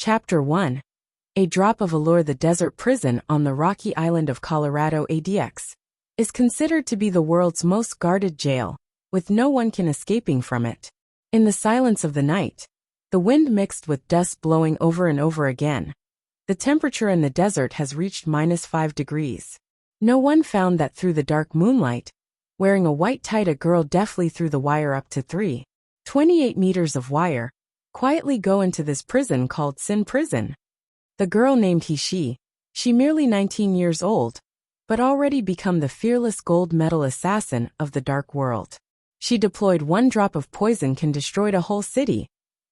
Chapter 1. A Drop of Allure. The desert prison on the rocky island of Colorado ADX is considered to be the world's most guarded jail, with no one can escaping from it. In the silence of the night, the wind mixed with dust blowing over and over again, the temperature in the desert has reached -5 degrees. No one found that through the dark moonlight, wearing a white tight, a girl deftly threw the wire up to 3.28 meters of wire, quietly go into this prison called Sin Prison. The girl named she merely 19 years old, but already become the fearless gold medal assassin of the dark world. She deployed one drop of poison can destroy a whole city.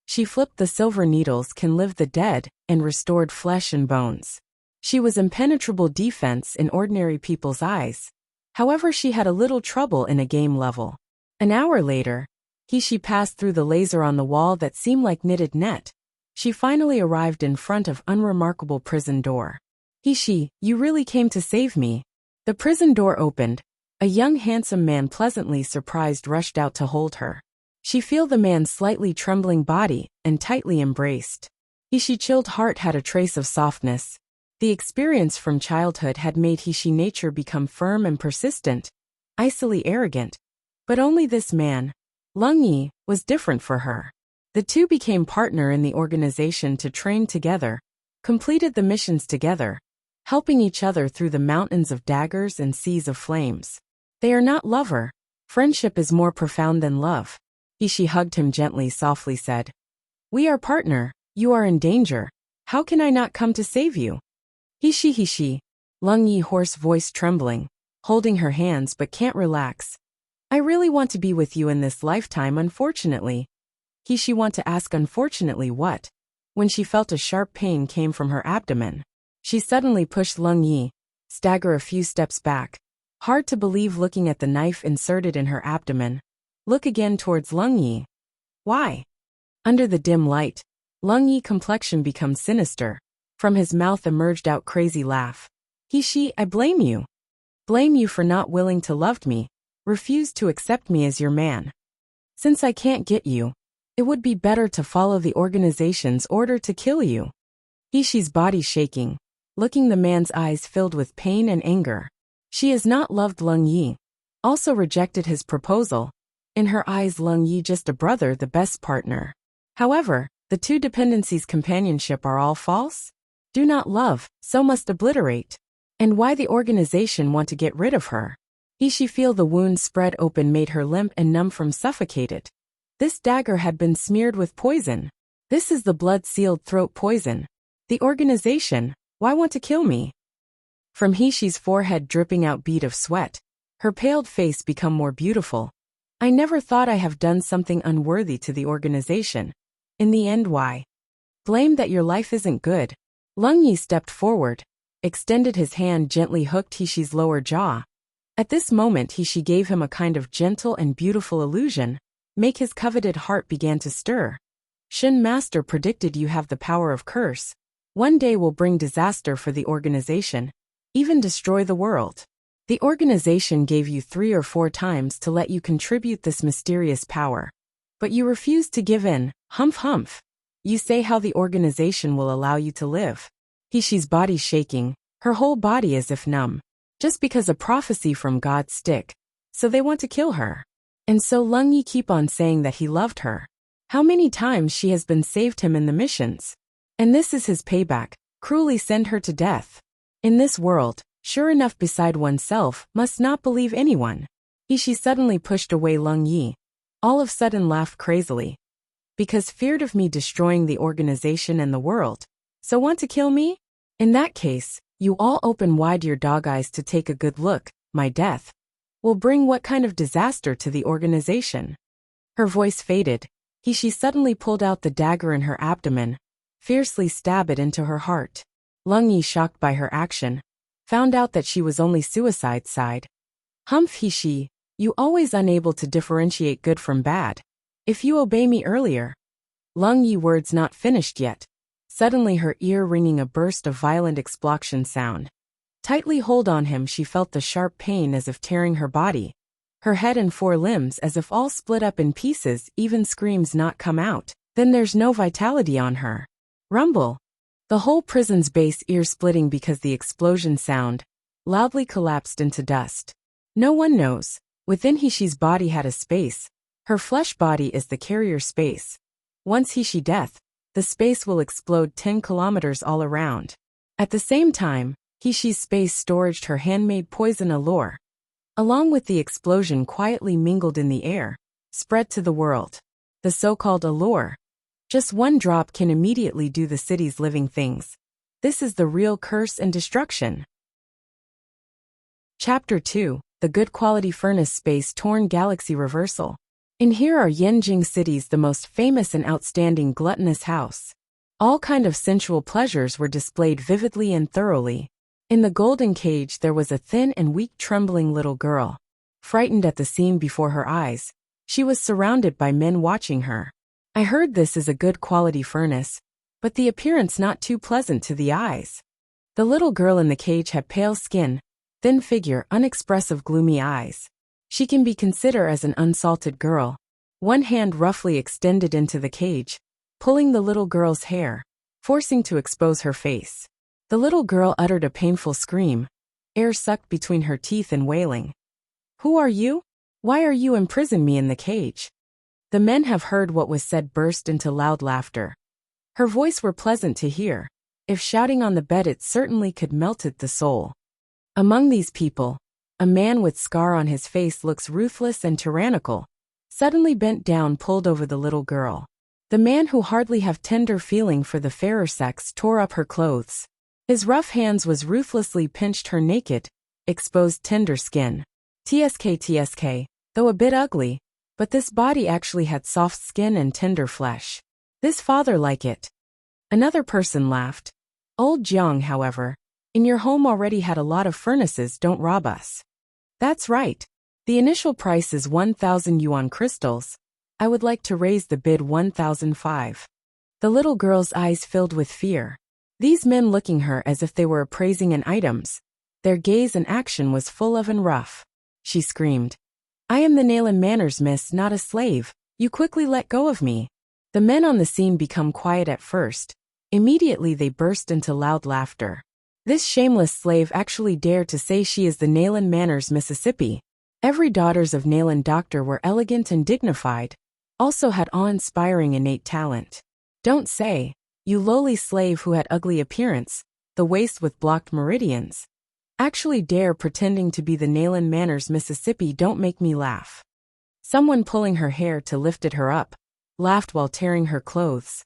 She flipped the silver needles can live the dead and restored flesh and bones. She was impenetrable defense in ordinary people's eyes. However, she had a little trouble in a game level. An hour later, she passed through the laser on the wall that seemed like knitted net. She finally arrived in front of unremarkable prison door. You really came to save me. The prison door opened. A young handsome man pleasantly surprised rushed out to hold her. She felt the man's slightly trembling body and tightly embraced. She chilled heart had a trace of softness. The experience from childhood had made she nature become firm and persistent, icily arrogant. But only this man, Lung Yi, was different for her. The two became partner in the organization to train together, completed the missions together, helping each other through the mountains of daggers and seas of flames. They are not lover. Friendship is more profound than love. She hugged him gently, softly said, "We are partner, you are in danger. How can I not come to save you?" He. Lung Yi, hoarse voice trembling, holding her hands but can't relax. "I really want to be with you in this lifetime, unfortunately." She want to ask unfortunately what? When she felt a sharp pain came from her abdomen. She suddenly pushed Lung Yi, stagger a few steps back. Hard to believe looking at the knife inserted in her abdomen. Look again towards Lung Yi. Why? Under the dim light, Lung Yi complexion becomes sinister. From his mouth emerged out crazy laugh. I blame you. Blame you for not willing to love me. Refuse to accept me as your man. Since I can't get you, it would be better to follow the organization's order to kill you. She's body shaking, looking the man's eyes filled with pain and anger. She has not loved Lung Yi. Also rejected his proposal. In her eyes, Lung Yi just a brother, the best partner. However, the two dependencies companionship are all false. Do not love, so must obliterate. And why the organization want to get rid of her? She feel the wound spread open made her limp and numb from suffocated. This dagger had been smeared with poison. This is the blood-sealed throat poison. The organization, why want to kill me? From she's forehead dripping out bead of sweat. Her paled face become more beautiful. I never thought I have done something unworthy to the organization. In the end, why? Blame that your life isn't good. Lung Yi stepped forward, extended his hand, gently hooked she's lower jaw. At this moment she gave him a kind of gentle and beautiful illusion, make his coveted heart began to stir. Shin Master predicted you have the power of curse. One day will bring disaster for the organization, even destroy the world. The organization gave you 3 or 4 times to let you contribute this mysterious power. But you refused to give in, humph. You say how the organization will allow you to live. She's body shaking, her whole body as if numb. Just because a prophecy from God stick. So they want to kill her. And so Lung Yi keep on saying that he loved her. How many times she has been saved him in the missions. And this is his payback, cruelly send her to death. In this world, sure enough beside oneself must not believe anyone. She suddenly pushed away Lung Yi. All of sudden laughed crazily. Because feared of me destroying the organization and the world. So want to kill me? In that case, you all open wide your dog eyes to take a good look. My death will bring what kind of disaster to the organization? Her voice faded. She suddenly pulled out the dagger in her abdomen, fiercely stabbed it into her heart. Lung Yi, shocked by her action, found out that she was only suicide, sighed. Humph, you always unable to differentiate good from bad. If you obey me earlier. Lung Yi words not finished yet. Suddenly her ear ringing a burst of violent explosion sound. Tightly hold on him, she felt the sharp pain as if tearing her body. Her head and 4 limbs as if all split up in pieces, even screams not come out. Then there's no vitality on her. Rumble, The whole prison's base, ear-splitting because the explosion sound, loudly collapsed into dust. No one knows. Within He-She's body had a space. Her flesh body is the carrier space. Once He-She death, the space will explode 10 kilometers all around. At the same time, He-She's space storaged her handmade poison allure. Along with the explosion quietly mingled in the air, spread to the world. The so-called allure. Just one drop can immediately do the city's living things. This is the real curse and destruction. Chapter 2. The Good Quality Furnace Space-Torn Galaxy Reversal. In here are Yanjing City's the most famous and outstanding gluttonous house. All kind of sensual pleasures were displayed vividly and thoroughly. In the golden cage there was a thin and weak trembling little girl. Frightened at the scene before her eyes, she was surrounded by men watching her. I heard this is a good quality furnace, but the appearance not too pleasant to the eyes. The little girl in the cage had pale skin, thin figure, unexpressive gloomy eyes. She can be considered as an unsalted girl. One hand roughly extended into the cage, pulling the little girl's hair, forcing to expose her face. The little girl uttered a painful scream, air sucked between her teeth and wailing. "Who are you? Why are you imprisoning me in the cage?" The men have heard what was said burst into loud laughter. Her voice were pleasant to hear. If shouting on the bed it certainly could melted the soul. Among these people, a man with scar on his face looks ruthless and tyrannical, suddenly bent down pulled over the little girl. The man who hardly have tender feeling for the fairer sex tore up her clothes. His rough hands was ruthlessly pinched her naked, exposed tender skin. TSK, though a bit ugly, but this body actually had soft skin and tender flesh. This father like it. Another person laughed. Old Jiang, however, in your home already had a lot of furnaces, don't rob us. That's right. The initial price is 1,000 yuan crystals. I would like to raise the bid 1,005. The little girl's eyes filled with fear. These men looking her as if they were appraising an items. Their gaze and action was full of and rough. She screamed. "I am the Nalan Manners, miss, not a slave. You quickly let go of me." The men on the scene become quiet at first. Immediately they burst into loud laughter. This shameless slave actually dared to say she is the Nalan Manners, Mississippi. Every daughters of Nalan doctor were elegant and dignified, also had awe-inspiring innate talent. Don't say, you lowly slave who had ugly appearance, the waist with blocked meridians. Actually dare pretending to be the Nalan Manners, Mississippi, don't make me laugh. Someone pulling her hair to lifted her up, laughed while tearing her clothes.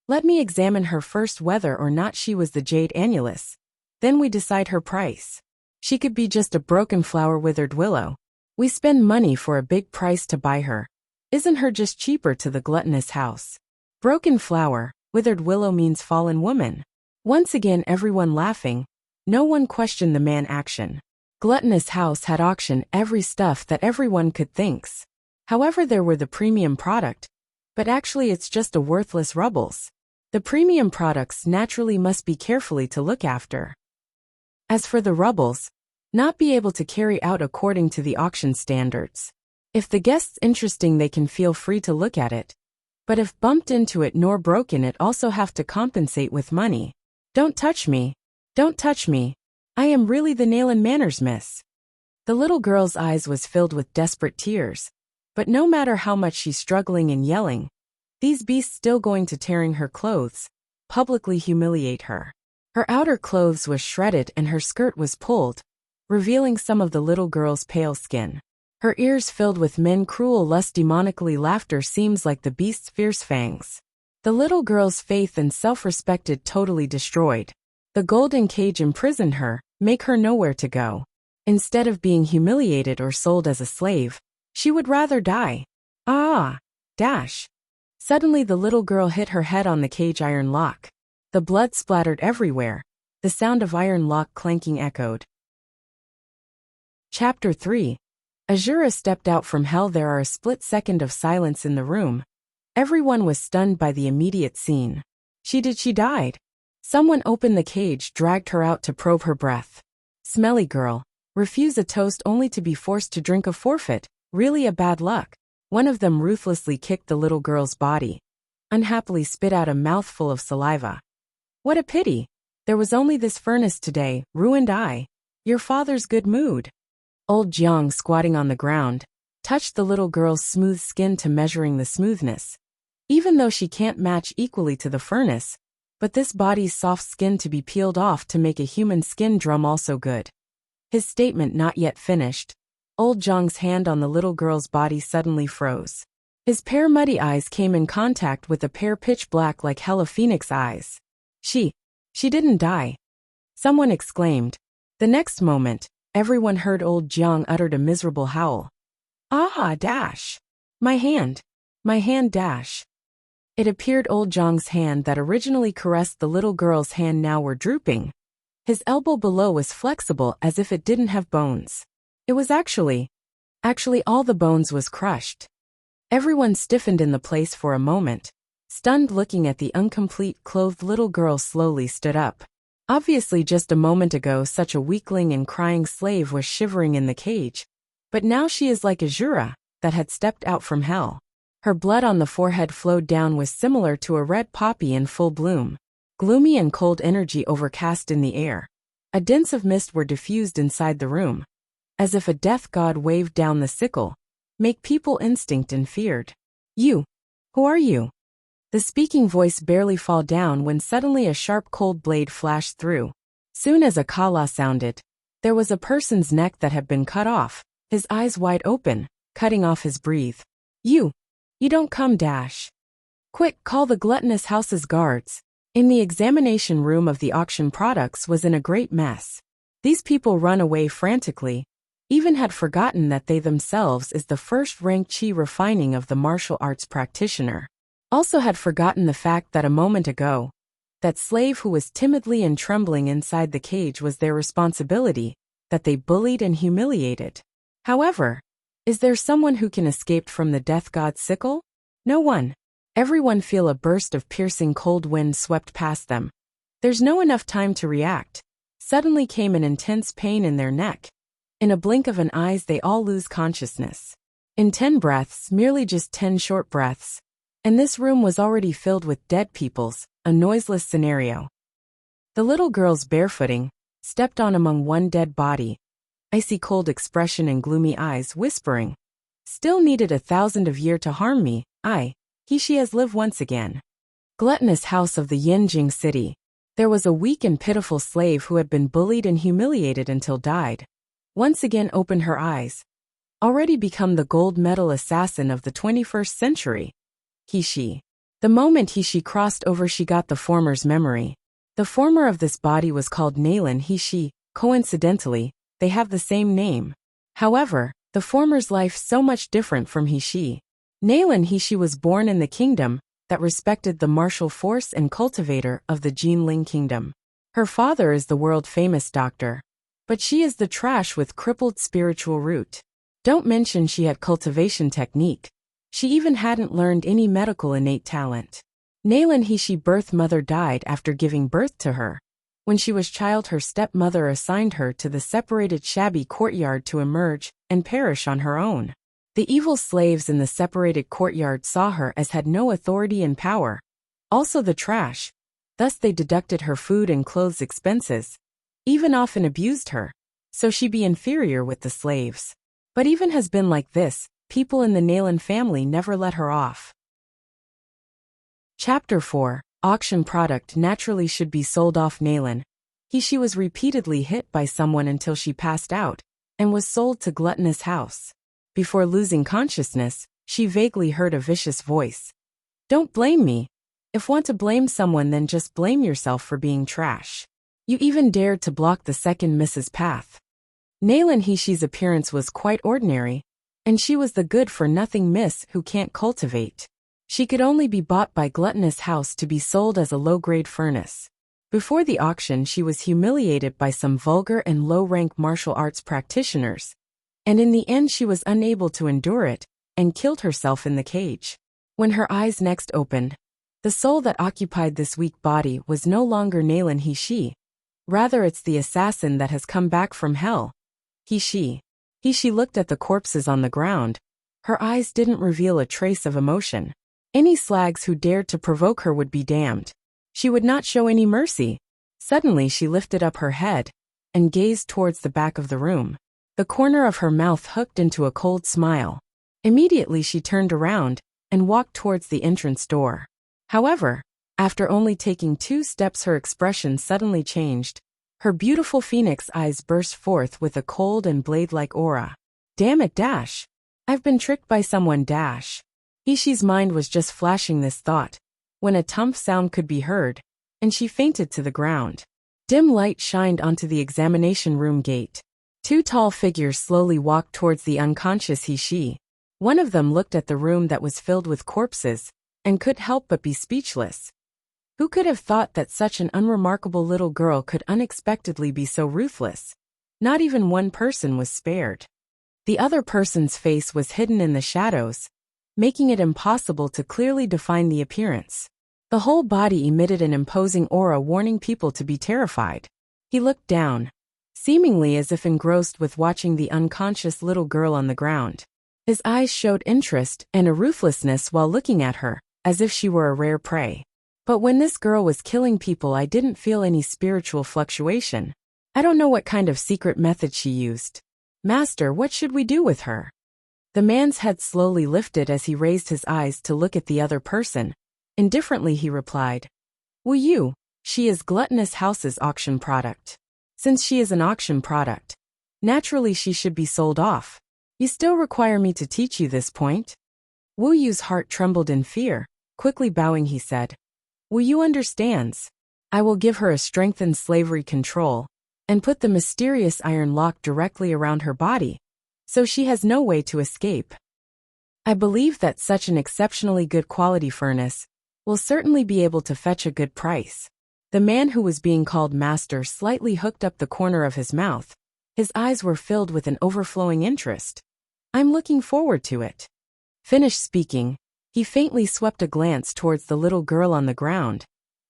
Let me examine her first whether or not she was the jade annulus. Then we decide her price. She could be just a broken flower withered willow. We spend money for a big price to buy her. Isn't her just cheaper to the gluttonous house? Broken flower, withered willow means fallen woman. Once again everyone laughing. No one questioned the man action. Gluttonous house had auctioned every stuff that everyone could thinks. However there were the premium product. But actually it's just a worthless rubbles. The premium products naturally must be carefully to look after. As for the rubbles, not be able to carry out according to the auction standards. If the guest's interesting they can feel free to look at it. But if bumped into it nor broken it also have to compensate with money. Don't touch me. Don't touch me. I am really the Nalan Manners, miss. The little girl's eyes was filled with desperate tears. But no matter how much she's struggling and yelling, these beasts still going to tearing her clothes, publicly humiliate her. Her outer clothes was shredded and her skirt was pulled, revealing some of the little girl's pale skin. Her ears filled with men cruel lust demonically laughter seems like the beast's fierce fangs. The little girl's faith and self-respect totally destroyed. The golden cage imprisoned her, make her nowhere to go. Instead of being humiliated or sold as a slave, she would rather die. Ah! Dash! Suddenly the little girl hit her head on the cage iron lock. The blood splattered everywhere. The sound of iron lock clanking echoed. Chapter 3. Azura stepped out from hell. There are a split second of silence in the room. Everyone was stunned by the immediate scene. She died. Someone opened the cage, dragged her out to probe her breath. Smelly girl. Refuse a toast only to be forced to drink a forfeit. Really a bad luck. One of them ruthlessly kicked the little girl's body. Unhappily spit out a mouthful of saliva. What a pity. There was only this furnace today, ruined I. Your father's good mood. Old Jiang, squatting on the ground, touched the little girl's smooth skin to measuring the smoothness. Even though she can't match equally to the furnace, but this body's soft skin to be peeled off to make a human skin drum also good. His statement not yet finished, old Jiang's hand on the little girl's body suddenly froze. His pair muddy eyes came in contact with a pair pitch black like hell of phoenix eyes. She didn't die. Someone exclaimed. The next moment, everyone heard old Jiang uttered a miserable howl. Ah, dash. My hand dash. It appeared old Jiang's hand that originally caressed the little girl's hand now were drooping. His elbow below was flexible as if it didn't have bones. It was actually all the bones was crushed. Everyone stiffened in the place for a moment, stunned, looking at the incomplete clothed little girl slowly stood up. Obviously just a moment ago such a weakling and crying slave was shivering in the cage, but now she is like Azura, that had stepped out from hell. Her blood on the forehead flowed down was similar to a red poppy in full bloom. Gloomy and cold energy overcast in the air. A dense of mist were diffused inside the room. As if a death god waved down the sickle, make people instinct and feared. You. Who are you? The speaking voice barely fall down when suddenly a sharp cold blade flashed through. Soon as a kala sounded, there was a person's neck that had been cut off, his eyes wide open, cutting off his breath. You don't come dash. Quick, call the gluttonous house's guards. In the examination room of the auction products was in a great mess. These people run away frantically, even had forgotten that they themselves is the first-rank chi refining of the martial arts practitioner. Also had forgotten the fact that a moment ago, that slave who was timidly and trembling inside the cage was their responsibility, that they bullied and humiliated. However, is there someone who can escape from the death god's sickle? No one. Everyone feel a burst of piercing cold wind swept past them. There's no enough time to react. Suddenly came an intense pain in their neck. In a blink of an eye they all lose consciousness. In 10 breaths, merely just 10 short breaths, and this room was already filled with dead peoples, a noiseless scenario. The little girl's barefooting, stepped on among one dead body, icy cold expression and gloomy eyes whispering. Still needed 1,000 of year to harm me, she has lived once again. Gluttonous house of the Yinjing city. There was a weak and pitiful slave who had been bullied and humiliated until died. Once again opened her eyes. Already become the gold medal assassin of the 21st century. The moment she crossed over she got the former's memory. The former of this body was called Nalan coincidentally, they have the same name. However, the former's life so much different from Nalan was born in the kingdom that respected the martial force and cultivator of the Jinling kingdom. Her father is the world-famous doctor, but she is the trash with crippled spiritual root. Don't mention she had cultivation technique. She even hadn't learned any medical innate talent. Nalan birth mother died after giving birth to her. When she was child her stepmother assigned her to the separated shabby courtyard to emerge and perish on her own. The evil slaves in the separated courtyard saw her as had no authority and power. Also the trash. Thus they deducted her food and clothes expenses. Even often abused her. So she be inferior with the slaves. But even has been like this, people in the Nalan family never let her off. Chapter 4. Auction product naturally should be sold off. Nalan. She was repeatedly hit by someone until she passed out, and was sold to gluttonous house. Before losing consciousness, she vaguely heard a vicious voice. Don't blame me. If want to blame someone then just blame yourself for being trash. You even dared to block the second Mrs. path. Nalan Hishi's appearance was quite ordinary, and she was the good-for-nothing miss who can't cultivate. She could only be bought by gluttonous house to be sold as a low-grade furnace. Before the auction she was humiliated by some vulgar and low-rank martial arts practitioners, and in the end she was unable to endure it, and killed herself in the cage. When her eyes next opened, the soul that occupied this weak body was no longer Nalan Hishi. Rather it's the assassin that has come back from hell. Hishi looked at the corpses on the ground. Her eyes didn't reveal a trace of emotion. Any slags who dared to provoke her would be damned. She would not show any mercy. Suddenly she lifted up her head and gazed towards the back of the room. The corner of her mouth hooked into a cold smile. Immediately she turned around and walked towards the entrance door. However, after only taking 2 steps, her expression suddenly changed. Her beautiful phoenix eyes burst forth with a cold and blade-like aura. Damn it, Dash. I've been tricked by someone, Dash. Ishi's mind was just flashing this thought when a thump sound could be heard, and she fainted to the ground. Dim light shined onto the examination room gate. 2 tall figures slowly walked towards the unconscious Ishi. One of them looked at the room that was filled with corpses and could help but be speechless. Who could have thought that such an unremarkable little girl could unexpectedly be so ruthless? Not even one person was spared. The other person's face was hidden in the shadows, making it impossible to clearly define the appearance. The whole body emitted an imposing aura, warning people to be terrified. He looked down, seemingly as if engrossed with watching the unconscious little girl on the ground. His eyes showed interest and a ruthlessness while looking at her, as if she were a rare prey. But when this girl was killing people, I didn't feel any spiritual fluctuation. I don't know what kind of secret method she used. Master, what should we do with her? The man's head slowly lifted as he raised his eyes to look at the other person. Indifferently he replied, Wu, she is Gluttonous House's auction product. Since she is an auction product, naturally she should be sold off. You still require me to teach you this point? Wu Yu's heart trembled in fear. Quickly bowing he said, Wu Yu understands. I will give her a strengthened slavery control and put the mysterious iron lock directly around her body, so she has no way to escape. I believe that such an exceptionally good quality furnace will certainly be able to fetch a good price. The man who was being called master slightly hooked up the corner of his mouth. His eyes were filled with an overflowing interest. I'm looking forward to it. Finished speaking, he faintly swept a glance towards the little girl on the ground,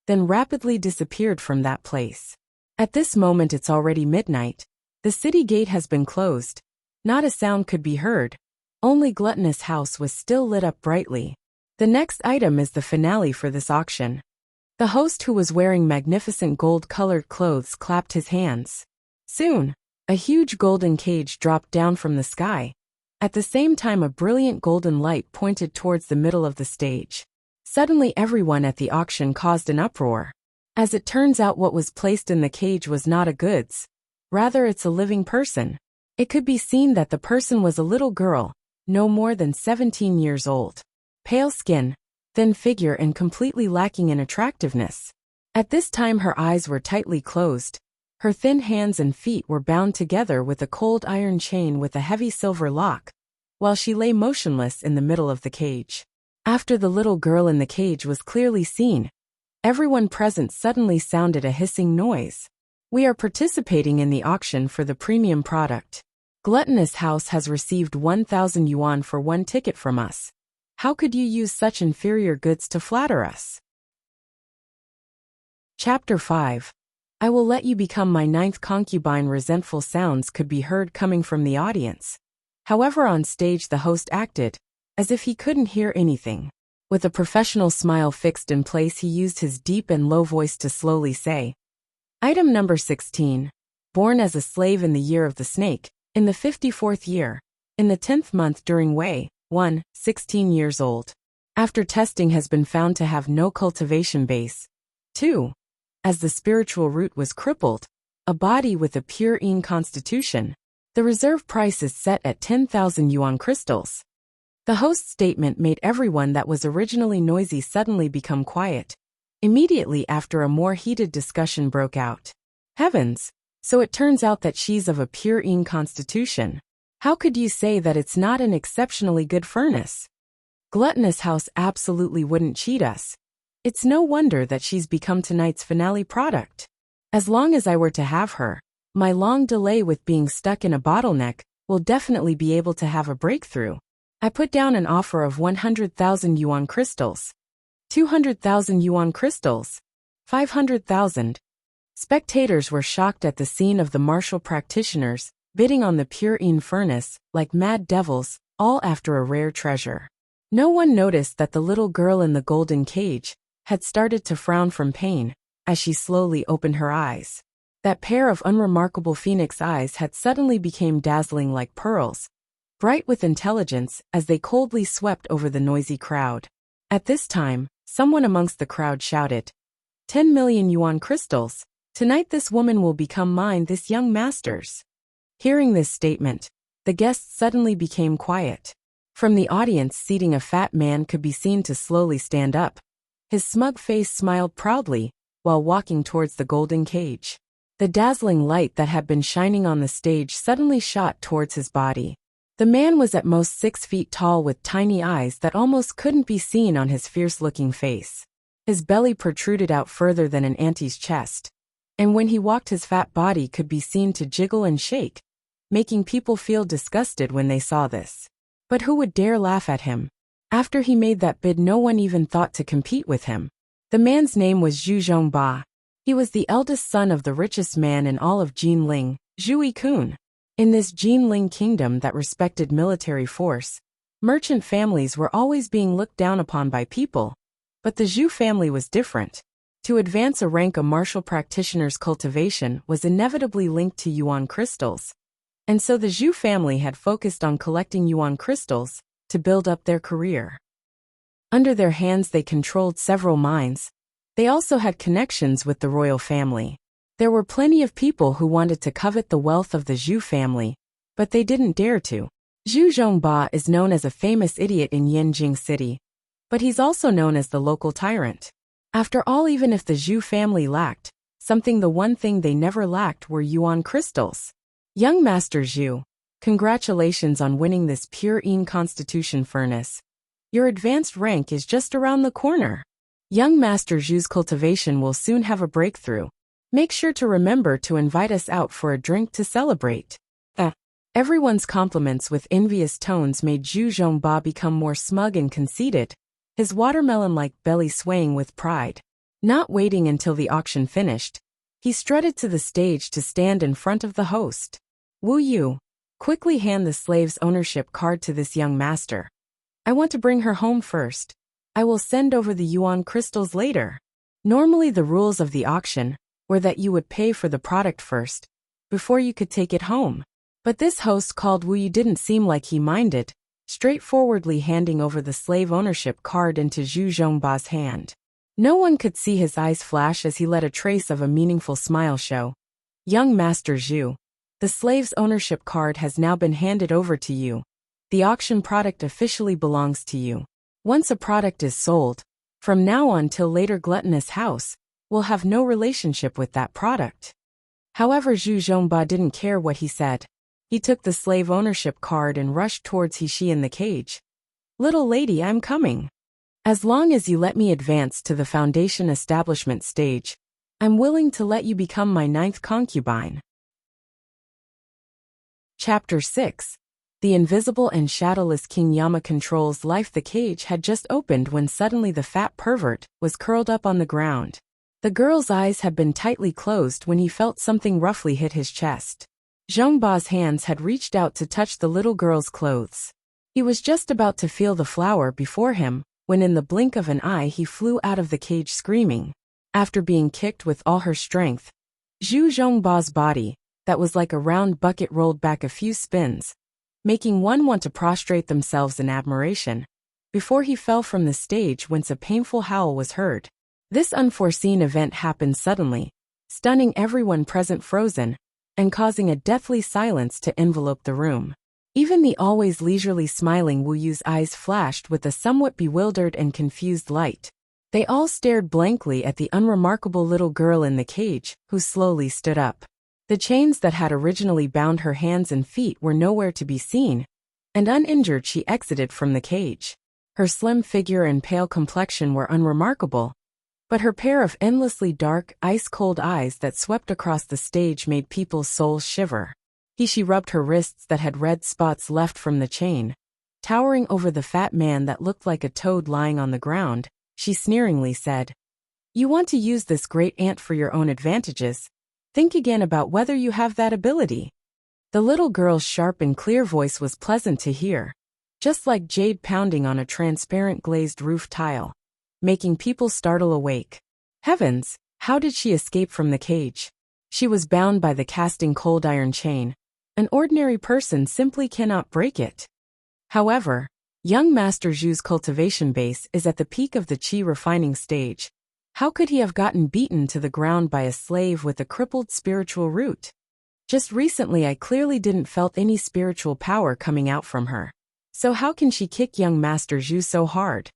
then rapidly disappeared from that place. At this moment it's already midnight. The city gate has been closed. Not a sound could be heard. Only Gluttonous House was still lit up brightly. The next item is the finale for this auction. The host, who was wearing magnificent gold-colored clothes, clapped his hands. Soon, a huge golden cage dropped down from the sky. At the same time, a brilliant golden light pointed towards the middle of the stage. Suddenly everyone at the auction caused an uproar. As it turns out, what was placed in the cage was not a goods. Rather, it's a living person. It could be seen that the person was a little girl, no more than 17 years old. Pale skin, thin figure, and completely lacking in attractiveness. At this time her eyes were tightly closed. Her thin hands and feet were bound together with a cold iron chain with a heavy silver lock, while she lay motionless in the middle of the cage. After the little girl in the cage was clearly seen, everyone present suddenly sounded a hissing noise. We are participating in the auction for the premium product. Gluttonous House has received 1,000 yuan for 1 ticket from us. How could you use such inferior goods to flatter us? Chapter 5. I will let you become my 9th concubine. Resentful sounds could be heard coming from the audience. However, on stage the host acted as if he couldn't hear anything. With a professional smile fixed in place, he used his deep and low voice to slowly say, Item number 16. Born as a slave in the year of the snake, in the 54th year, in the 10th month during Wei, 1, 16 years old. After testing has been found to have no cultivation base. 2. As the spiritual root was crippled, a body with a pure yin constitution. The reserve price is set at 10,000 yuan crystals. The host's statement made everyone that was originally noisy suddenly become quiet. Immediately after, a more heated discussion broke out. Heavens! So it turns out that she's of a pure yin constitution. How could you say that it's not an exceptionally good furnace? Gluttonous House absolutely wouldn't cheat us. It's no wonder that she's become tonight's finale product. As long as I were to have her, my long delay with being stuck in a bottleneck will definitely be able to have a breakthrough. I put down an offer of 100,000 yuan crystals. 200,000 yuan crystals. 500,000. Spectators were shocked at the scene of the martial practitioners bidding on the pure yin furnace like mad devils, all after a rare treasure. No one noticed that the little girl in the golden cage had started to frown from pain as she slowly opened her eyes. That pair of unremarkable phoenix eyes had suddenly become dazzling like pearls, bright with intelligence as they coldly swept over the noisy crowd. At this time, someone amongst the crowd shouted, 10 million yuan crystals. Tonight this woman will become mine, this young master's. Hearing this statement, the guests suddenly became quiet. From the audience seating, a fat man could be seen to slowly stand up. His smug face smiled proudly while walking towards the golden cage. The dazzling light that had been shining on the stage suddenly shot towards his body. The man was at most 6 feet tall with tiny eyes that almost couldn't be seen on his fierce-looking face. His belly protruded out further than an ante's chest, and when he walked his fat body could be seen to jiggle and shake, making people feel disgusted when they saw this. But who would dare laugh at him? After he made that bid, no one even thought to compete with him. The man's name was Zhu Zhongba. He was the eldest son of the richest man in all of Jinling, Zhu Yikun. In this Jinling kingdom that respected military force, merchant families were always being looked down upon by people. But the Zhu family was different. To advance a rank, a martial practitioner's cultivation was inevitably linked to yuan crystals. And so the Zhu family had focused on collecting yuan crystals to build up their career. Under their hands they controlled several mines. They also had connections with the royal family. There were plenty of people who wanted to covet the wealth of the Zhu family, but they didn't dare to. Zhu Zhongba is known as a famous idiot in Yanjing City, but he's also known as the local tyrant. After all, even if the Zhu family lacked something, the one thing they never lacked were yuan crystals. Young Master Zhu, congratulations on winning this pure Yin Constitution furnace. Your advanced rank is just around the corner. Young Master Zhu's cultivation will soon have a breakthrough. Make sure to remember to invite us out for a drink to celebrate. Everyone's compliments with envious tones made Zhu Zhongba become more smug and conceited, his watermelon-like belly swaying with pride. Not waiting until the auction finished, he strutted to the stage to stand in front of the host. Wu Yu, quickly hand the slave's ownership card to this young master. I want to bring her home first. I will send over the yuan crystals later. Normally the rules of the auction were that you would pay for the product first, before you could take it home. But this host called Wu Yu didn't seem like he minded, straightforwardly handing over the slave ownership card into Zhu Zhongba's hand. No one could see his eyes flash as he let a trace of a meaningful smile show. Young Master Zhu, the slave's ownership card has now been handed over to you. The auction product officially belongs to you. Once a product is sold, from now on till later gluttonous house will have no relationship with that product. However, Zhu Zhongba didn't care what he said. He took the slave ownership card and rushed towards He in the cage. Little lady, I'm coming. As long as you let me advance to the foundation establishment stage, I'm willing to let you become my 9th concubine. Chapter 6. The invisible and shadowless King Yama controls life. The cage had just opened when suddenly the fat pervert was curled up on the ground. The girl's eyes had been tightly closed when he felt something roughly hit his chest. Zhongba's hands had reached out to touch the little girl's clothes. He was just about to feel the flower before him, when in the blink of an eye he flew out of the cage screaming. After being kicked with all her strength, Zhu Zhongba's body, that was like a round bucket, rolled back a few spins, making one want to prostrate themselves in admiration, before he fell from the stage whence a painful howl was heard. This unforeseen event happened suddenly, stunning everyone present frozen, and causing a deathly silence to envelope the room. Even the always leisurely smiling Wu Yu's eyes flashed with a somewhat bewildered and confused light. They all stared blankly at the unremarkable little girl in the cage, who slowly stood up. The chains that had originally bound her hands and feet were nowhere to be seen, and uninjured she exited from the cage. Her slim figure and pale complexion were unremarkable, but her pair of endlessly dark, ice-cold eyes that swept across the stage made people's souls shiver. She rubbed her wrists that had red spots left from the chain. Towering over the fat man that looked like a toad lying on the ground, she sneeringly said, "You want to use this great ant for your own advantages? Think again about whether you have that ability." The little girl's sharp and clear voice was pleasant to hear, just like jade pounding on a transparent glazed roof tile. making people startle awake. Heavens, how did she escape from the cage? She was bound by the casting cold iron chain. An ordinary person simply cannot break it. However, young Master Zhu's cultivation base is at the peak of the qi refining stage. How could he have gotten beaten to the ground by a slave with a crippled spiritual root? Just recently I clearly didn't felt any spiritual power coming out from her. So how can she kick young Master Zhu so hard?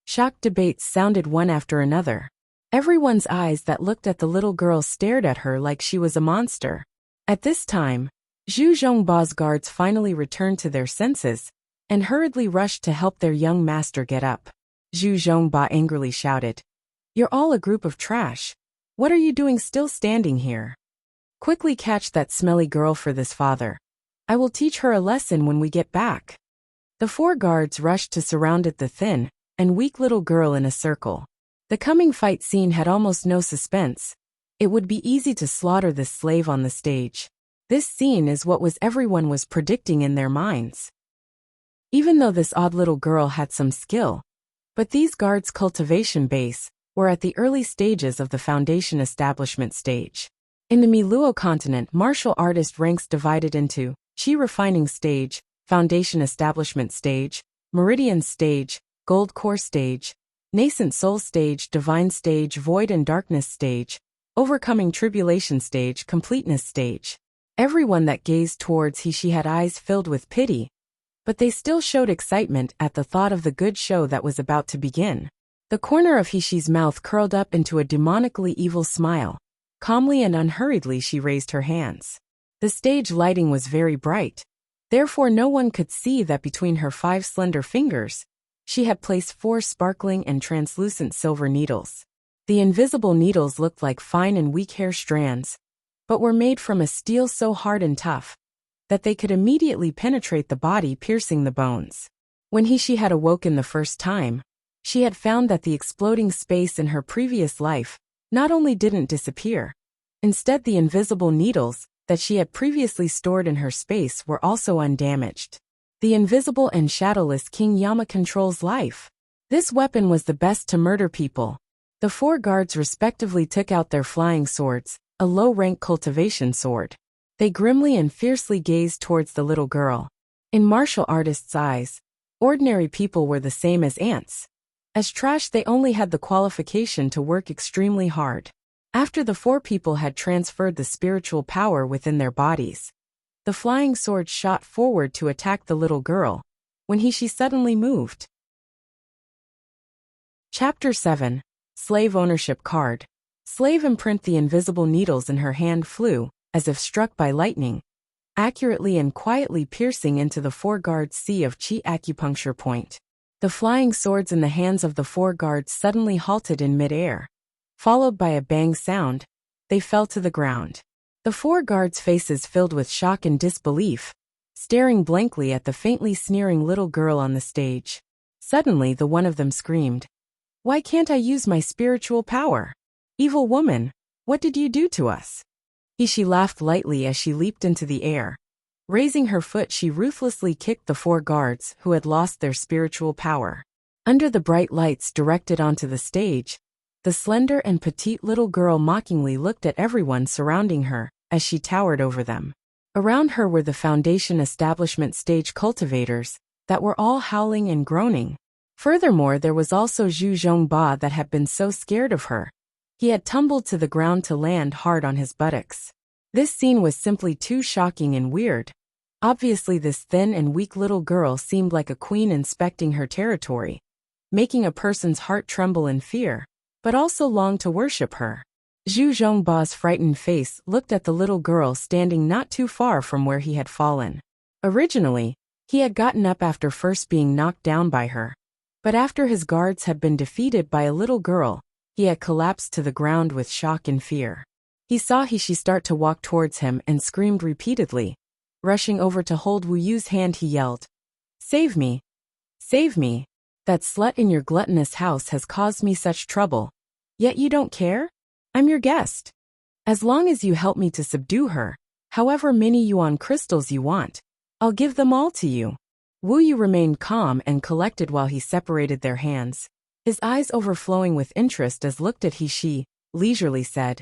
Shocked debates sounded one after another. Everyone's eyes that looked at the little girl stared at her like she was a monster. At this time, Zhu Zhongba's guards finally returned to their senses and hurriedly rushed to help their young master get up. Zhu Zhongba angrily shouted, "You're all a group of trash. What are you doing still standing here? Quickly catch that smelly girl for this father. I will teach her a lesson when we get back." The 4 guards rushed to surround the thin and weak little girl in a circle. The coming fight scene had almost no suspense. It would be easy to slaughter this slave on the stage. This scene is what everyone was predicting in their minds. Even though this odd little girl had some skill, but these guards' cultivation base were at the early stages of the foundation establishment stage. In the Miluo continent, martial artist ranks divided into Qi refining stage, foundation establishment stage, meridian stage, gold core stage, nascent soul stage, divine stage, void and darkness stage, overcoming tribulation stage, completeness stage. Everyone that gazed towards she had eyes filled with pity, but they still showed excitement at the thought of the good show that was about to begin. The corner of Hishi's mouth curled up into a demonically evil smile. Calmly and unhurriedly she raised her hands. The stage lighting was very bright. Therefore no one could see that between her 5 slender fingers, she had placed 4 sparkling and translucent silver needles. The invisible needles looked like fine and weak hair strands, but were made from a steel so hard and tough that they could immediately penetrate the body, piercing the bones. When she had awoken the first time, she had found that the exploding space in her previous life not only didn't disappear, instead the invisible needles that she had previously stored in her space were also undamaged. The invisible and shadowless King Yama controls life. This weapon was the best to murder people. The 4 guards respectively took out their flying swords, a low-rank cultivation sword. They grimly and fiercely gazed towards the little girl. In martial artists' eyes, ordinary people were the same as ants. As trash, they only had the qualification to work extremely hard. After the 4 people had transferred the spiritual power within their bodies, the flying sword shot forward to attack the little girl, when she suddenly moved. Chapter 7. Slave Ownership Card. Slave imprint. The invisible needles in her hand flew, as if struck by lightning, accurately and quietly piercing into the 4 guards' sea of qi acupuncture point. The flying swords in the hands of the 4 guards suddenly halted in mid-air. Followed by a bang sound, they fell to the ground. The 4 guards' faces filled with shock and disbelief, staring blankly at the faintly sneering little girl on the stage. Suddenly the one of them screamed, "Why can't I use my spiritual power? Evil woman, what did you do to us?" She laughed lightly as she leaped into the air. Raising her foot, she ruthlessly kicked the 4 guards who had lost their spiritual power. Under the bright lights directed onto the stage, the slender and petite little girl mockingly looked at everyone surrounding her as she towered over them. Around her were the foundation establishment stage cultivators that were all howling and groaning. Furthermore, there was also Zhu Zhongba that had been so scared of her. He had tumbled to the ground to land hard on his buttocks. This scene was simply too shocking and weird. Obviously, this thin and weak little girl seemed like a queen inspecting her territory, making a person's heart tremble in fear, but also long to worship her. Zhu Zhongba's frightened face looked at the little girl standing not too far from where he had fallen. Originally, he had gotten up after first being knocked down by her, but after his guards had been defeated by a little girl, he had collapsed to the ground with shock and fear. He saw she start to walk towards him and screamed repeatedly. Rushing over to hold Wu Yu's hand, he yelled, "Save me! Save me! That slut in your gluttonous house has caused me such trouble. Yet you don't care? I'm your guest. As long as you help me to subdue her, however many yuan crystals you want, I'll give them all to you." Wu Yu remained calm and collected while he separated their hands. His eyes overflowing with interest as looked at he leisurely said,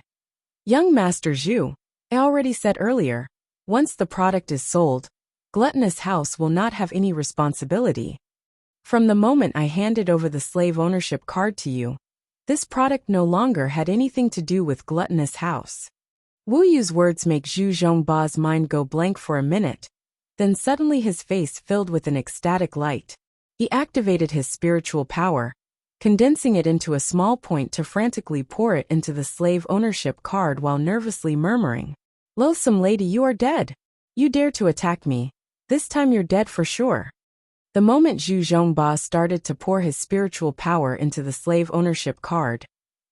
"Young Master Zhu, I already said earlier, once the product is sold, Gluttonous House will not have any responsibility. From the moment I handed over the slave ownership card to you, this product no longer had anything to do with Gluttonous House." Wu Yu's words make Zhu Zhongba's mind go blank for a minute, then suddenly his face filled with an ecstatic light. He activated his spiritual power, condensing it into a small point to frantically pour it into the slave ownership card while nervously murmuring, "Loathsome lady, you are dead. You dare to attack me. This time you're dead for sure." The moment Zhu Zhongba started to pour his spiritual power into the slave ownership card,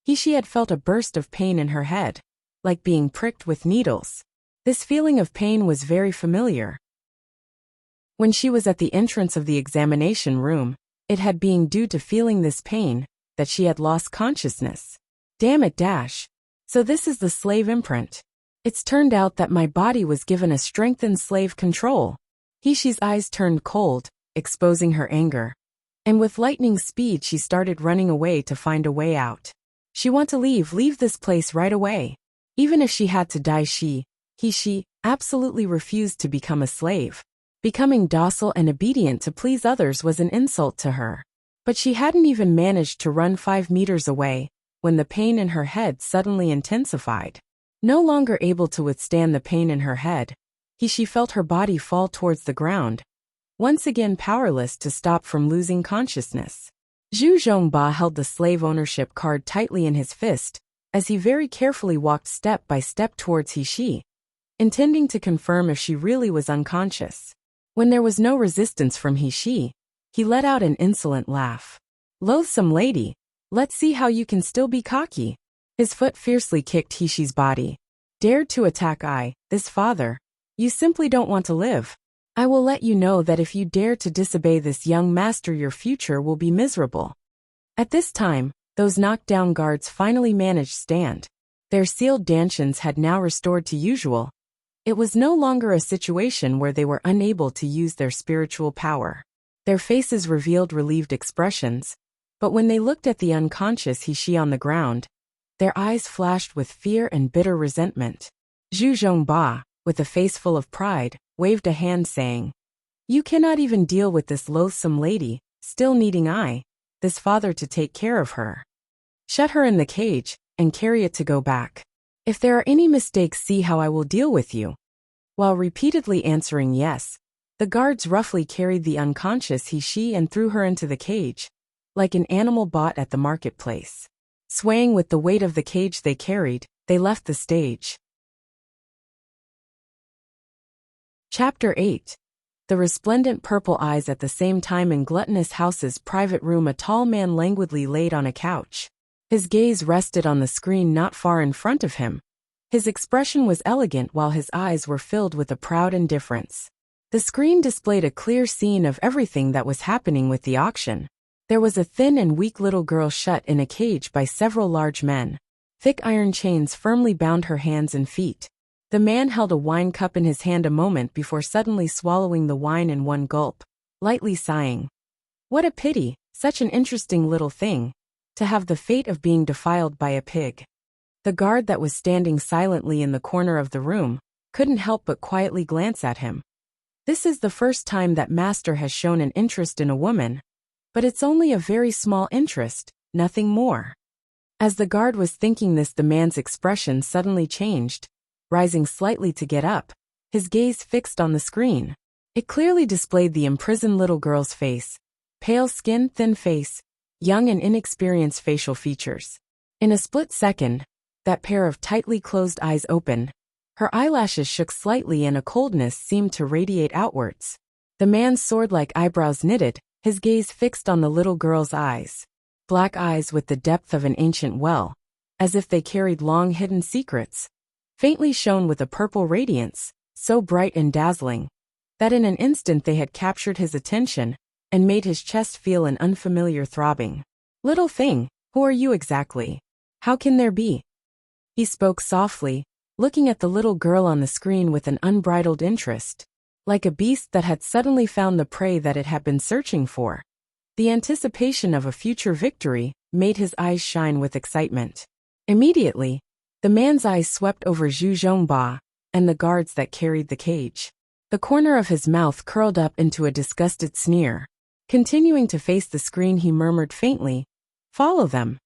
she had felt a burst of pain in her head, like being pricked with needles. This feeling of pain was very familiar. When she was at the entrance of the examination room, it had been due to feeling this pain that she had lost consciousness. Damn it, Dash. So this is the slave imprint. It's turned out that my body was given a strengthened slave control. She's eyes turned cold, exposing her anger. And with lightning speed she started running away to find a way out. She wanted to leave this place right away. Even if she had to die, she absolutely refused to become a slave. Becoming docile and obedient to please others was an insult to her. But she hadn't even managed to run 5 meters away when the pain in her head suddenly intensified. No longer able to withstand the pain in her head, she felt her body fall towards the ground, once again powerless to stop from losing consciousness. Zhu Zhongba held the slave ownership card tightly in his fist, as he very carefully walked step by step towards he, intending to confirm if she really was unconscious. When there was no resistance from he let out an insolent laugh. "Loathsome lady, let's see how you can still be cocky." His foot fiercely kicked Hishi's body. "Dared to attack this father. You simply don't want to live. I will let you know that if you dare to disobey this young master, your future will be miserable." At this time, those knocked-down guards finally managed stand. Their sealed dantians had now restored to usual. It was no longer a situation where they were unable to use their spiritual power. Their faces revealed relieved expressions, but when they looked at the unconscious he on the ground, their eyes flashed with fear and bitter resentment. Zhu Zhongba, with a face full of pride, waved a hand saying, "You cannot even deal with this loathsome lady, still needing this father to take care of her. Shut her in the cage, and carry it to go back. If there are any mistakes, see how I will deal with you." While repeatedly answering yes, the guards roughly carried the unconscious he and threw her into the cage, like an animal bought at the marketplace. Swaying with the weight of the cage they carried, they left the stage. Chapter 8. The resplendent purple eyes. At the same time, in Gluttonous House's private room, a tall man languidly laid on a couch. His gaze rested on the screen not far in front of him. His expression was elegant while his eyes were filled with a proud indifference. The screen displayed a clear scene of everything that was happening with the auction. There was a thin and weak little girl shut in a cage by several large men. Thick iron chains firmly bound her hands and feet. The man held a wine cup in his hand a moment before suddenly swallowing the wine in one gulp, lightly sighing. What a pity, such an interesting little thing, to have the fate of being defiled by a pig. The guard that was standing silently in the corner of the room couldn't help but quietly glance at him. This is the first time that Master has shown an interest in a woman, but it's only a very small interest, nothing more. As the guard was thinking this, the man's expression suddenly changed. Rising slightly to get up, his gaze fixed on the screen. It clearly displayed the imprisoned little girl's face. Pale skin, thin face, young and inexperienced facial features. In a split second, that pair of tightly closed eyes opened. Her eyelashes shook slightly and a coldness seemed to radiate outwards. The man's sword-like eyebrows knitted, his gaze fixed on the little girl's eyes. Black eyes with the depth of an ancient well, as if they carried long hidden secrets. Faintly shone with a purple radiance, so bright and dazzling, that in an instant they had captured his attention and made his chest feel an unfamiliar throbbing. "Little thing, who are you exactly? How can there be?" He spoke softly, looking at the little girl on the screen with an unbridled interest, like a beast that had suddenly found the prey that it had been searching for. The anticipation of a future victory made his eyes shine with excitement. Immediately, the man's eyes swept over Zhu Zhongba and the guards that carried the cage. The corner of his mouth curled up into a disgusted sneer. Continuing to face the screen, he murmured faintly, "Follow them."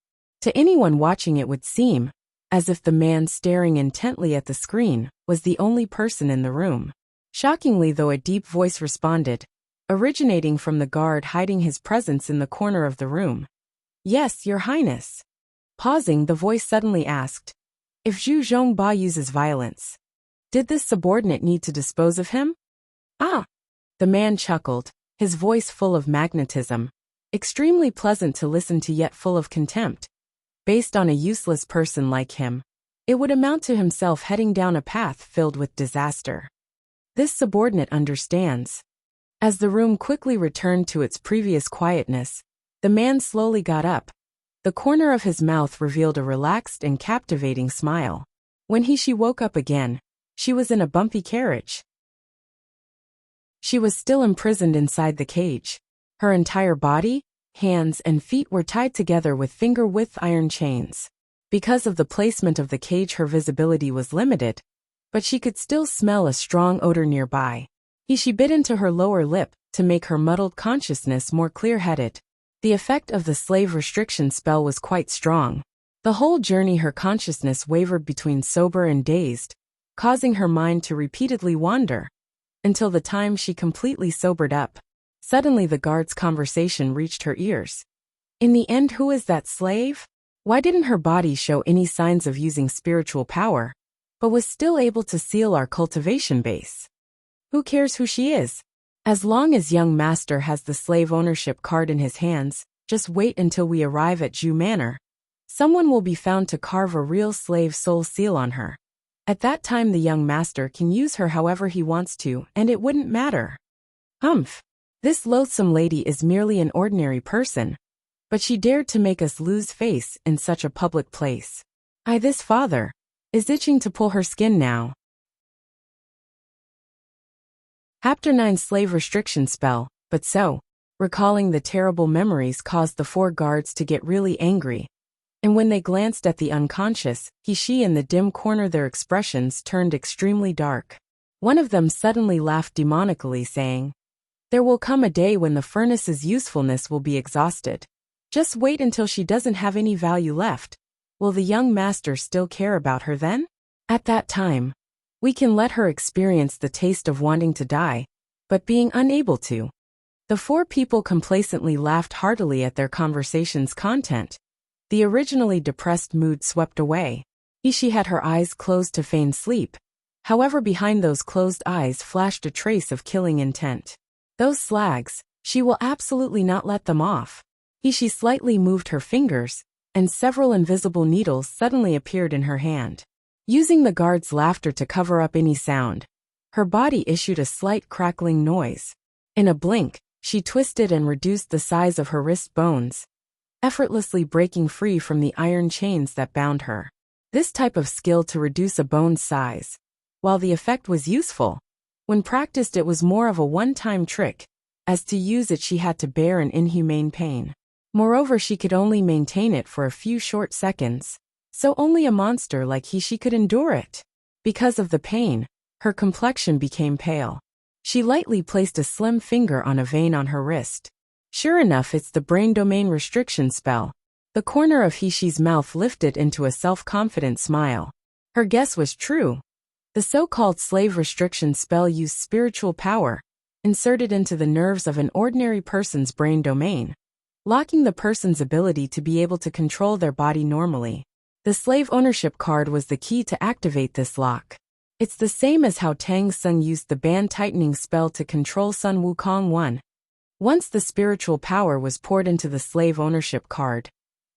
To anyone watching, it would seem as if the man staring intently at the screen was the only person in the room. Shockingly, though, a deep voice responded, originating from the guard hiding his presence in the corner of the room. "Yes, Your Highness." Pausing, the voice suddenly asked, "If Zhu Zhongba uses violence, did this subordinate need to dispose of him?" "Ah!" The man chuckled, his voice full of magnetism, extremely pleasant to listen to yet full of contempt. Based on a useless person like him, it would amount to himself heading down a path filled with disaster. This subordinate understands. As the room quickly returned to its previous quietness, the man slowly got up. The corner of his mouth revealed a relaxed and captivating smile. When she woke up again, she was in a bumpy carriage. She was still imprisoned inside the cage. Her entire body, hands, and feet were tied together with finger-width iron chains. Because of the placement of the cage, her visibility was limited, but she could still smell a strong odor nearby. She bit into her lower lip to make her muddled consciousness more clear-headed. The effect of the slave restriction spell was quite strong. The whole journey her consciousness wavered between sober and dazed, causing her mind to repeatedly wander, until the time she completely sobered up. Suddenly the guard's conversation reached her ears. "In the end, who is that slave? Why didn't her body show any signs of using spiritual power, but was still able to seal our cultivation base? Who cares who she is? As long as young master has the slave ownership card in his hands, just wait until we arrive at Zhu Manor. Someone will be found to carve a real slave soul seal on her. At that time the young master can use her however he wants to, and it wouldn't matter." "Humph. This loathsome lady is merely an ordinary person, but she dared to make us lose face in such a public place. This father is itching to pull her skin now." Chapter 9 Slave Restriction Spell. But so, recalling the terrible memories caused the 4 guards to get really angry, and when they glanced at the unconscious she in the dim corner, their expressions turned extremely dark. One of them suddenly laughed demonically, saying, "There will come a day when the furnace's usefulness will be exhausted. Just wait until she doesn't have any value left. Will the young master still care about her then? At that time, we can let her experience the taste of wanting to die, but being unable to." The 4 people complacently laughed heartily at their conversation's content. The originally depressed mood swept away. She had her eyes closed to feign sleep. However, behind those closed eyes flashed a trace of killing intent. Those slags, she will absolutely not let them off. She slightly moved her fingers, and several invisible needles suddenly appeared in her hand. Using the guard's laughter to cover up any sound, her body issued a slight crackling noise. In a blink, she twisted and reduced the size of her wrist bones, effortlessly breaking free from the iron chains that bound her. This type of skill to reduce a bone's size, while the effect was useful, when practiced it was more of a one-time trick, as to use it she had to bear an inhumane pain. Moreover, she could only maintain it for a few short seconds, so only a monster like she could endure it. Because of the pain, her complexion became pale. She lightly placed a slim finger on a vein on her wrist. Sure enough, it's the brain domain restriction spell. The corner of Hishi's mouth lifted into a self-confident smile. Her guess was true. The so-called slave restriction spell used spiritual power, inserted into the nerves of an ordinary person's brain domain, locking the person's ability to be able to control their body normally. The slave ownership card was the key to activate this lock. It's the same as how Tang Sung used the band tightening spell to control Sun Wukong 1. Once the spiritual power was poured into the slave ownership card,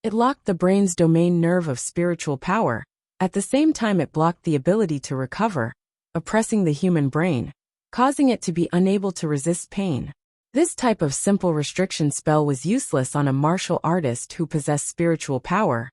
it locked the brain's domain nerve of spiritual power. At the same time, it blocked the ability to recover, oppressing the human brain, causing it to be unable to resist pain. This type of simple restriction spell was useless on a martial artist who possessed spiritual power,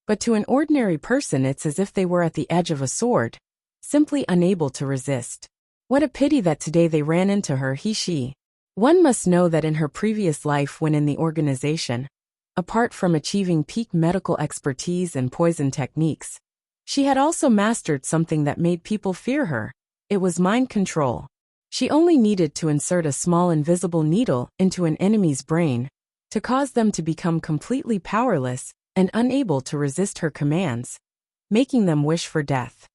but to an ordinary person it's as if they were at the edge of a sword, simply unable to resist. What a pity that today they ran into her, she. One must know that in her previous life when in the organization, apart from achieving peak medical expertise and poison techniques, she had also mastered something that made people fear her. It was mind control. She only needed to insert a small invisible needle into an enemy's brain to cause them to become completely powerless and unable to resist her commands, making them wish for death.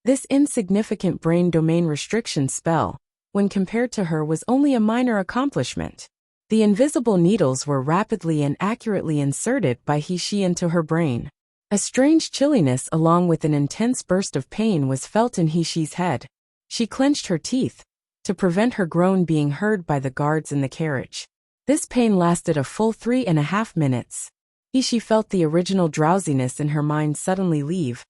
This insignificant brain domain restriction spell, when compared to her, was only a minor accomplishment. The invisible needles were rapidly and accurately inserted by He into her brain. A strange chilliness along with an intense burst of pain was felt in He-Shi's head. She clenched her teeth to prevent her groan being heard by the guards in the carriage. This pain lasted a full 3.5 minutes. He-Shi felt the original drowsiness in her mind suddenly leave.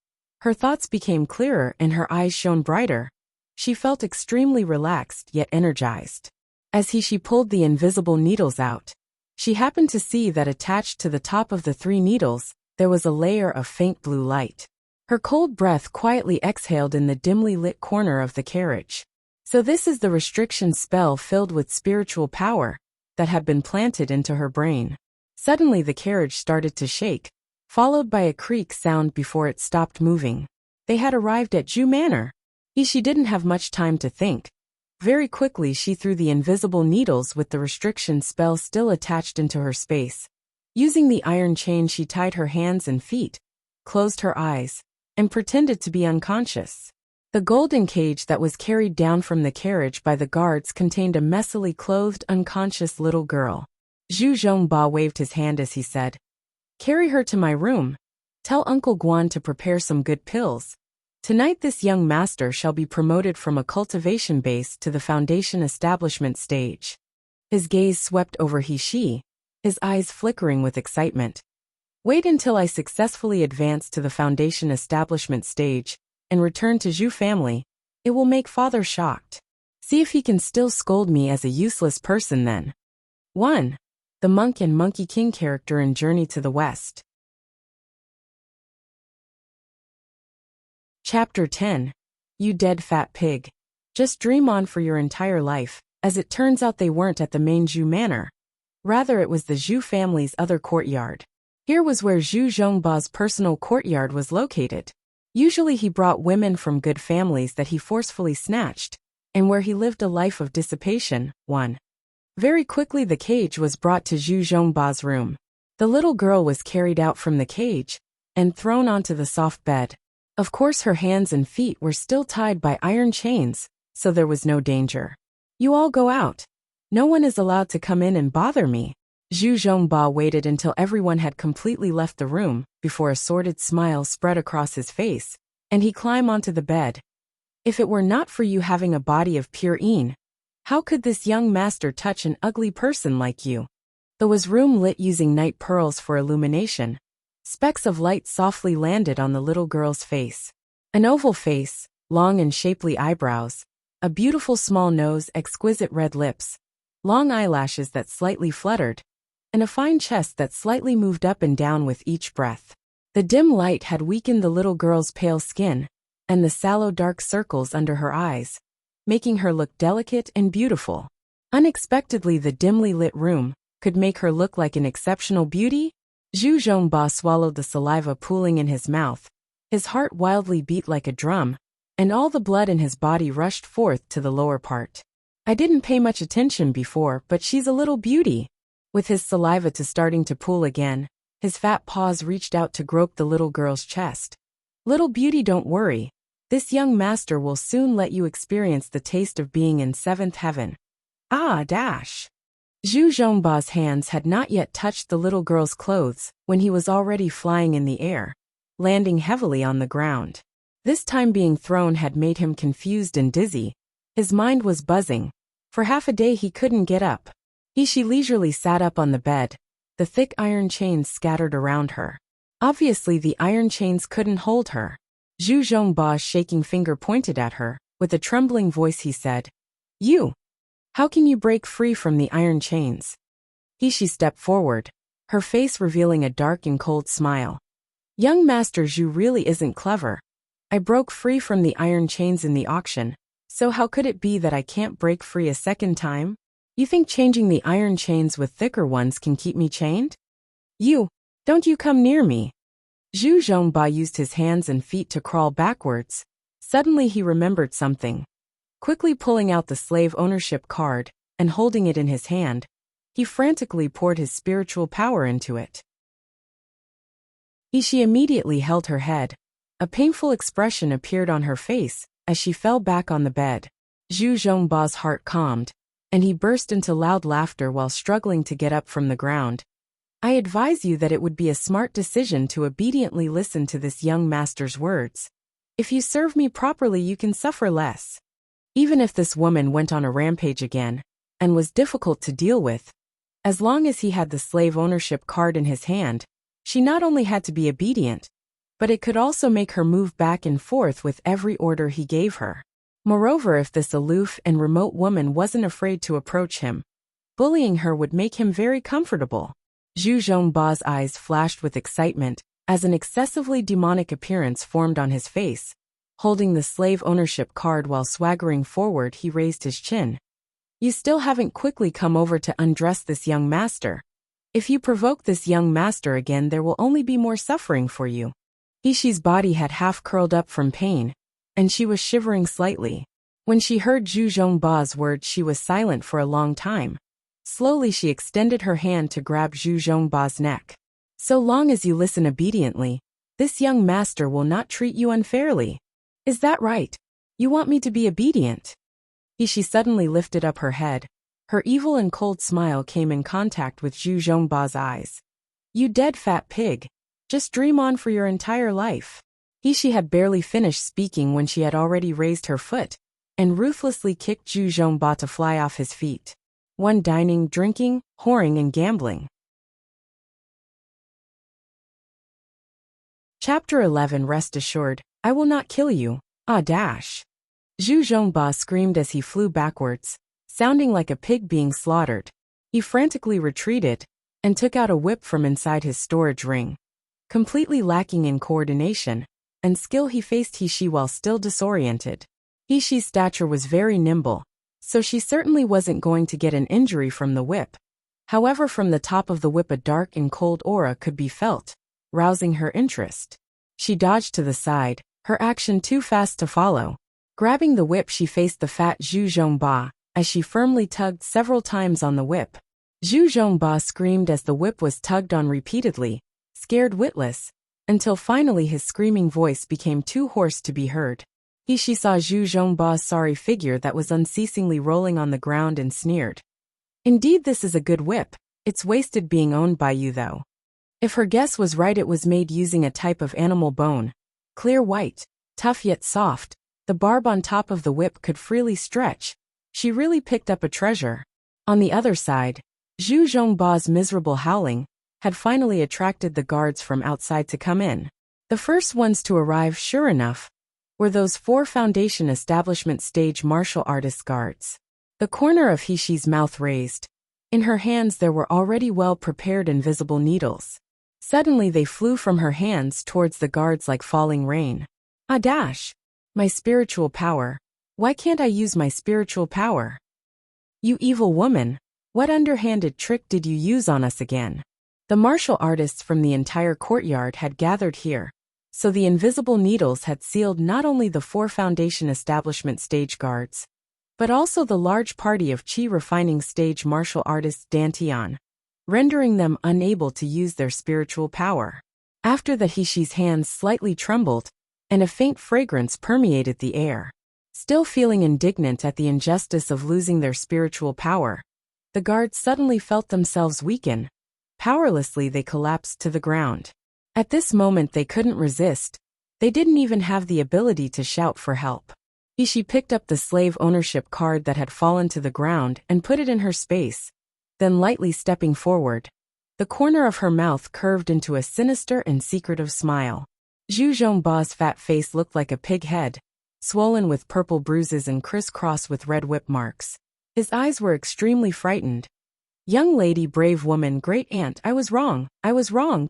Her thoughts became clearer and her eyes shone brighter. She felt extremely relaxed yet energized. As He-Shi pulled the invisible needles out, she happened to see that attached to the top of the 3 needles, there was a layer of faint blue light. Her cold breath quietly exhaled in the dimly lit corner of the carriage. So this is the restriction spell filled with spiritual power that had been planted into her brain. Suddenly the carriage started to shake, followed by a creak sound before it stopped moving. They had arrived at Zhu Manor. She didn't have much time to think. Very quickly she threw the invisible needles with the restriction spell still attached into her space. Using the iron chain she tied her hands and feet, closed her eyes, and pretended to be unconscious. The golden cage that was carried down from the carriage by the guards contained a messily clothed, unconscious little girl. Zhu Zhongba waved his hand as he said, "Carry her to my room. Tell Uncle Guan to prepare some good pills. Tonight this young master shall be promoted from a cultivation base to the foundation establishment stage." His gaze swept over He-Shi, his eyes flickering with excitement. "Wait until I successfully advance to the foundation establishment stage and return to Zhu family. It will make father shocked. See if he can still scold me as a useless person then." 1. The Monk and Monkey King character in Journey to the West. Chapter 10. You dead fat pig. Just dream on for your entire life. As it turns out, they weren't at the main Zhu Manor. Rather, it was the Zhu family's other courtyard. Here was where Zhu Zhongba's personal courtyard was located. Usually he brought women from good families that he forcefully snatched, and where he lived a life of dissipation. 1. Very quickly the cage was brought to Zhu Zhongba's room. The little girl was carried out from the cage and thrown onto the soft bed. Of course her hands and feet were still tied by iron chains, so there was no danger. "You all go out. No one is allowed to come in and bother me." Zhu Zhongba waited until everyone had completely left the room before a sordid smile spread across his face, and he climbed onto the bed. "If it were not for you having a body of pure yin, how could this young master touch an ugly person like you?" There was room lit using night pearls for illumination. Specks of light softly landed on the little girl's face. An oval face, long and shapely eyebrows, a beautiful small nose, exquisite red lips, long eyelashes that slightly fluttered, and a fine chest that slightly moved up and down with each breath. The dim light had weakened the little girl's pale skin and the sallow dark circles under her eyes, making her look delicate and beautiful. Unexpectedly, the dimly lit room could make her look like an exceptional beauty. Zhu Zhongba swallowed the saliva pooling in his mouth. His heart wildly beat like a drum, and all the blood in his body rushed forth to the lower part. "I didn't pay much attention before, but she's a little beauty." With his saliva starting to pool again, his fat paws reached out to grope the little girl's chest. "Little beauty, don't worry. This young master will soon let you experience the taste of being in 7th heaven." Ah, dash. Zhu Zhongba's hands had not yet touched the little girl's clothes when he was already flying in the air, landing heavily on the ground. This time being thrown had made him confused and dizzy. His mind was buzzing. For half a day he couldn't get up. She leisurely sat up on the bed, the thick iron chains scattered around her. Obviously the iron chains couldn't hold her. Zhu Zhongba's shaking finger pointed at her. With a trembling voice he said, "You! How can you break free from the iron chains?" She stepped forward, her face revealing a dark and cold smile. "Young Master Zhu really isn't clever. I broke free from the iron chains in the auction. So how could it be that I can't break free a second time? You think changing the iron chains with thicker ones can keep me chained? Don't you come near me. Zhu Zhongba used his hands and feet to crawl backwards. Suddenly he remembered something. Quickly pulling out the slave ownership card and holding it in his hand, he frantically poured his spiritual power into it. She immediately held her head. A painful expression appeared on her face as she fell back on the bed. Zhu Zhongba's heart calmed, and he burst into loud laughter while struggling to get up from the ground. I advise you that it would be a smart decision to obediently listen to this young master's words. If you serve me properly, you can suffer less. Even if this woman went on a rampage again, and was difficult to deal with, as long as he had the slave ownership card in his hand, she not only had to be obedient, but it could also make her move back and forth with every order he gave her. Moreover, if this aloof and remote woman wasn't afraid to approach him, bullying her would make him very comfortable. Zhu Zhongba's eyes flashed with excitement as an excessively demonic appearance formed on his face. Holding the slave ownership card while swaggering forward, he raised his chin. You still haven't quickly come over to undress this young master. If you provoke this young master again, there will only be more suffering for you. Ishi's body had half curled up from pain, and she was shivering slightly. When she heard Zhu Zhongba's words, she was silent for a long time. Slowly she extended her hand to grab Zhu Zhongba's neck. So long as you listen obediently, this young master will not treat you unfairly. Is that right? You want me to be obedient? She suddenly lifted up her head. Her evil and cold smile came in contact with Zhu Zhongba's eyes. You dead fat pig. Just dream on for your entire life. She had barely finished speaking when she had already raised her foot and ruthlessly kicked Zhu Zhongba to fly off his feet. One dining, drinking, whoring, and gambling. Chapter 11. Rest assured, I will not kill you. Zhu Zhongba screamed as he flew backwards, sounding like a pig being slaughtered. He frantically retreated and took out a whip from inside his storage ring. Completely lacking in coordination and skill, he faced He while still disoriented. Ishi's stature was very nimble, so she certainly wasn't going to get an injury from the whip. However, from the top of the whip a dark and cold aura could be felt, rousing her interest. She dodged to the side, her action too fast to follow. Grabbing the whip, she faced the fat Zhu Zhongba as she firmly tugged several times on the whip. Zhu Zhongba screamed as the whip was tugged on repeatedly, scared witless, until finally his screaming voice became too hoarse to be heard. She saw Zhu Zhongba's sorry figure that was unceasingly rolling on the ground and sneered. Indeed, this is a good whip. It's wasted being owned by you though. If her guess was right, it was made using a type of animal bone. Clear white, tough yet soft, the barb on top of the whip could freely stretch. She really picked up a treasure. On the other side, Zhu Zhongba's miserable howling had finally attracted the guards from outside to come in. The first ones to arrive, sure enough, were those 4 Foundation Establishment stage martial artist guards. The corner of Hishi's mouth raised. In her hands there were already well-prepared invisible needles. Suddenly they flew from her hands towards the guards like falling rain. My spiritual power. Why can't I use my spiritual power? You evil woman, what underhanded trick did you use on us again? The martial artists from the entire courtyard had gathered here, so the invisible needles had sealed not only the 4 Foundation Establishment stage guards, but also the large party of Qi refining stage martial artists Dantian, rendering them unable to use their spiritual power. After that, Hishi's hands slightly trembled, and a faint fragrance permeated the air. Still feeling indignant at the injustice of losing their spiritual power, the guards suddenly felt themselves weaken. Powerlessly they collapsed to the ground. At this moment they couldn't resist. They didn't even have the ability to shout for help. Ishi picked up the slave ownership card that had fallen to the ground and put it in her space. Then lightly stepping forward, the corner of her mouth curved into a sinister and secretive smile. Zhu Zhongba's fat face looked like a pig head, swollen with purple bruises and crisscrossed with red whip marks. His eyes were extremely frightened. Young lady, brave woman, great aunt, I was wrong,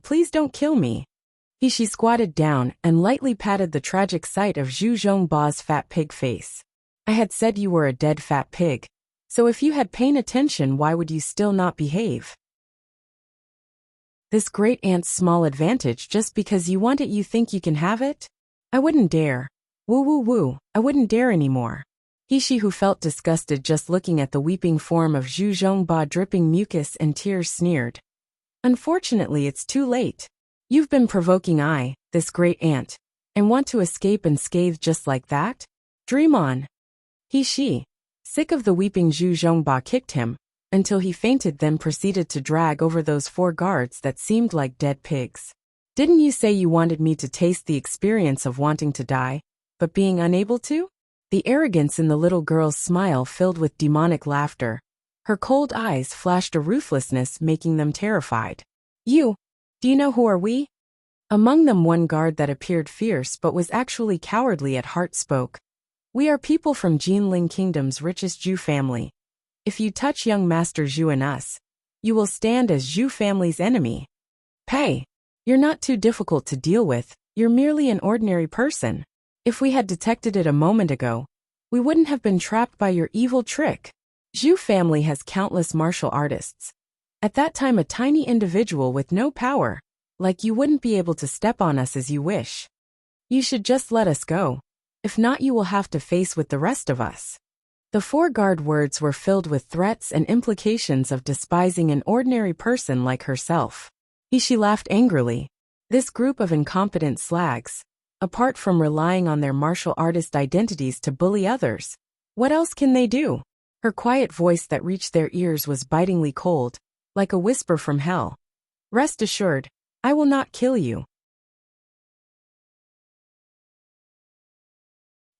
please don't kill me. She squatted down and lightly patted the tragic sight of Zhu Zhongba's fat pig face. I had said you were a dead fat pig. So if you had paid attention, why would you still not behave? This great ant's small advantage just because you want it, you think you can have it? I wouldn't dare. Woo woo woo, I wouldn't dare anymore. She who felt disgusted just looking at the weeping form of Zhu Zhongba dripping mucus and tears sneered. Unfortunately, it's too late. You've been provoking this great ant, and want to escape unscathed just like that? Dream on. She, sick of the weeping Zhu Zhongba, kicked him, until he fainted, then proceeded to drag over those 4 guards that seemed like dead pigs. Didn't you say you wanted me to taste the experience of wanting to die, but being unable to? The arrogance in the little girl's smile filled with demonic laughter. Her cold eyes flashed a ruthlessness making them terrified. Do you know who are we? Among them one guard that appeared fierce but was actually cowardly at heart spoke. We are people from Jinling Kingdom's richest Zhu family. If you touch young Master Zhu and us, you will stand as Zhu family's enemy. Pei, you're not too difficult to deal with, you're merely an ordinary person. If we had detected it a moment ago, we wouldn't have been trapped by your evil trick. Zhu family has countless martial artists. At that time, a tiny individual with no power, like you, wouldn't be able to step on us as you wish. You should just let us go. If not, you will have to face with the rest of us. The 4 guard words were filled with threats and implications of despising an ordinary person like herself. She laughed angrily. This group of incompetent slags, apart from relying on their martial artist identities to bully others, what else can they do? Her quiet voice that reached their ears was bitingly cold, like a whisper from hell. Rest assured, I will not kill you.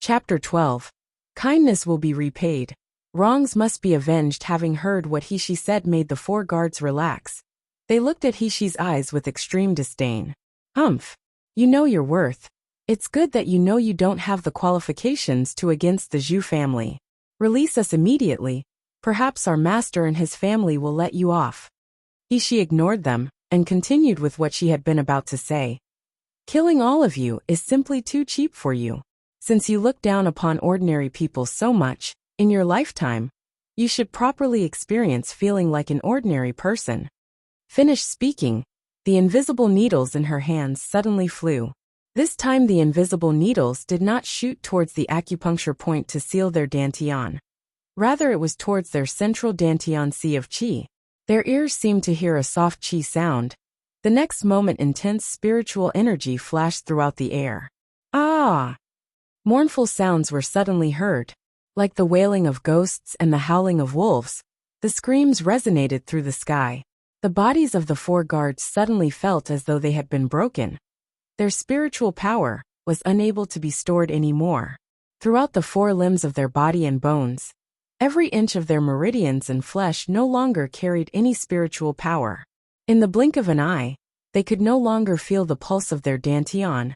Chapter 12. Kindness will be repaid. Wrongs must be avenged. Having heard what she said made the 4 guards relax. They looked at she's eyes with extreme disdain. Humph. You know your worth. It's good that you know you don't have the qualifications to against the Zhu family. Release us immediately. Perhaps our master and his family will let you off. She ignored them and continued with what she had been about to say. Killing all of you is simply too cheap for you. Since you look down upon ordinary people so much, in your lifetime, you should properly experience feeling like an ordinary person. Finished speaking, the invisible needles in her hands suddenly flew. This time the invisible needles did not shoot towards the acupuncture point to seal their dantian. Rather, it was towards their central dantian sea of qi. Their ears seemed to hear a soft qi sound. The next moment intense spiritual energy flashed throughout the air. Ah! Mournful sounds were suddenly heard. Like the wailing of ghosts and the howling of wolves, the screams resonated through the sky. The bodies of the 4 guards suddenly felt as though they had been broken. Their spiritual power was unable to be stored anymore. Throughout the 4 limbs of their body and bones, every inch of their meridians and flesh no longer carried any spiritual power. In the blink of an eye, they could no longer feel the pulse of their dantian.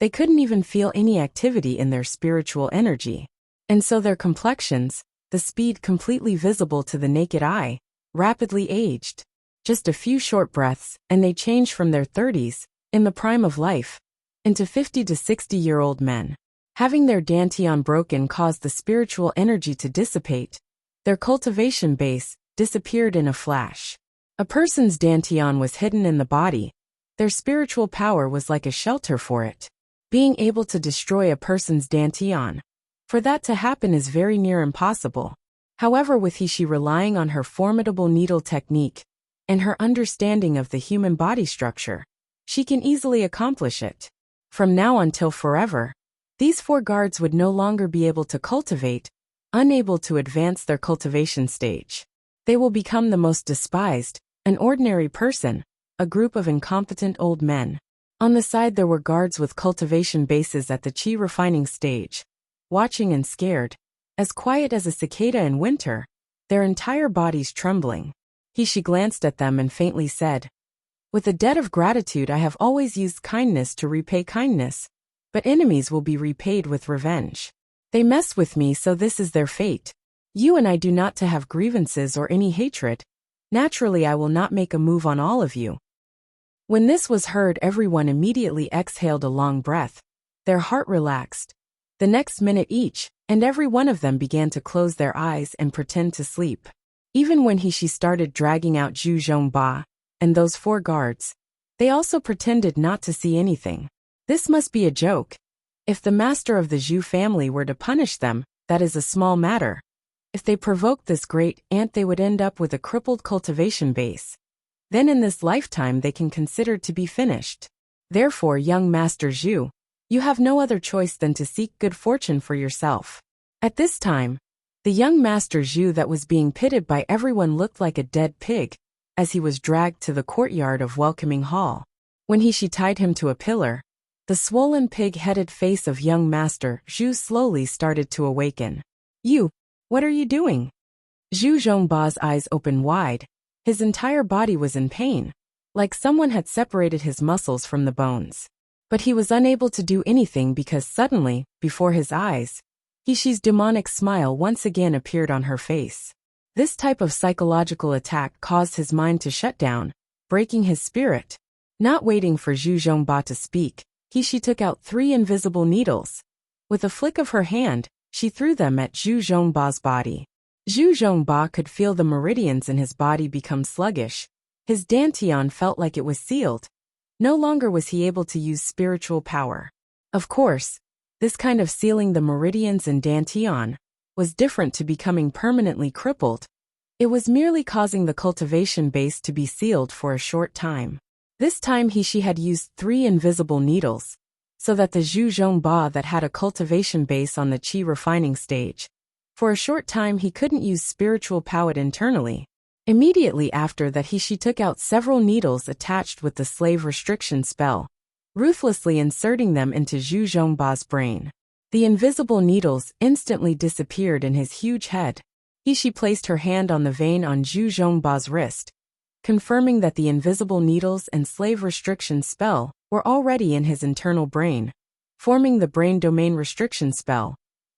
They couldn't even feel any activity in their spiritual energy. And so their complexions, the speed completely visible to the naked eye, rapidly aged. Just a few short breaths, and they changed from their 30s, in the prime of life, into 50 to 60-year-old men. Having their dantian broken caused the spiritual energy to dissipate. Their cultivation base disappeared in a flash. A person's dantian was hidden in the body. Their spiritual power was like a shelter for it. Being able to destroy a person's dantian, for that to happen is very near impossible. However, with she relying on her formidable needle technique and her understanding of the human body structure, she can easily accomplish it. From now until forever, these 4 guards would no longer be able to cultivate, unable to advance their cultivation stage. They will become the most despised, an ordinary person, a group of incompetent old men. On the side there were guards with cultivation bases at the chi refining stage, watching and scared, as quiet as a cicada in winter, their entire bodies trembling. She glanced at them and faintly said, "With a debt of gratitude I have always used kindness to repay kindness, but enemies will be repaid with revenge. They mess with me, so this is their fate. You and I do not to have grievances or any hatred. Naturally I will not make a move on all of you." When this was heard, everyone immediately exhaled a long breath. Their heart relaxed. The next minute each and every one of them began to close their eyes and pretend to sleep. Even when she started dragging out Zhu Zhongba and those 4 guards, they also pretended not to see anything. This must be a joke. If the master of the Zhu family were to punish them, that is a small matter. If they provoked this great ant, they would end up with a crippled cultivation base. Then in this lifetime they can consider to be finished. Therefore, young Master Zhu, you have no other choice than to seek good fortune for yourself. At this time, the young Master Zhu that was being pitied by everyone looked like a dead pig, as he was dragged to the courtyard of Welcoming Hall. When she tied him to a pillar, the swollen pig-headed face of young Master Zhu slowly started to awaken. You, what are you doing? Zhu Zhongba's eyes opened wide. His entire body was in pain, like someone had separated his muscles from the bones. But he was unable to do anything because suddenly, before his eyes, Hishi's demonic smile once again appeared on her face. This type of psychological attack caused his mind to shut down, breaking his spirit. Not waiting for Zhu Zhongba to speak, Hishi took out 3 invisible needles. With a flick of her hand, she threw them at Zhu Zhongba's body. Zhu Zhongba could feel the meridians in his body become sluggish. His dantian felt like it was sealed. No longer was he able to use spiritual power. Of course, this kind of sealing the meridians in dantian was different to becoming permanently crippled. It was merely causing the cultivation base to be sealed for a short time. This time she had used 3 invisible needles, so that the Zhu Zhongba that had a cultivation base on the qi refining stage. For a short time he couldn't use spiritual power internally. Immediately after that she took out several needles attached with the slave restriction spell, ruthlessly inserting them into Zhu Zhongba's brain. The invisible needles instantly disappeared in his huge head. She placed her hand on the vein on Zhu Zhongba's wrist, confirming that the invisible needles and slave restriction spell were already in his internal brain, forming the brain domain restriction spell.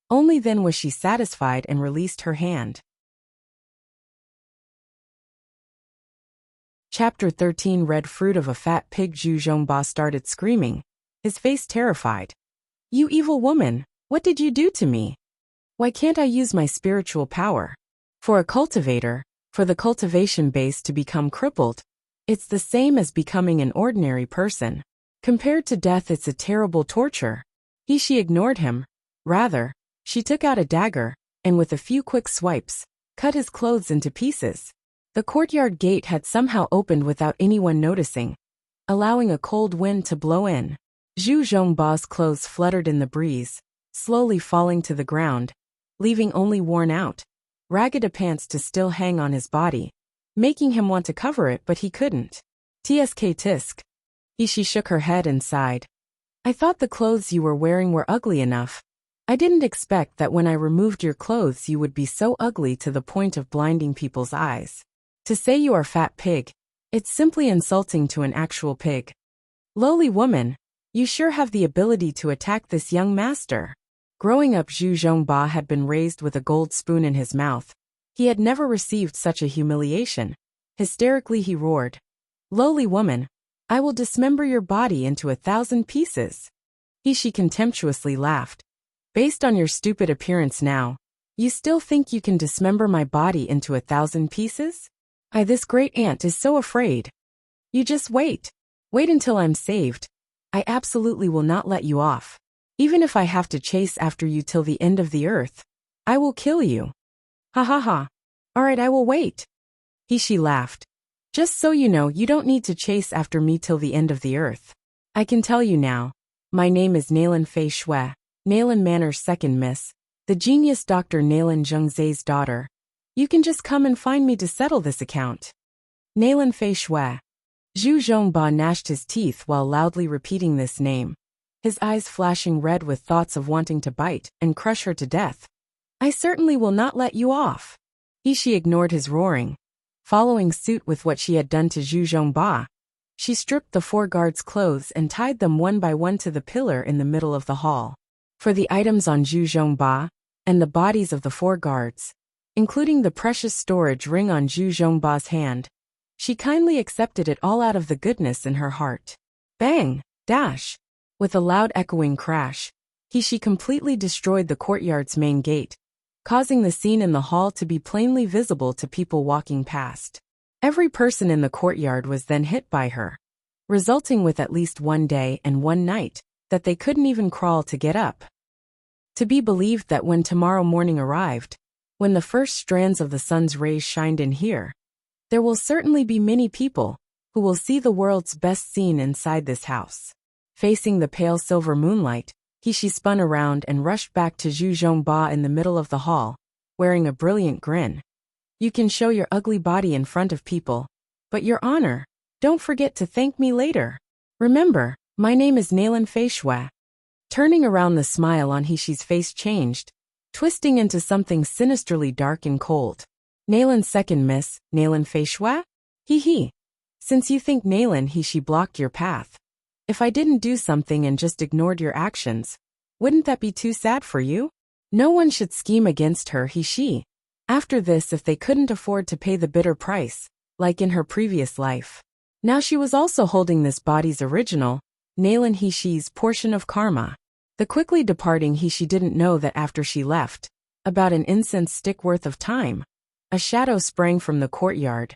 Only then was she satisfied and released her hand. Chapter 13 Red Fruit of a Fat Pig. Zhu Zhongba started screaming, his face terrified. You evil woman, what did you do to me? Why can't I use my spiritual power? For a cultivator, for the cultivation base to become crippled, it's the same as becoming an ordinary person. Compared to death, it's a terrible torture. She ignored him. Rather, she took out a dagger, and with a few quick swipes, cut his clothes into pieces. The courtyard gate had somehow opened without anyone noticing, allowing a cold wind to blow in. Zhu Zhongba's clothes fluttered in the breeze, slowly falling to the ground, leaving only worn-out, ragged pants to still hang on his body, making him want to cover it but he couldn't. Tsk tisk. She shook her head and sighed. I thought the clothes you were wearing were ugly enough. I didn't expect that when I removed your clothes you would be so ugly to the point of blinding people's eyes. To say you are fat pig, it's simply insulting to an actual pig. Lowly woman, you sure have the ability to attack this young master. Growing up, Zhu Zhongba had been raised with a gold spoon in his mouth. He had never received such a humiliation. Hysterically he roared. Lowly woman, I will dismember your body into 1,000 pieces. She contemptuously laughed. Based on your stupid appearance now, you still think you can dismember my body into 1,000 pieces? This great ant is so afraid. You just wait. Wait until I'm saved. I absolutely will not let you off. Even if I have to chase after you till the end of the earth, I will kill you. Ha ha ha. Alright, I will wait. She laughed. Just so you know, you don't need to chase after me till the end of the earth. I can tell you now. My name is Nalan Fei Shui, Nalan Manor's second miss, the genius Dr. Nalan Zhengzai's daughter. You can just come and find me to settle this account. Nalan Fei Shui. Zhu Zhongba gnashed his teeth while loudly repeating this name, his eyes flashing red with thoughts of wanting to bite and crush her to death. I certainly will not let you off. She ignored his roaring. Following suit with what she had done to Zhu Zhongba, she stripped the 4 guards' clothes and tied them one by one to the pillar in the middle of the hall. For the items on Zhu Zhongba, and the bodies of the 4 guards, including the precious storage ring on Zhu Zhongba's hand, she kindly accepted it all out of the goodness in her heart. Bang! Dash! With a loud echoing crash, She completely destroyed the courtyard's main gate, causing the scene in the hall to be plainly visible to people walking past. Every person in the courtyard was then hit by her, resulting with at least one day and one night that they couldn't even crawl to get up. To be believed that when tomorrow morning arrived, when the first strands of the sun's rays shined in here, there will certainly be many people who will see the world's best scene inside this house. Facing the pale silver moonlight, she spun around and rushed back to Zhu Zhongba in the middle of the hall, wearing a brilliant grin. You can show your ugly body in front of people, but Your Honor, don't forget to thank me later. Remember, my name is Nalan Fei Shui. Turning around, the smile on Shi's face changed, twisting into something sinisterly dark and cold. Nalan second miss, Nalan Fei Shui? Hee. Since you think Nalan Shi blocked your path, if I didn't do something and just ignored your actions, wouldn't that be too sad for you? No one should scheme against her Shi. After this, if they couldn't afford to pay the bitter price, like in her previous life. Now she was also holding this body's original, Nalan Shi's portion of karma. The quickly departing Shi didn't know that after she left, about an incense stick worth of time, a shadow sprang from the courtyard,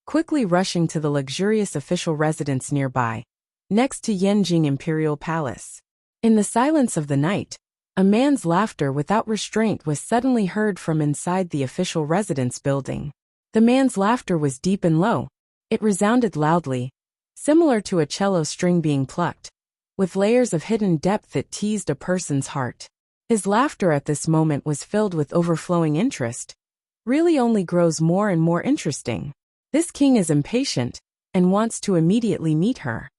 quickly rushing to the luxurious official residence nearby, next to Yanjing Imperial Palace. In the silence of the night, a man's laughter without restraint was suddenly heard from inside the official residence building. The man's laughter was deep and low. It resounded loudly, similar to a cello string being plucked, with layers of hidden depth that teased a person's heart. His laughter at this moment was filled with overflowing interest. Really only grows more and more interesting. This king is impatient and wants to immediately meet her.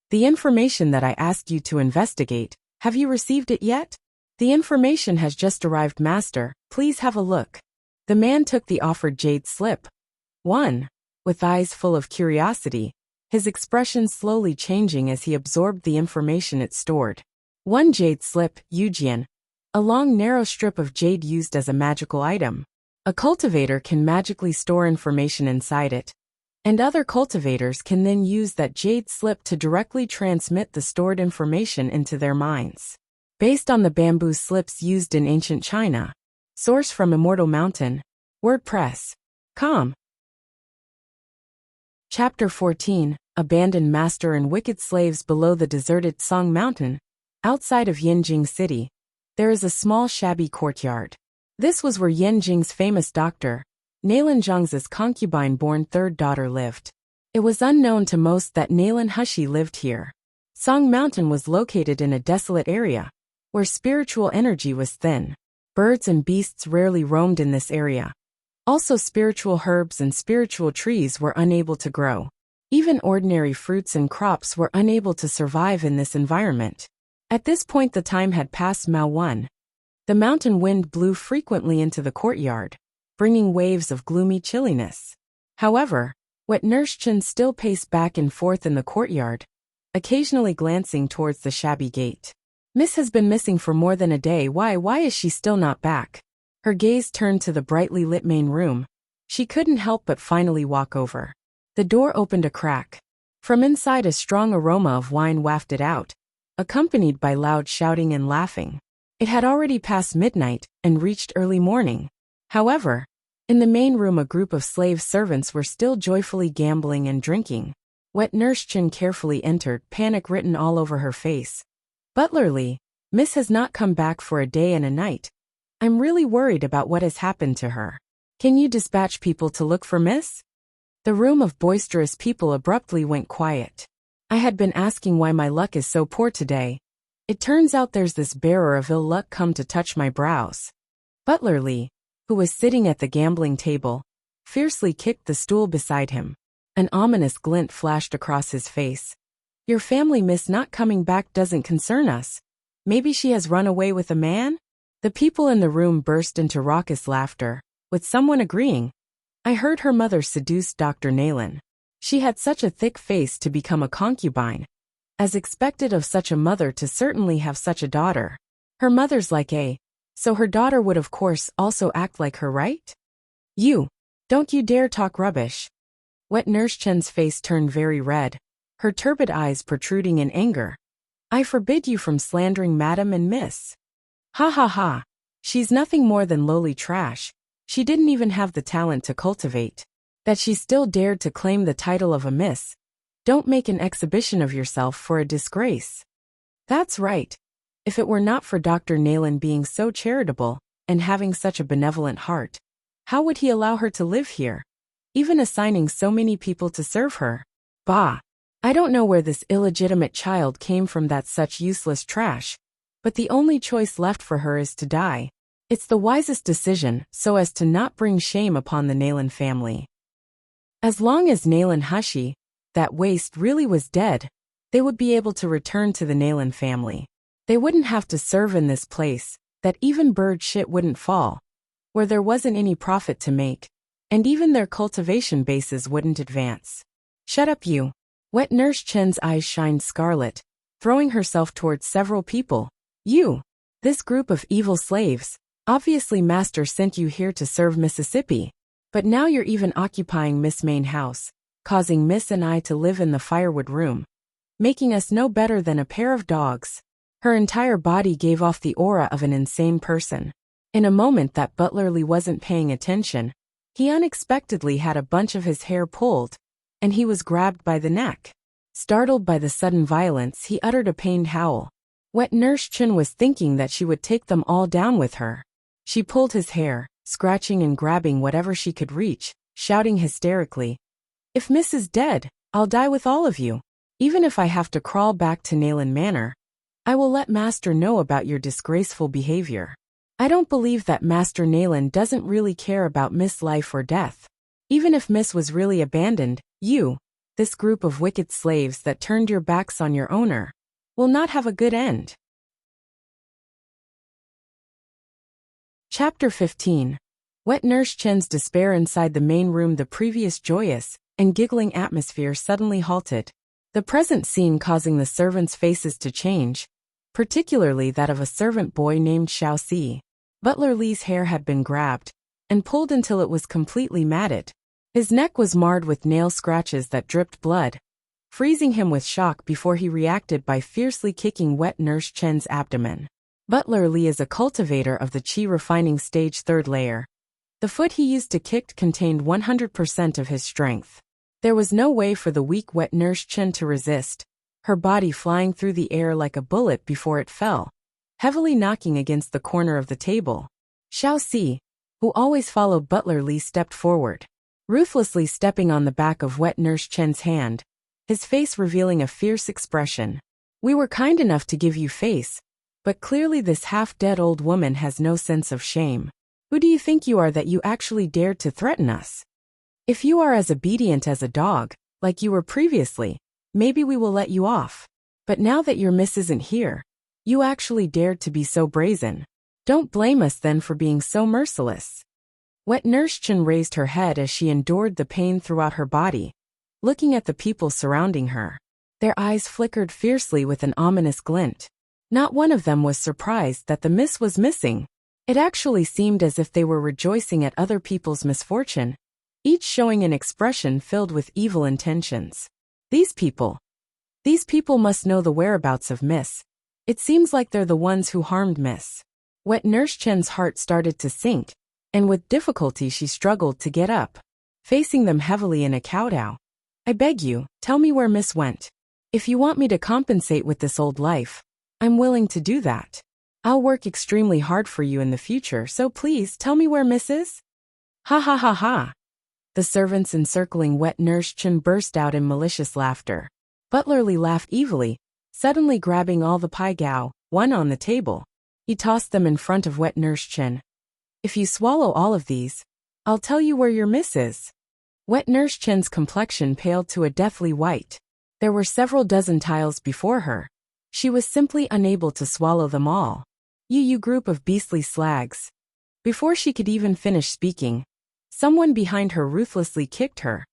The information that I asked you to investigate, have you received it yet? The information has just arrived, master. Please have a look. The man took the offered jade slip. 1. With eyes full of curiosity, his expression slowly changing as he absorbed the information it stored. 1 jade slip, Yujian. A long narrow strip of jade used as a magical item. A cultivator can magically store information inside it, and other cultivators can then use that jade slip to directly transmit the stored information into their minds. Based on the bamboo slips used in ancient China. Source from Immortal Mountain. WordPress.com. Chapter 14, Abandoned Master and Wicked Slaves. Below the deserted Song Mountain, outside of Yanjing City, there is a small shabby courtyard. This was where Yanjing's famous doctor, Nalan Zhang's concubine-born third daughter lived. It was unknown to most that Nalan Hushi lived here. Song Mountain was located in a desolate area, where spiritual energy was thin. Birds and beasts rarely roamed in this area. Also, spiritual herbs and spiritual trees were unable to grow. Even ordinary fruits and crops were unable to survive in this environment. At this point the time had passed Mao 1. The mountain wind blew frequently into the courtyard, bringing waves of gloomy chilliness. However, Wet Nurse Chen still paced back and forth in the courtyard, occasionally glancing towards the shabby gate. Miss has been missing for more than a day. Why is she still not back? Her gaze turned to the brightly lit main room. She couldn't help but finally walk over. The door opened a crack. From inside a strong aroma of wine wafted out, accompanied by loud shouting and laughing. It had already passed midnight and reached early morning. However, in the main room a group of slave servants were still joyfully gambling and drinking. Wet Nurse Chen carefully entered, panic written all over her face. Butler Lee, Miss has not come back for a day and a night. I'm really worried about what has happened to her. Can you dispatch people to look for Miss? The room of boisterous people abruptly went quiet. I had been asking why my luck is so poor today. It turns out there's this bearer of ill luck come to touch my brows. Butler Lee, who was sitting at the gambling table, fiercely kicked the stool beside him. An ominous glint flashed across his face. Your family Miss not coming back doesn't concern us. Maybe she has run away with a man? The people in the room burst into raucous laughter, with someone agreeing. I heard her mother seduced Dr. Nalan. She had such a thick face to become a concubine. As expected of such a mother to certainly have such a daughter. Her mother's like a, so her daughter would of course also act like her, right? You, don't you dare talk rubbish. Wet Nurse Chen's face turned very red, her turbid eyes protruding in anger. I forbid you from slandering Madam and Miss. Ha ha ha. She's nothing more than lowly trash. She didn't even have the talent to cultivate. That she still dared to claim the title of a miss. Don't make an exhibition of yourself for a disgrace. That's right. If it were not for Dr. Nayland being so charitable, and having such a benevolent heart, how would he allow her to live here? Even assigning so many people to serve her. Bah! I don't know where this illegitimate child came from that's such useless trash, but the only choice left for her is to die. It's the wisest decision, so as to not bring shame upon the Nayland family. As long as Nayland Hushi, that waste, really was dead, they would be able to return to the Nayland family. They wouldn't have to serve in this place, that even bird shit wouldn't fall, where there wasn't any profit to make, and even their cultivation bases wouldn't advance. Shut up, you. Wet Nurse Chen's eyes shined scarlet, throwing herself towards several people. You. This group of evil slaves. Obviously Master sent you here to serve Mississippi. But now you're even occupying Miss Main house, causing Miss and I to live in the firewood room, making us no better than a pair of dogs. Her entire body gave off the aura of an insane person. In a moment that Butler Lee wasn't paying attention, he unexpectedly had a bunch of his hair pulled, and he was grabbed by the neck. Startled by the sudden violence, he uttered a pained howl. Wet Nurse Chen was thinking that she would take them all down with her. She pulled his hair, scratching and grabbing whatever she could reach, shouting hysterically, "If Miss is dead, I'll die with all of you. Even if I have to crawl back to Nayland Manor, I will let Master know about your disgraceful behavior. I don't believe that Master Nayland doesn't really care about Miss' life or death. Even if Miss was really abandoned, you, this group of wicked slaves that turned your backs on your owner, will not have a good end." Chapter 15. Wet Nurse Chen's despair inside the main room. The previous joyous and giggling atmosphere suddenly halted. The present scene causing the servants' faces to change, particularly that of a servant boy named Xiaoxi. Butler Lee's hair had been grabbed and pulled until it was completely matted. His neck was marred with nail scratches that dripped blood, freezing him with shock before he reacted by fiercely kicking Wet Nurse Chen's abdomen. Butler Lee is a cultivator of the Qi refining stage 3rd layer. The foot he used to kick contained 100% of his strength. There was no way for the weak Wet Nurse Chen to resist, her body flying through the air like a bullet before it fell, heavily knocking against the corner of the table. Xiaoxi, who always followed Butler Lee, stepped forward, ruthlessly stepping on the back of Wet Nurse Chen's hand, his face revealing a fierce expression. "We were kind enough to give you face, but clearly this half-dead old woman has no sense of shame. Who do you think you are that you actually dared to threaten us? If you are as obedient as a dog, like you were previously, maybe we will let you off. But now that your miss isn't here, you actually dared to be so brazen. Don't blame us then for being so merciless." Wet Nurse Chen raised her head as she endured the pain throughout her body, looking at the people surrounding her. Their eyes flickered fiercely with an ominous glint. Not one of them was surprised that the miss was missing. It actually seemed as if they were rejoicing at other people's misfortune, each showing an expression filled with evil intentions. These people must know the whereabouts of Miss. It seems like they're the ones who harmed Miss. Wet Nurse Chen's heart started to sink, and with difficulty she struggled to get up, facing them heavily in a kowtow. "I beg you, tell me where Miss went. If you want me to compensate with this old life, I'm willing to do that. I'll work extremely hard for you in the future, so please tell me where Miss is." Ha ha ha ha. The servants encircling Wet Nurse Chen burst out in malicious laughter. Butler Lee laughed evilly, suddenly grabbing all the pai gao, one on the table. He tossed them in front of Wet Nurse Chen. "If you swallow all of these, I'll tell you where your miss is." Wet Nurse Chen's complexion paled to a deathly white. There were several dozen tiles before her. She was simply unable to swallow them all. You group of beastly slags." Before she could even finish speaking, someone behind her ruthlessly kicked her,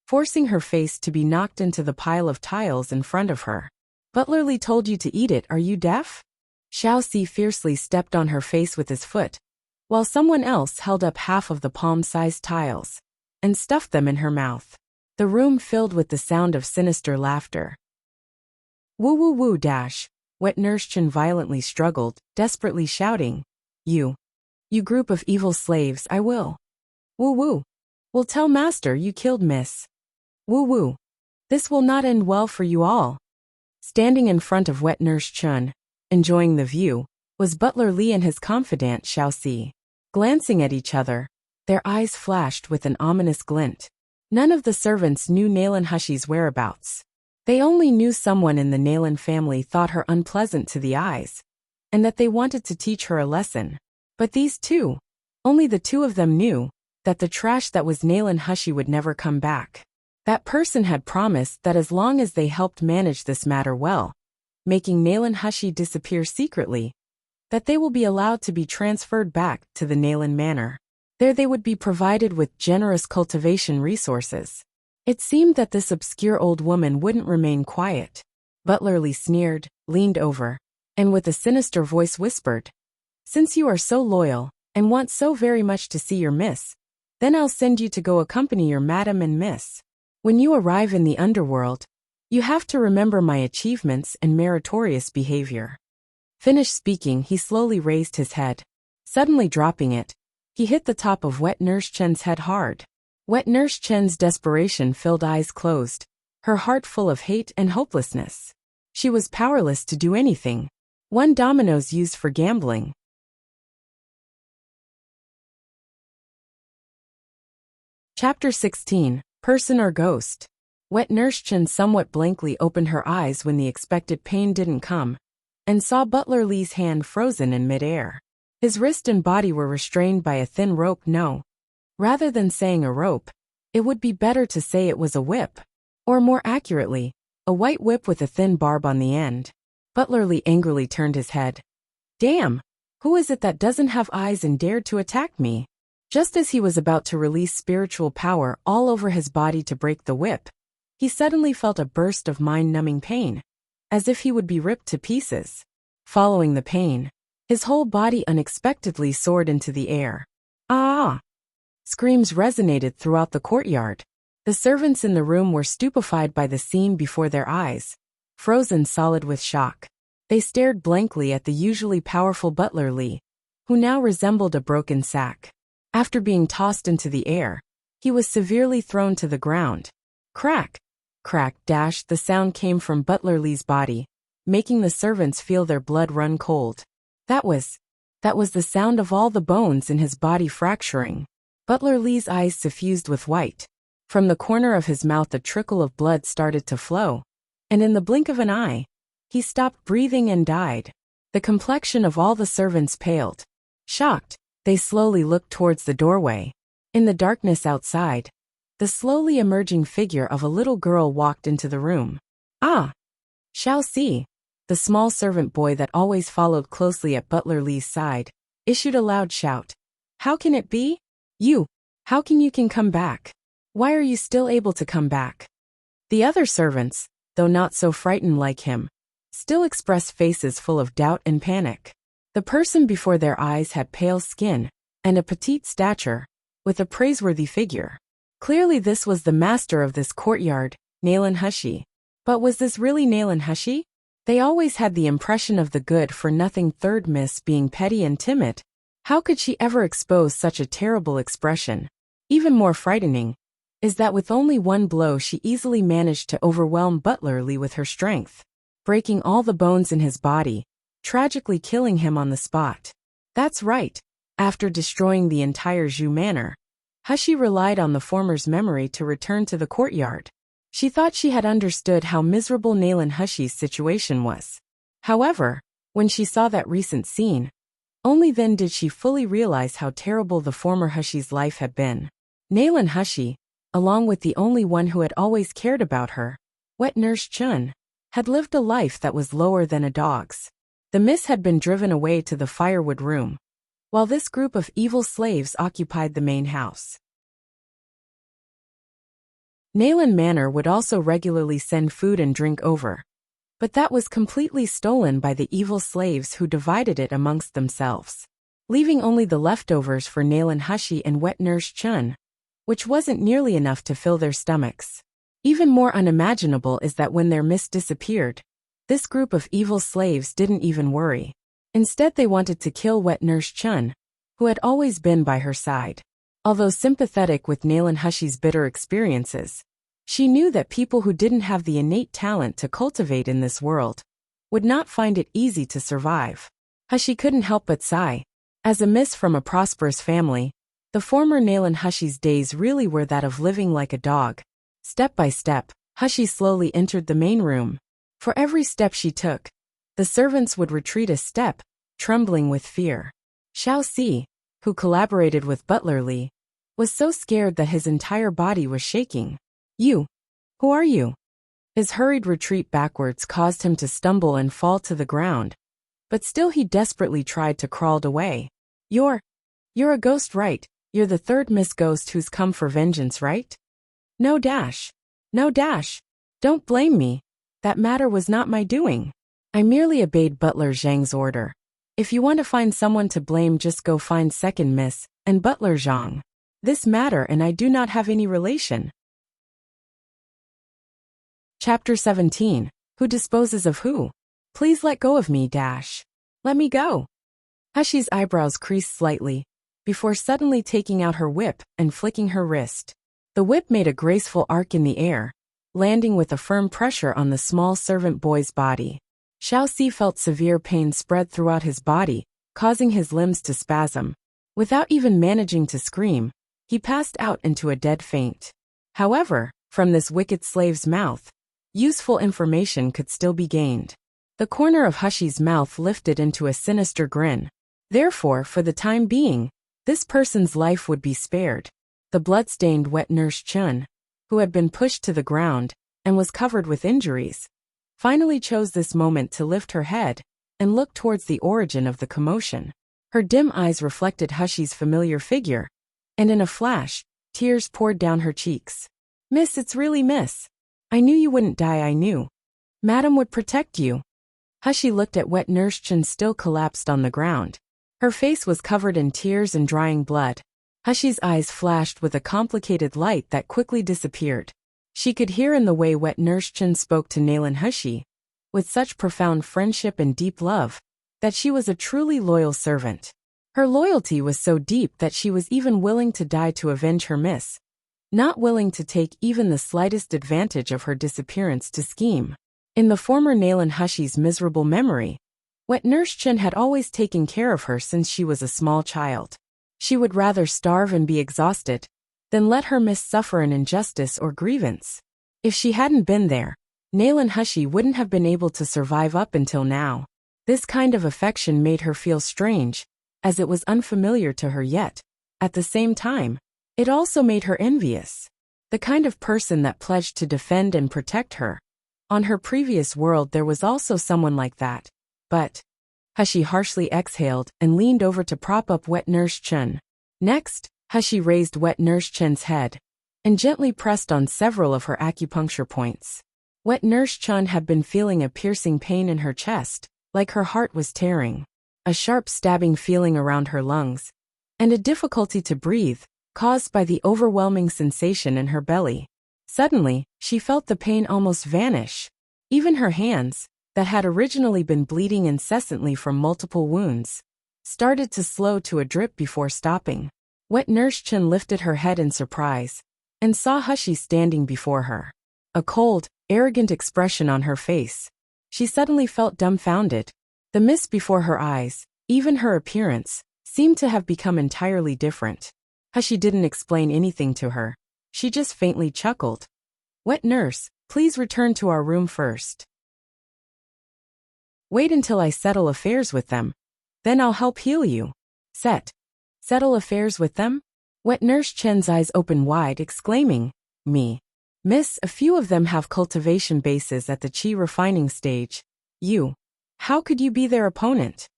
forcing her face to be knocked into the pile of tiles in front of her. "Butler Lee told you to eat it, are you deaf?" Xiaoxi fiercely stepped on her face with his foot, while someone else held up half of the palm-sized tiles and stuffed them in her mouth. The room filled with the sound of sinister laughter. Woo woo woo dash. Wet Nurse Chun violently struggled, desperately shouting, You group of evil slaves, I will. Woo woo. Will tell master you killed Miss. Woo woo. This will not end well for you all. Standing in front of Wet Nurse Chun, enjoying the view, was Butler Lee and his confidant Xiao Si. Glancing at each other, their eyes flashed with an ominous glint. None of the servants knew Nalan Hushi's whereabouts. They only knew someone in the Nalan family thought her unpleasant to the eyes, and that they wanted to teach her a lesson. But these two, only the two of them knew, that the trash that was Nalan Hushi would never come back. That person had promised that as long as they helped manage this matter well, making Nalan Hushi disappear secretly, that they will be allowed to be transferred back to the Nalan Manor. There they would be provided with generous cultivation resources. It seemed that this obscure old woman wouldn't remain quiet. Butler Lee sneered, leaned over, and with a sinister voice whispered, Since you are so loyal, and want so very much to see your miss, then I'll send you to go accompany your madam and miss. When you arrive in the underworld, you have to remember my achievements and meritorious behavior. Finished speaking, he slowly raised his head. Suddenly dropping it, he hit the top of Wet Nurse Chen's head hard. Wet Nurse Chen's desperation-filled eyes closed, her heart full of hate and hopelessness. She was powerless to do anything. One dominoes used for gambling. Chapter 16, Person or Ghost. Wet Nurse Chen somewhat blankly opened her eyes when the expected pain didn't come, and saw Butler Lee's hand frozen in midair. His wrist and body were restrained by a thin rope. No. Rather than saying a rope, it would be better to say it was a whip. Or more accurately, a white whip with a thin barb on the end. Butler Lee angrily turned his head. Damn! Who is it that doesn't have eyes and dared to attack me? Just as he was about to release spiritual power all over his body to break the whip, he suddenly felt a burst of mind-numbing pain, as if he would be ripped to pieces. Following the pain, his whole body unexpectedly soared into the air. Ah! Screams resonated throughout the courtyard. The servants in the room were stupefied by the scene before their eyes, frozen solid with shock. They stared blankly at the usually powerful Butler Lee, who now resembled a broken sack. After being tossed into the air, he was severely thrown to the ground. Crack! Crack! The sound came from Butler Lee's body, making the servants feel their blood run cold. That was the sound of all the bones in his body fracturing. Butler Lee's eyes suffused with white. From the corner of his mouth a trickle of blood started to flow, and in the blink of an eye, he stopped breathing and died. The complexion of all the servants paled. Shocked, they slowly looked towards the doorway. In the darkness outside, the slowly emerging figure of a little girl walked into the room. Ah! Xiao Si, the small servant boy that always followed closely at Butler Lee's side, issued a loud shout. How can it be? You! How can you come back? Why are you still able to come back? The other servants, though not so frightened like him, still expressed faces full of doubt and panic. The person before their eyes had pale skin and a petite stature, with a praiseworthy figure. Clearly this was the master of this courtyard, Nalan Hushi. But was this really Nalan Hushi? They always had the impression of the good-for-nothing third miss being petty and timid. How could she ever expose such a terrible expression? Even more frightening is that with only one blow she easily managed to overwhelm Butler Lee with her strength, breaking all the bones in his body, tragically killing him on the spot. That's right. After destroying the entire Zhu Manor, Hushi relied on the former's memory to return to the courtyard. She thought she had understood how miserable Nalan Hushi's situation was. However, when she saw that recent scene, only then did she fully realize how terrible the former Hushi's life had been. Nalan Hushi, along with the only one who had always cared about her, Wet Nurse Chun, had lived a life that was lower than a dog's. The miss had been driven away to the firewood room, while this group of evil slaves occupied the main house. Nalan Manor would also regularly send food and drink over, but that was completely stolen by the evil slaves who divided it amongst themselves, leaving only the leftovers for Nalan Hushi and Wet Nurse Chun, which wasn't nearly enough to fill their stomachs. Even more unimaginable is that when their miss disappeared, This group of evil slaves didn't even worry. Instead, they wanted to kill Wet Nurse Chun, who had always been by her side. Although sympathetic with Nalan Hushi's bitter experiences, she knew that people who didn't have the innate talent to cultivate in this world would not find it easy to survive. Hushi couldn't help but sigh. As a miss from a prosperous family, the former Nalan Hushi's days really were that of living like a dog. Step by step, Hushi slowly entered the main room. For every step she took, the servants would retreat a step, trembling with fear. Xiao Si, who collaborated with Butler Li, was so scared that his entire body was shaking. "You? Who are you?" His hurried retreat backwards caused him to stumble and fall to the ground, but still he desperately tried to crawl away. You're a ghost, right? You're the third Miss Ghost who's come for vengeance, right? No dash. No dash. Don't blame me. That matter was not my doing. I merely obeyed Butler Zhang's order. If you want to find someone to blame, just go find second Miss and Butler Zhang. This matter and I do not have any relation. Chapter 17. Who disposes of who? Please let go of me, dash. Let me go. Hushi's eyebrows creased slightly, before suddenly taking out her whip and flicking her wrist. The whip made a graceful arc in the air, landing with a firm pressure on the small servant boy's body. Xiao Si felt severe pain spread throughout his body, causing his limbs to spasm. Without even managing to scream, he passed out into a dead faint. However, from this wicked slave's mouth, useful information could still be gained. The corner of Hushi's mouth lifted into a sinister grin. Therefore, for the time being, this person's life would be spared. The blood-stained Wet Nurse Chun, who had been pushed to the ground and was covered with injuries, finally chose this moment to lift her head and look towards the origin of the commotion. Her dim eyes reflected Hushi's familiar figure, and in a flash, tears poured down her cheeks. Miss, it's really Miss. I knew you wouldn't die, I knew. Madam would protect you. Hushi looked at Wet Nurse Chun still collapsed on the ground. Her face was covered in tears and drying blood. Hushi's eyes flashed with a complicated light that quickly disappeared. She could hear in the way Wet Nurse Chun spoke to Nalan Hushi, with such profound friendship and deep love, that she was a truly loyal servant. Her loyalty was so deep that she was even willing to die to avenge her miss, not willing to take even the slightest advantage of her disappearance to scheme. In the former Nalan Hushi's miserable memory, Wet Nurse Chun had always taken care of her since she was a small child. She would rather starve and be exhausted than let her miss suffer an injustice or grievance. If she hadn't been there, Nalan Hushi wouldn't have been able to survive up until now. This kind of affection made her feel strange, as it was unfamiliar to her yet. At the same time, it also made her envious. The kind of person that pledged to defend and protect her. On her previous world there was also someone like that. But Hushi harshly exhaled and leaned over to prop up Wet Nurse Chun. Next, Hushi raised Wet Nurse Chun's head and gently pressed on several of her acupuncture points. Wet Nurse Chun had been feeling a piercing pain in her chest, like her heart was tearing, a sharp stabbing feeling around her lungs, and a difficulty to breathe, caused by the overwhelming sensation in her belly. Suddenly, she felt the pain almost vanish. Even her hands, that had originally been bleeding incessantly from multiple wounds, started to slow to a drip before stopping. Wet Nurse Chun lifted her head in surprise and saw Hushi standing before her. A cold, arrogant expression on her face. She suddenly felt dumbfounded. The mist before her eyes, even her appearance, seemed to have become entirely different. Hushi didn't explain anything to her. She just faintly chuckled. Wet Nurse, please return to our room first. Wait until I settle affairs with them. Then I'll help heal you. Settle affairs with them? Wet Nurse Chen's eyes opened wide, exclaiming, Me. Miss, a few of them have cultivation bases at the qi refining stage. You. How could you be their opponent?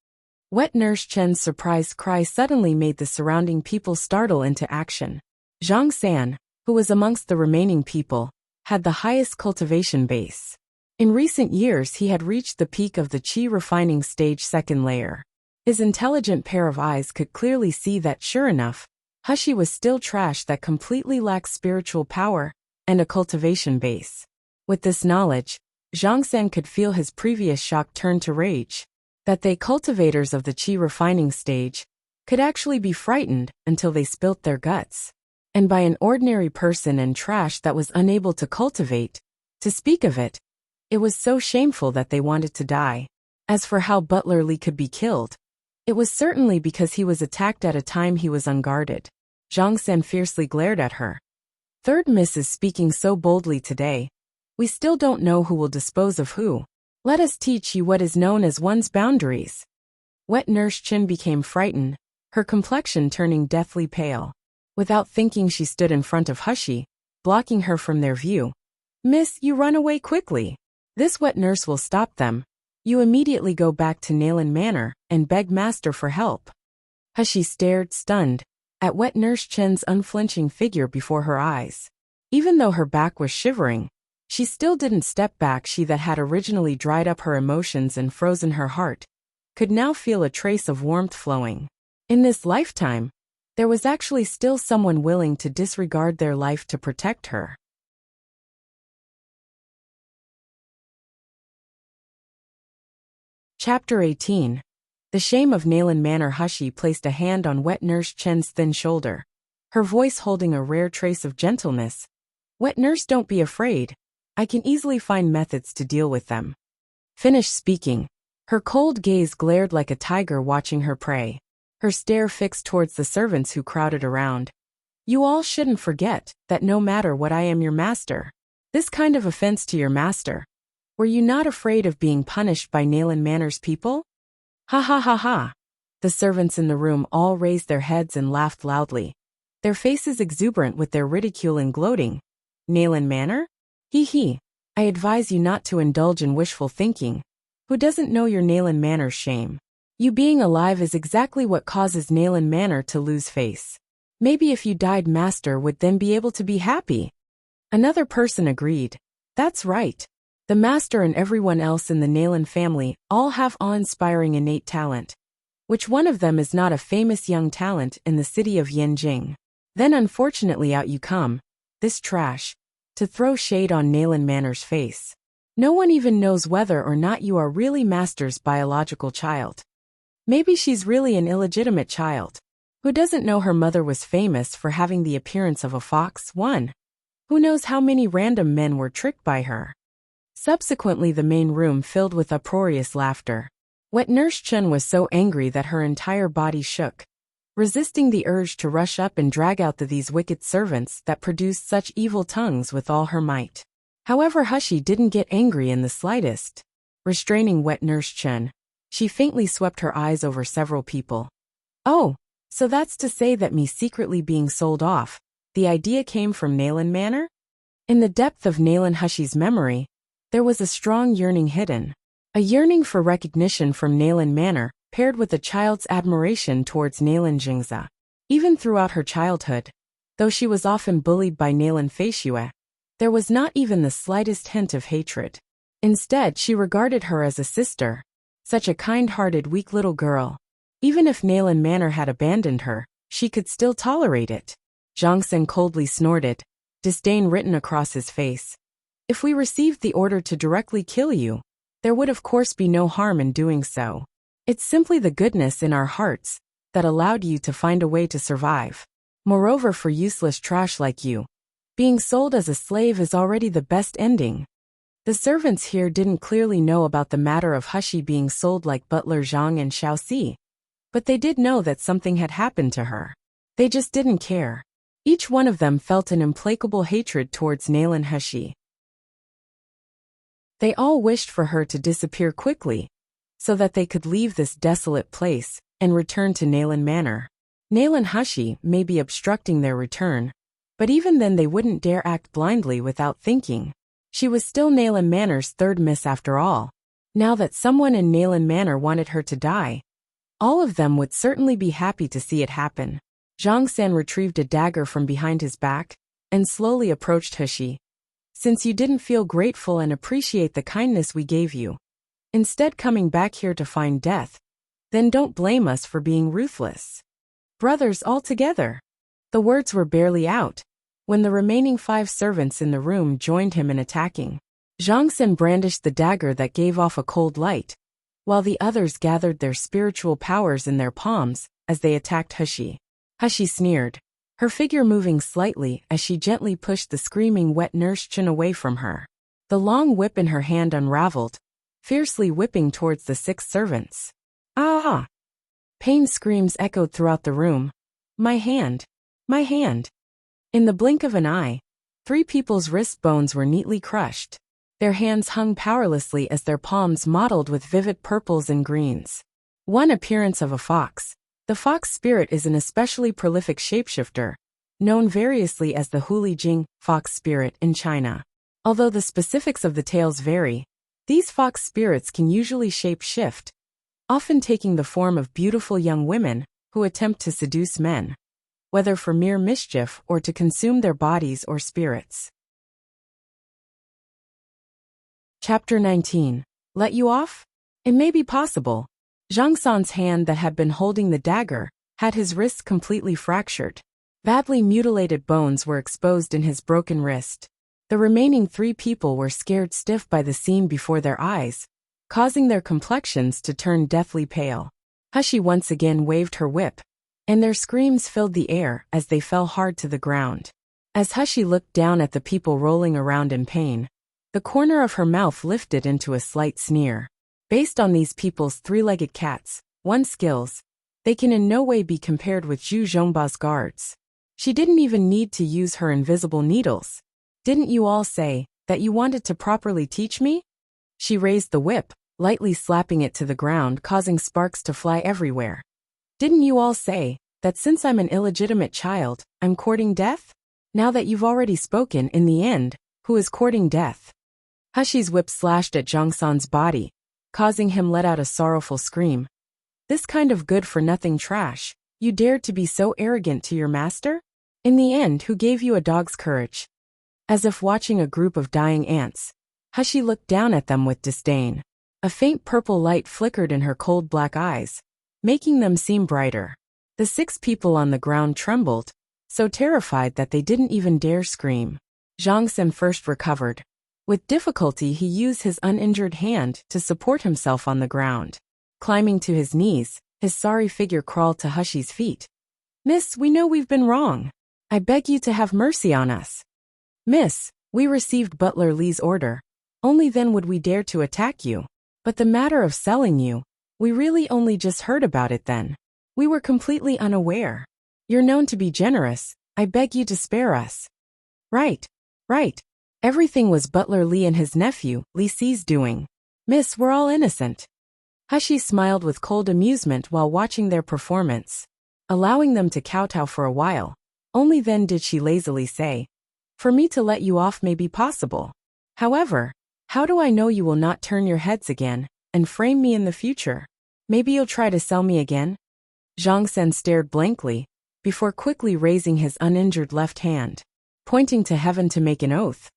Wet Nurse Chen's surprised cry suddenly made the surrounding people startle into action. Zhang San, who was amongst the remaining people, had the highest cultivation base. In recent years he had reached the peak of the qi refining stage second layer. His intelligent pair of eyes could clearly see that sure enough, Hushi was still trash that completely lacked spiritual power and a cultivation base. With this knowledge, Zhang San could feel his previous shock turn to rage. That they cultivators of the qi refining stage could actually be frightened until they spilt their guts. And by an ordinary person and trash that was unable to cultivate, to speak of it, it was so shameful that they wanted to die. As for how Butler Li could be killed, it was certainly because he was attacked at a time he was unguarded. Zhang San fiercely glared at her. Third Miss is speaking so boldly today. We still don't know who will dispose of who. Let us teach you what is known as one's boundaries. Wet Nurse Chin became frightened, her complexion turning deathly pale. Without thinking, she stood in front of Hushi, blocking her from their view. Miss, you run away quickly. This wet nurse will stop them. You immediately go back to Nalan Manor and beg Master for help. Hushi stared, stunned, at Wet Nurse Chen's unflinching figure before her eyes. Even though her back was shivering, she still didn't step back. She that had originally dried up her emotions and frozen her heart could now feel a trace of warmth flowing. In this lifetime, there was actually still someone willing to disregard their life to protect her. Chapter 18. The Shame of Nalan Manor. Hushi placed a hand on Wet Nurse Chen's thin shoulder, her voice holding a rare trace of gentleness. Wet Nurse, don't be afraid. I can easily find methods to deal with them. Finished speaking, her cold gaze glared like a tiger watching her prey, her stare fixed towards the servants who crowded around. You all shouldn't forget that no matter what, I am your master. This kind of offense to your master. Were you not afraid of being punished by Nalan Manor's people? Ha ha ha ha. The servants in the room all raised their heads and laughed loudly, their faces exuberant with their ridicule and gloating. Nalan Manor? Hee hee. I advise you not to indulge in wishful thinking. Who doesn't know your Nalan Manor's shame? You being alive is exactly what causes Nalan Manor to lose face. Maybe if you died, Master would then be able to be happy. Another person agreed. That's right. The Master and everyone else in the Nalan family all have awe-inspiring innate talent. Which one of them is not a famous young talent in the city of Yanjing? Then unfortunately out you come, this trash, to throw shade on Nalan Manor's face. No one even knows whether or not you are really Master's biological child. Maybe she's really an illegitimate child. Who doesn't know her mother was famous for having the appearance of a fox? One. Who knows how many random men were tricked by her? Subsequently, the main room filled with uproarious laughter. Wet Nurse Chen was so angry that her entire body shook, resisting the urge to rush up and drag out these wicked servants that produced such evil tongues with all her might. However, Hushi didn't get angry in the slightest. Restraining Wet Nurse Chen, she faintly swept her eyes over several people. Oh, so that's to say that me secretly being sold off, the idea came from Nalan Manor? In the depth of Nalan Hushi's memory, there was a strong yearning hidden. A yearning for recognition from Nalan Manor, paired with a child's admiration towards Nalan Jingza. Even throughout her childhood, though she was often bullied by Nalan Feishue, there was not even the slightest hint of hatred. Instead, she regarded her as a sister, such a kind-hearted, weak little girl. Even if Nalan Manor had abandoned her, she could still tolerate it. Zhang Sen coldly snorted, disdain written across his face. If we received the order to directly kill you, there would of course be no harm in doing so. It's simply the goodness in our hearts that allowed you to find a way to survive. Moreover, for useless trash like you, being sold as a slave is already the best ending. The servants here didn't clearly know about the matter of Hushi being sold like Butler Zhang and Xiaoxi, but they did know that something had happened to her. They just didn't care. Each one of them felt an implacable hatred towards Nalan Hushi. They all wished for her to disappear quickly, so that they could leave this desolate place and return to Nalan Manor. Nalan Hushi may be obstructing their return, but even then they wouldn't dare act blindly without thinking. She was still Nalan Manor's third miss after all. Now that someone in Nalan Manor wanted her to die, all of them would certainly be happy to see it happen. Zhang San retrieved a dagger from behind his back and slowly approached Hushi. Since you didn't feel grateful and appreciate the kindness we gave you, instead coming back here to find death, then don't blame us for being ruthless. Brothers all together. The words were barely out when the remaining 5 servants in the room joined him in attacking. Zhang Sen brandished the dagger that gave off a cold light, while the others gathered their spiritual powers in their palms as they attacked Hushi. Hushi sneered, her figure moving slightly as she gently pushed the screaming wet nurse Chen away from her. The long whip in her hand unraveled, fiercely whipping towards the 6 servants. Ah! Pain screams echoed throughout the room. My hand! My hand! In the blink of an eye, 3 people's wrist bones were neatly crushed. Their hands hung powerlessly as their palms mottled with vivid purples and greens. One appearance of a fox. The fox spirit is an especially prolific shapeshifter, known variously as the Huli Jing, fox spirit, in China. Although the specifics of the tales vary, these fox spirits can usually shape-shift, often taking the form of beautiful young women who attempt to seduce men, whether for mere mischief or to consume their bodies or spirits. Chapter 19. Let you off? It may be possible. Zhang San's hand that had been holding the dagger had his wrist completely fractured. Badly mutilated bones were exposed in his broken wrist. The remaining 3 people were scared stiff by the scene before their eyes, causing their complexions to turn deathly pale. Hushi once again waved her whip, and their screams filled the air as they fell hard to the ground. As Hushi looked down at the people rolling around in pain, the corner of her mouth lifted into a slight sneer. Based on these people's 3-legged cats, 1 skills, they can in no way be compared with Zhu Zhongba's guards. She didn't even need to use her invisible needles. Didn't you all say that you wanted to properly teach me? She raised the whip, lightly slapping it to the ground, causing sparks to fly everywhere. Didn't you all say that since I'm an illegitimate child, I'm courting death? Now that you've already spoken, in the end, who is courting death? Hushi's whip slashed at Zhang San's body, causing him let out a sorrowful scream. This kind of good-for-nothing trash. You dared to be so arrogant to your master? In the end, who gave you a dog's courage? As if watching a group of dying ants, Hushi looked down at them with disdain. A faint purple light flickered in her cold black eyes, making them seem brighter. The 6 people on the ground trembled, so terrified that they didn't even dare scream. Zhang Sen first recovered. With difficulty he used his uninjured hand to support himself on the ground. Climbing to his knees, his sorry figure crawled to Hushi's feet. Miss, we know we've been wrong. I beg you to have mercy on us. Miss, we received Butler Li's order. Only then would we dare to attack you. But the matter of selling you, we really only just heard about it then. We were completely unaware. You're known to be generous. I beg you to spare us. Right. Everything was Butler Li and his nephew, Li Si's doing. Miss, we're all innocent. Hushi smiled with cold amusement while watching their performance, allowing them to kowtow for a while. Only then did she lazily say, For me to let you off may be possible. However, how do I know you will not turn your heads again and frame me in the future? Maybe you'll try to sell me again? Zhang Sen stared blankly, before quickly raising his uninjured left hand, pointing to heaven to make an oath.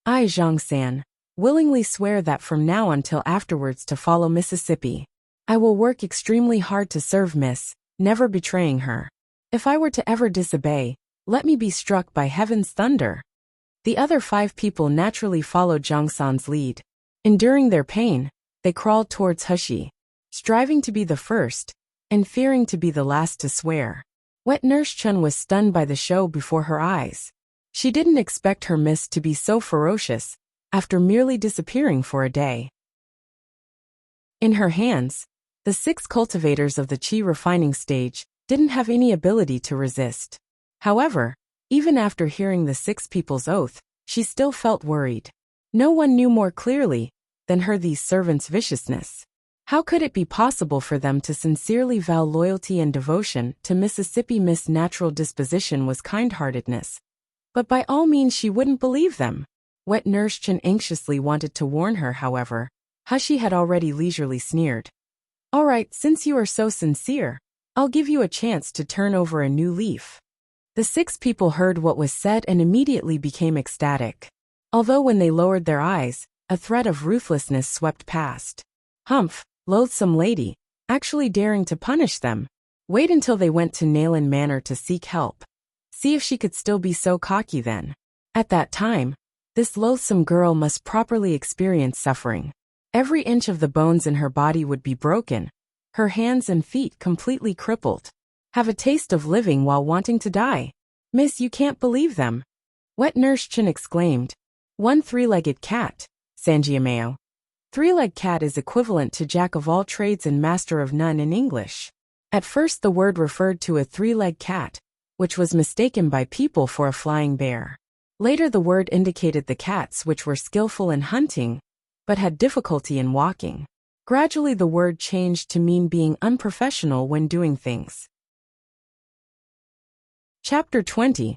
I, Zhang San, willingly swear that from now until afterwards to follow Mississippi. I will work extremely hard to serve Miss, never betraying her. If I were to ever disobey, let me be struck by heaven's thunder. The other 5 people naturally followed Zhang San's lead. Enduring their pain, they crawled towards Hushi, striving to be the first, and fearing to be the last to swear. Wet Nurse Chun was stunned by the show before her eyes. She didn't expect her miss to be so ferocious, after merely disappearing for a day. In her hands, the 6 cultivators of the Qi refining stage didn't have any ability to resist. However, even after hearing the 6 people's oath, she still felt worried. No one knew more clearly than her these servants' viciousness. How could it be possible for them to sincerely vow loyalty and devotion to Mississippi? Miss' natural disposition was kind-heartedness, but by all means she wouldn't believe them. Wet Nurse Chen anxiously wanted to warn her, however. Hushi had already leisurely sneered. All right, since you are so sincere, I'll give you a chance to turn over a new leaf. The 6 people heard what was said and immediately became ecstatic. Although when they lowered their eyes, a threat of ruthlessness swept past. Humph, loathsome lady, actually daring to punish them. Wait until they went to Nailin Manor to seek help. See if she could still be so cocky then. At that time, This loathsome girl must properly experience suffering. Every inch of the bones in her body would be broken, her hands and feet completely crippled. Have a taste of living while wanting to die. Miss, you can't believe them. Wet Nurse Chin exclaimed. One three-legged cat, Sanjiameo. Three-legged cat is equivalent to jack of all trades and master of none in English. At first the word referred to a three-legged cat, which was mistaken by people for a flying bear. Later the word indicated the cats which were skillful in hunting, but had difficulty in walking. Gradually the word changed to mean being unprofessional when doing things. Chapter 20.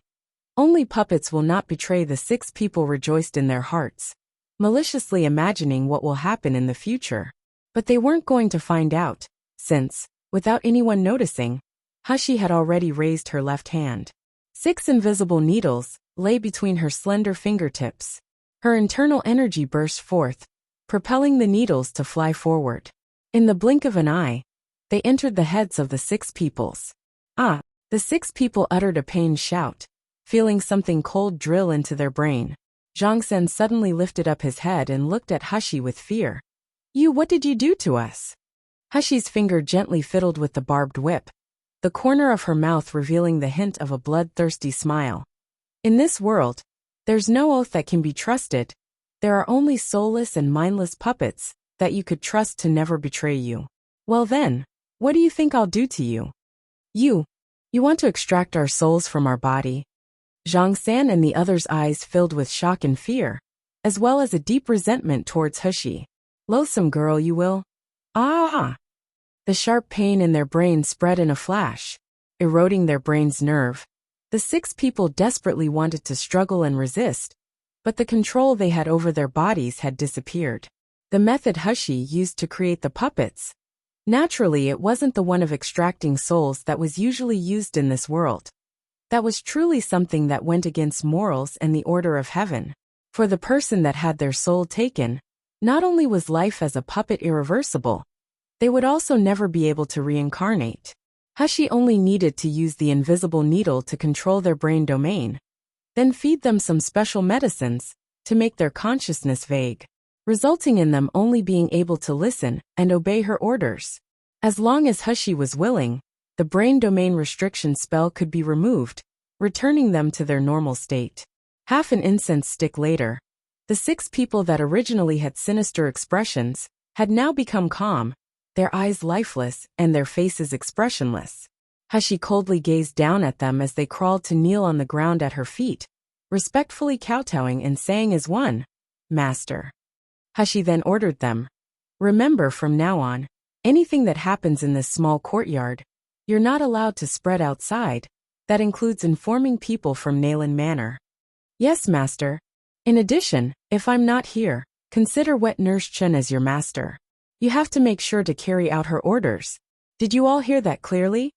Only puppets will not betray. The 6 people rejoiced in their hearts, maliciously imagining what will happen in the future. But they weren't going to find out, since, without anyone noticing, Hushi had already raised her left hand. 6 invisible needles lay between her slender fingertips. Her internal energy burst forth, propelling the needles to fly forward. In the blink of an eye, they entered the heads of the 6 peoples. Ah! The 6 people uttered a pained shout, feeling something cold drill into their brain. Zhang Sen suddenly lifted up his head and looked at Hushi with fear. You, what did you do to us? Hushi's finger gently fiddled with the barbed whip, the corner of her mouth revealing the hint of a bloodthirsty smile. In this world, there's no oath that can be trusted. There are only soulless and mindless puppets that you could trust to never betray you. Well then, what do you think I'll do to you? You want to extract our souls from our body? Zhang San and the others' eyes filled with shock and fear, as well as a deep resentment towards Hushi. Loathsome girl, you will? Ah! The sharp pain in their brains spread in a flash, eroding their brain's nerve. The 6 people desperately wanted to struggle and resist, but the control they had over their bodies had disappeared. The method Hushi used to create the puppets. Naturally, it wasn't the one of extracting souls that was usually used in this world. That was truly something that went against morals and the order of heaven. For the person that had their soul taken, not only was life as a puppet irreversible, they would also never be able to reincarnate. Hushi only needed to use the invisible needle to control their brain domain, then feed them some special medicines to make their consciousness vague, resulting in them only being able to listen and obey her orders. As long as Hushi was willing, the brain domain restriction spell could be removed, returning them to their normal state. Half an incense stick later, the 6 people that originally had sinister expressions had now become calm, their eyes lifeless and their faces expressionless. Hushi coldly gazed down at them as they crawled to kneel on the ground at her feet, respectfully kowtowing and saying as one, Master. Hushi then ordered them, remember from now on, anything that happens in this small courtyard, you're not allowed to spread outside. That includes informing people from Nalan Manor. Yes, Master. In addition, if I'm not here, consider Wet Nurse Chen as your master. You have to make sure to carry out her orders. Did you all hear that clearly?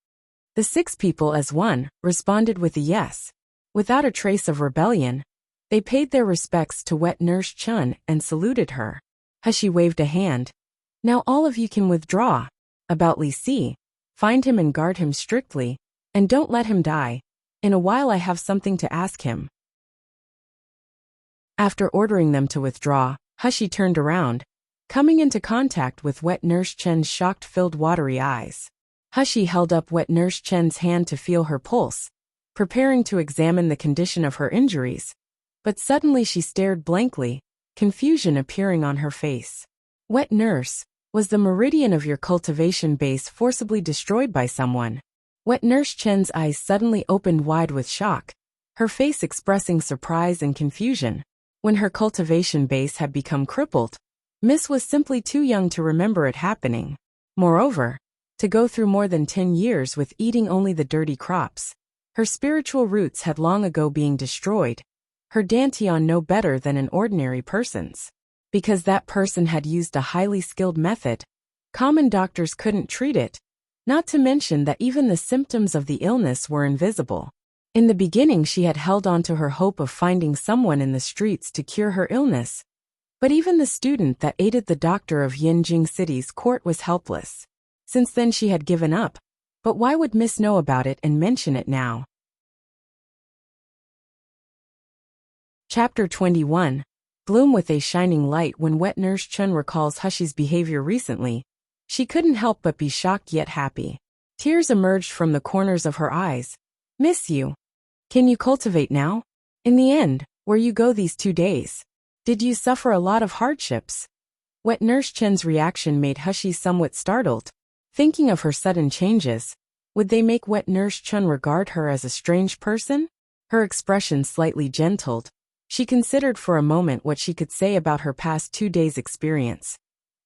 The 6 people as one responded with a yes. Without a trace of rebellion, they paid their respects to Wet Nurse Chen and saluted her. Hushi waved a hand. Now all of you can withdraw. About Li Si, find him and guard him strictly, and don't let him die. In a while I have something to ask him. After ordering them to withdraw, Hushi turned around, coming into contact with Wet Nurse Chen's shocked-filled watery eyes. Hushi held up Wet Nurse Chen's hand to feel her pulse, preparing to examine the condition of her injuries. But suddenly she stared blankly, confusion appearing on her face. Wet Nurse, was the meridian of your cultivation base forcibly destroyed by someone? Wet Nurse Chen's eyes suddenly opened wide with shock, her face expressing surprise and confusion. When her cultivation base had become crippled, Miss was simply too young to remember it happening. Moreover, to go through more than 10 years with eating only the dirty crops, her spiritual roots had long ago been destroyed, her dantian no better than an ordinary person's. Because that person had used a highly skilled method, common doctors couldn't treat it, not to mention that even the symptoms of the illness were invisible. In the beginning she had held on to her hope of finding someone in the streets to cure her illness, but even the student that aided the doctor of Yinjing City's court was helpless. Since then she had given up, but why would Miss know about it and mention it now? Chapter 21. Bloom with a shining light. When wet nurse Chun recalls Hushy's behavior recently, she couldn't help but be shocked yet happy. Tears emerged from the corners of her eyes. Miss you. Can you cultivate now? In the end, where you go these 2 days? Did you suffer a lot of hardships? Wet nurse Chen's reaction made Hushy somewhat startled. Thinking of her sudden changes, would they make wet nurse Chun regard her as a strange person? Her expression slightly gentled. She considered for a moment what she could say about her past 2 days' experience.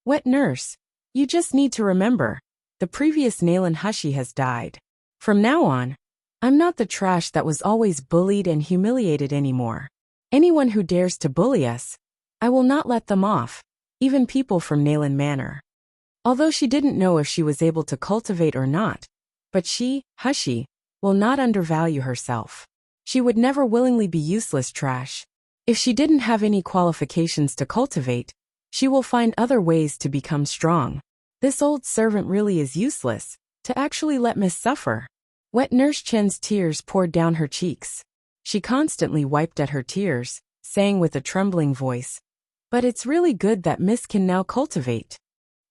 Wet nurse, you just need to remember, the previous Nalan Hushy has died. From now on, I'm not the trash that was always bullied and humiliated anymore. Anyone who dares to bully us, I will not let them off, even people from Nalan Manor. Although she didn't know if she was able to cultivate or not, but she, Hushy, will not undervalue herself. She would never willingly be useless trash. If she didn't have any qualifications to cultivate, she will find other ways to become strong. This old servant really is useless, to actually let Miss suffer. Wet nurse Chen's tears poured down her cheeks. She constantly wiped at her tears, saying with a trembling voice, but it's really good that Miss can now cultivate.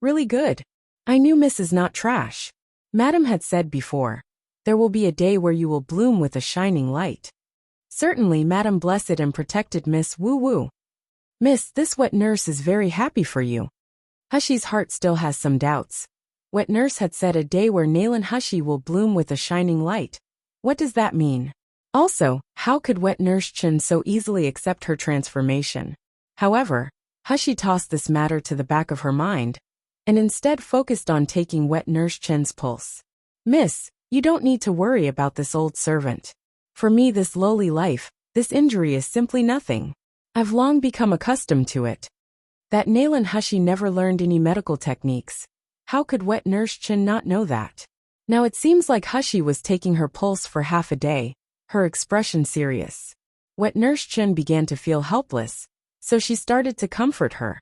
Really good. I knew Miss is not trash. Madam had said before, there will be a day where you will bloom with a shining light. Certainly Madam blessed and protected Miss Woo Woo. Miss, this wet nurse is very happy for you. Hushy's heart still has some doubts. Wet nurse had said a day where Nalan Hushy will bloom with a shining light. What does that mean? Also, how could wet nurse Chen so easily accept her transformation? However, Hushy tossed this matter to the back of her mind, and instead focused on taking wet nurse Chen's pulse. Miss, you don't need to worry about this old servant. For me, this lowly life, this injury is simply nothing. I've long become accustomed to it. That Nalan Hushy never learned any medical techniques. How could wet nurse Chen not know that? Now it seems like Hushy was taking her pulse for half a day, her expression serious. Wet nurse Chen began to feel helpless, so she started to comfort her.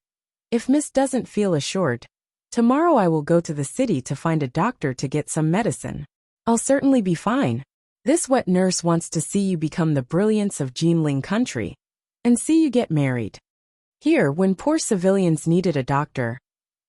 If Miss doesn't feel assured, tomorrow I will go to the city to find a doctor to get some medicine. I'll certainly be fine. This wet nurse wants to see you become the brilliance of Jinling country, and see you get married. Here, when poor civilians needed a doctor,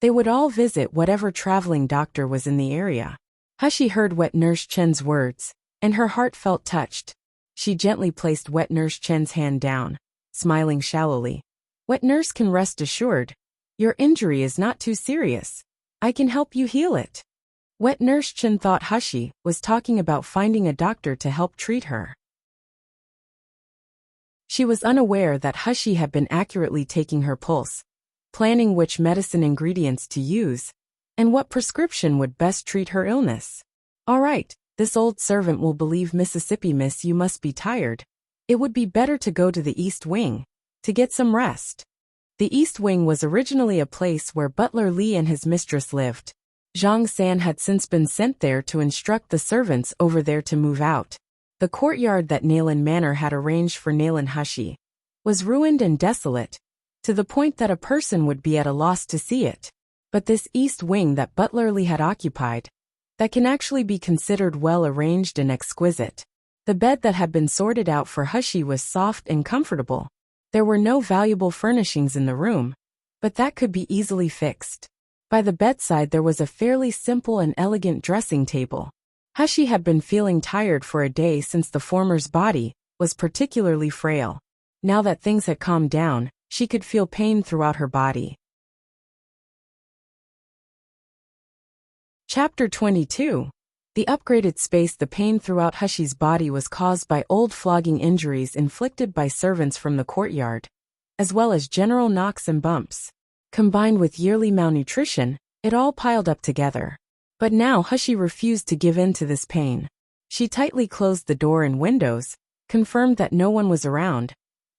they would all visit whatever traveling doctor was in the area. Hushy heard wet nurse Chen's words, and her heart felt touched. She gently placed wet nurse Chen's hand down, smiling shallowly. Wet nurse can rest assured, your injury is not too serious. I can help you heal it. Wet nurse Chen thought Hushy was talking about finding a doctor to help treat her. She was unaware that Hushy had been accurately taking her pulse, planning which medicine ingredients to use, and what prescription would best treat her illness. All right, this old servant will believe Mississippi Miss you must be tired. It would be better to go to the East Wing, to get some rest. The East Wing was originally a place where Butler Li and his mistress lived. Zhang San had since been sent there to instruct the servants over there to move out. The courtyard that Nalan Manor had arranged for Nalan Hushy was ruined and desolate, to the point that a person would be at a loss to see it. But this East Wing that Butler Li had occupied, that can actually be considered well arranged and exquisite. The bed that had been sorted out for Hushy was soft and comfortable. There were no valuable furnishings in the room, but that could be easily fixed. By the bedside there was a fairly simple and elegant dressing table. Hushy had been feeling tired for a day since the former's body was particularly frail. Now that things had calmed down, she could feel pain throughout her body. Chapter 22. The upgraded space. The pain throughout Hushy's body was caused by old flogging injuries inflicted by servants from the courtyard, as well as general knocks and bumps. Combined with yearly malnutrition, it all piled up together. But now Hushy refused to give in to this pain. She tightly closed the door and windows, confirmed that no one was around.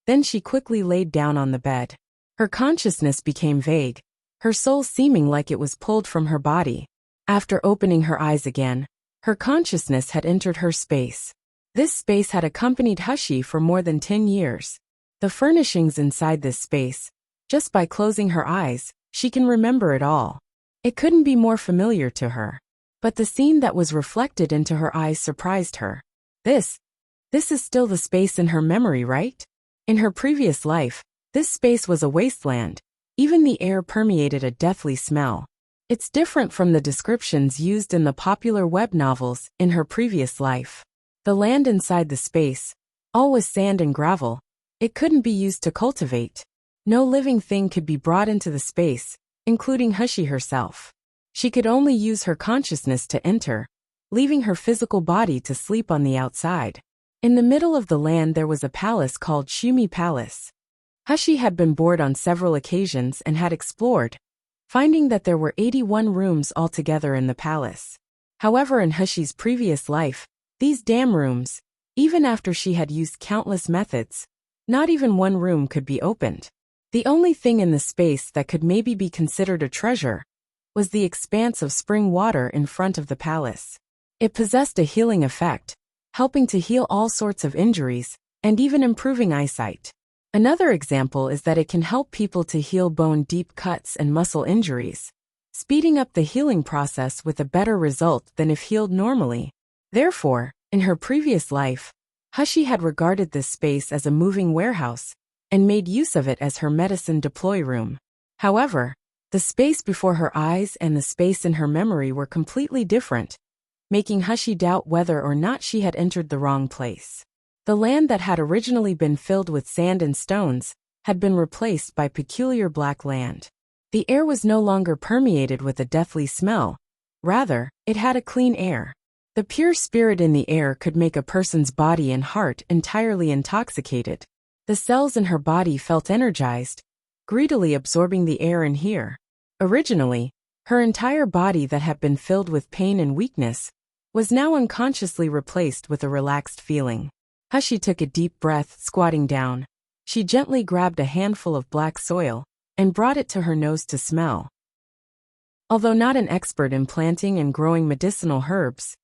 Then she quickly laid down on the bed. Her consciousness became vague, her soul seeming like it was pulled from her body. After opening her eyes again, her consciousness had entered her space. This space had accompanied Hushy for more than 10 years. The furnishings inside this space, just by closing her eyes, she can remember it all. It couldn't be more familiar to her. But the scene that was reflected into her eyes surprised her. This is still the space in her memory, right? In her previous life, this space was a wasteland. Even the air permeated a deathly smell. It's different from the descriptions used in the popular web novels. In her previous life, the land inside the space, all was sand and gravel. It couldn't be used to cultivate. No living thing could be brought into the space, including Hushi herself. She could only use her consciousness to enter, leaving her physical body to sleep on the outside. In the middle of the land there was a palace called Shumi Palace. Hushi had been bored on several occasions and had explored, finding that there were 81 rooms altogether in the palace. However, in Hushi's previous life, these damn rooms, even after she had used countless methods, not even one room could be opened. The only thing in the space that could maybe be considered a treasure was the expanse of spring water in front of the palace. It possessed a healing effect, helping to heal all sorts of injuries, and even improving eyesight. Another example is that it can help people to heal bone-deep cuts and muscle injuries, speeding up the healing process with a better result than if healed normally. Therefore, in her previous life, Hushi had regarded this space as a moving warehouse and made use of it as her medicine deploy room. However, the space before her eyes and the space in her memory were completely different, making Hushi doubt whether or not she had entered the wrong place. The land that had originally been filled with sand and stones had been replaced by peculiar black land. The air was no longer permeated with a deathly smell. Rather, it had a clean air. The pure spirit in the air could make a person's body and heart entirely intoxicated. The cells in her body felt energized, greedily absorbing the air in here. Originally, her entire body that had been filled with pain and weakness was now unconsciously replaced with a relaxed feeling. Hushi took a deep breath, squatting down. She gently grabbed a handful of black soil and brought it to her nose to smell. Although not an expert in planting and growing medicinal herbs,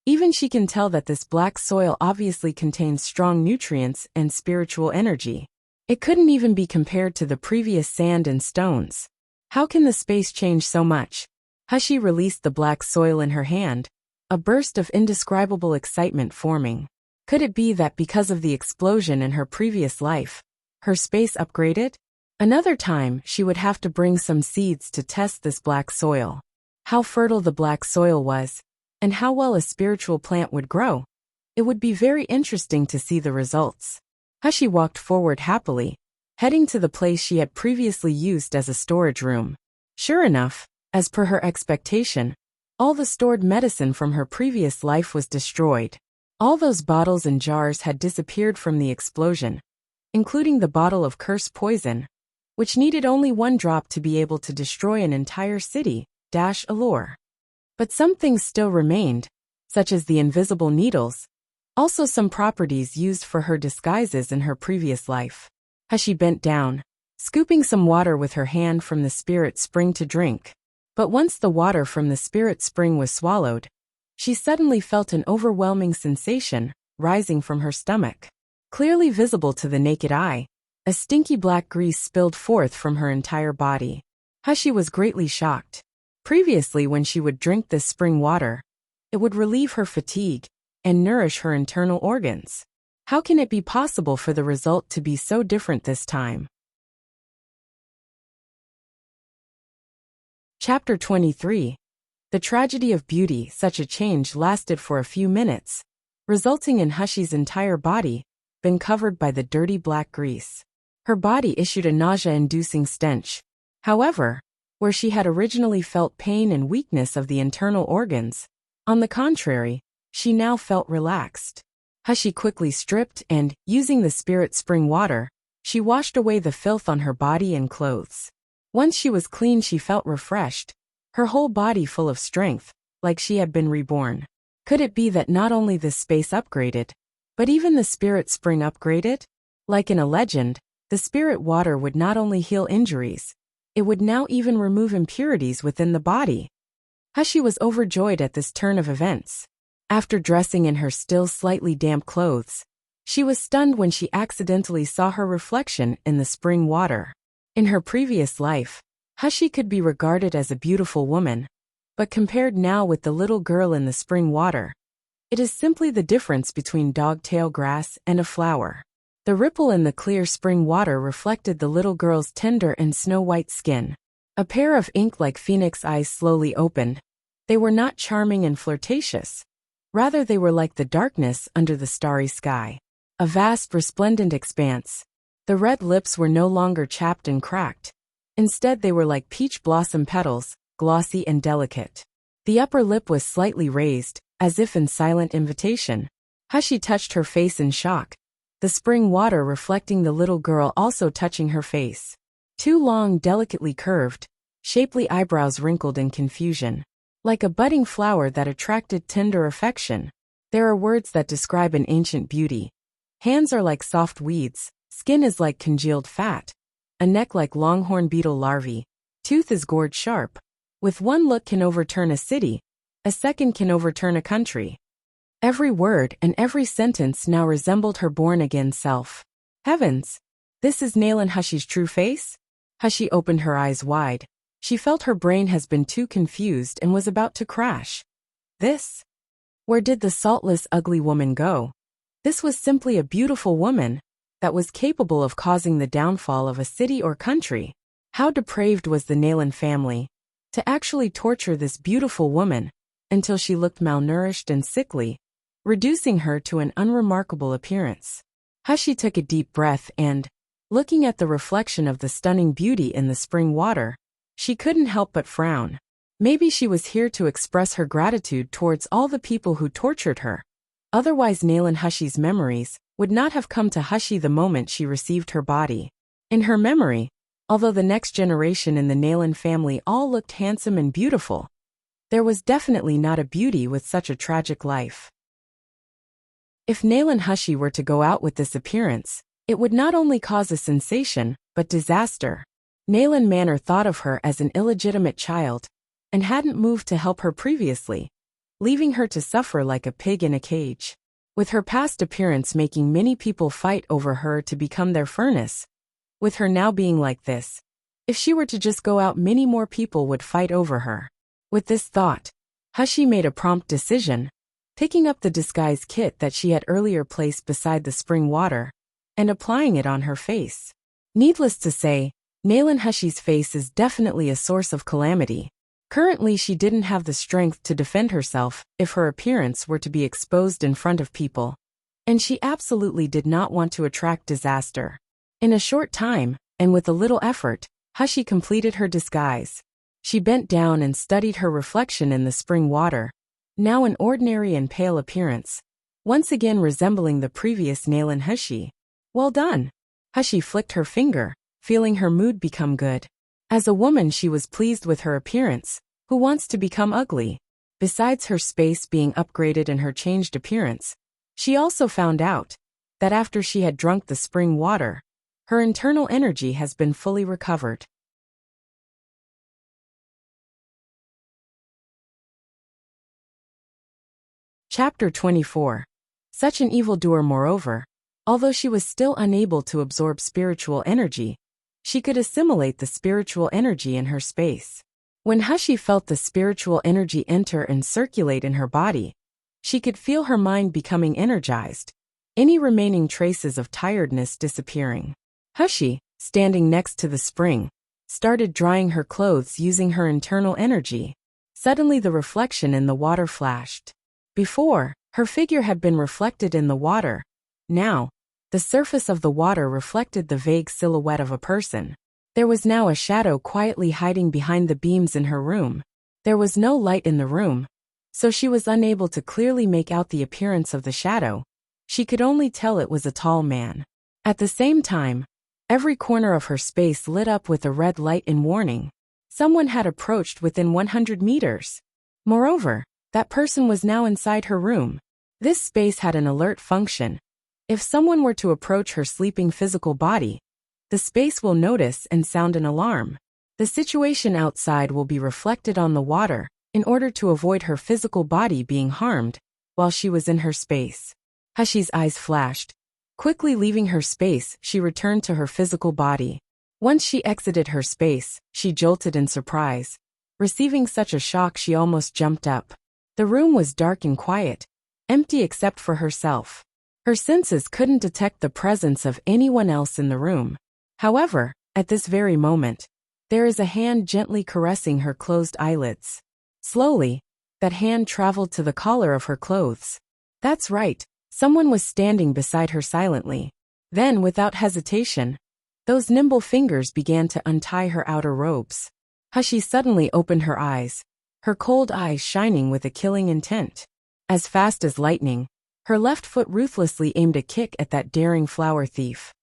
even she can tell that this black soil obviously contains strong nutrients and spiritual energy. It couldn't even be compared to the previous sand and stones. How can the space change so much? Hushi released the black soil in her hand, a burst of indescribable excitement forming. Could it be that because of the explosion in her previous life, her space upgraded? Another time, she would have to bring some seeds to test this black soil. How fertile the black soil was, and how well a spiritual plant would grow. It would be very interesting to see the results. Hushi walked forward happily, heading to the place she had previously used as a storage room. Sure enough, as per her expectation, all the stored medicine from her previous life was destroyed. All those bottles and jars had disappeared from the explosion, including the bottle of cursed poison, which needed only one drop to be able to destroy an entire city. Allure. But some things still remained, such as the invisible needles, also some properties used for her disguises in her previous life. Hushi bent down, scooping some water with her hand from the spirit spring to drink. But once the water from the spirit spring was swallowed, she suddenly felt an overwhelming sensation rising from her stomach. Clearly visible to the naked eye, a stinky black grease spilled forth from her entire body. Hushi was greatly shocked. Previously, when she would drink this spring water, it would relieve her fatigue and nourish her internal organs. How can it be possible for the result to be so different this time? Chapter 23. The tragedy of beauty. Such a change lasted for a few minutes, resulting in Hushi's entire body being covered by the dirty black grease. Her body issued a nausea-inducing stench. However, where she had originally felt pain and weakness of the internal organs, on the contrary, she now felt relaxed. Hushi quickly stripped and, using the spirit spring water, she washed away the filth on her body and clothes. Once she was clean, she felt refreshed, her whole body full of strength, like she had been reborn. Could it be that not only this space upgraded, but even the spirit spring upgraded? Like in a legend, the spirit water would not only heal injuries, it would now even remove impurities within the body. Hushi was overjoyed at this turn of events. After dressing in her still slightly damp clothes, she was stunned when she accidentally saw her reflection in the spring water. In her previous life, Hushi could be regarded as a beautiful woman, but compared now with the little girl in the spring water, it is simply the difference between dog-tail grass and a flower. The ripple in the clear spring water reflected the little girl's tender and snow-white skin. A pair of ink-like phoenix eyes slowly opened. They were not charming and flirtatious. Rather, they were like the darkness under the starry sky. A vast, resplendent expanse. The red lips were no longer chapped and cracked. Instead, they were like peach blossom petals, glossy and delicate. The upper lip was slightly raised, as if in silent invitation. Hashi touched her face in shock. The spring water reflecting the little girl also touching her face. Two long, delicately curved, shapely eyebrows wrinkled in confusion. Like a budding flower that attracted tender affection. There are words that describe an ancient beauty. Hands are like soft weeds, skin is like congealed fat. A neck like longhorn beetle larvae. Tooth is gored sharp. With one look can overturn a city. A second can overturn a country. Every word and every sentence now resembled her born-again self. Heavens! This is Nalan Hushi's true face? Hushi opened her eyes wide. She felt her brain has been too confused and was about to crash. This? Where did the saltless, ugly woman go? This was simply a beautiful woman that was capable of causing the downfall of a city or country. How depraved was the Nalan family to actually torture this beautiful woman until she looked malnourished and sickly, reducing her to an unremarkable appearance. Hushi took a deep breath and, looking at the reflection of the stunning beauty in the spring water, she couldn't help but frown. Maybe she was here to express her gratitude towards all the people who tortured her. Otherwise, Nalan Hushi's memories would not have come to Hushi the moment she received her body. In her memory, although the next generation in the Nalan family all looked handsome and beautiful, there was definitely not a beauty with such a tragic life. If Nalan Hushi were to go out with this appearance, it would not only cause a sensation, but disaster. Nalan Manor thought of her as an illegitimate child, and hadn't moved to help her previously, leaving her to suffer like a pig in a cage. With her past appearance making many people fight over her to become their furnace, with her now being like this, if she were to just go out many more people would fight over her. With this thought, Hushi made a prompt decision, picking up the disguise kit that she had earlier placed beside the spring water, and applying it on her face. Needless to say, Nalan Hushi's face is definitely a source of calamity. Currently, she didn't have the strength to defend herself if her appearance were to be exposed in front of people. And she absolutely did not want to attract disaster. In a short time, and with a little effort, Hushi completed her disguise. She bent down and studied her reflection in the spring water, now an ordinary and pale appearance, once again resembling the previous Nalan Hushi. Well done! Hushi flicked her finger, feeling her mood become good. As a woman, she was pleased with her appearance. Who wants to become ugly? Besides her space being upgraded and her changed appearance, she also found out that after she had drunk the spring water, her internal energy has been fully recovered. Chapter 24. Such an evildoer. Moreover, although she was still unable to absorb spiritual energy, she could assimilate the spiritual energy in her space. When Hushi felt the spiritual energy enter and circulate in her body, she could feel her mind becoming energized, any remaining traces of tiredness disappearing. Hushi, standing next to the spring, started drying her clothes using her internal energy. Suddenly the reflection in the water flashed. Before, her figure had been reflected in the water. Now, the surface of the water reflected the vague silhouette of a person. There was now a shadow quietly hiding behind the beams in her room. There was no light in the room, so she was unable to clearly make out the appearance of the shadow. She could only tell it was a tall man. At the same time, every corner of her space lit up with a red light in warning. Someone had approached within 100 meters. Moreover, that person was now inside her room. This space had an alert function. If someone were to approach her sleeping physical body, the space will notice and sound an alarm. The situation outside will be reflected on the water in order to avoid her physical body being harmed while she was in her space. Hushi's eyes flashed. Quickly leaving her space, she returned to her physical body. Once she exited her space, she jolted in surprise. Receiving such a shock, she almost jumped up. The room was dark and quiet, empty except for herself. Her senses couldn't detect the presence of anyone else in the room. However, at this very moment, there is a hand gently caressing her closed eyelids. Slowly, that hand traveled to the collar of her clothes. That's right, someone was standing beside her silently. Then, without hesitation, those nimble fingers began to untie her outer robes. Hushi suddenly opened her eyes, her cold eyes shining with a killing intent. As fast as lightning, her left foot ruthlessly aimed a kick at that daring flower thief.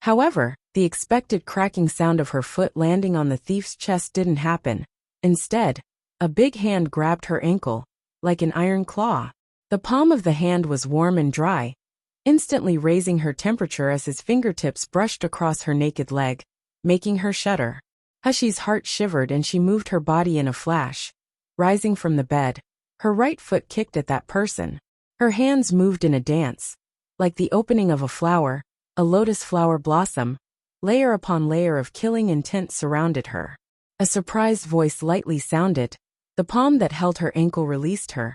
However, the expected cracking sound of her foot landing on the thief's chest didn't happen. Instead, a big hand grabbed her ankle, like an iron claw. The palm of the hand was warm and dry, instantly raising her temperature as his fingertips brushed across her naked leg, making her shudder. Hushi's heart shivered and she moved her body in a flash. Rising from the bed, her right foot kicked at that person. Her hands moved in a dance, like the opening of a flower, a lotus flower blossom. Layer upon layer of killing intent surrounded her. A surprised voice lightly sounded. The palm that held her ankle released her,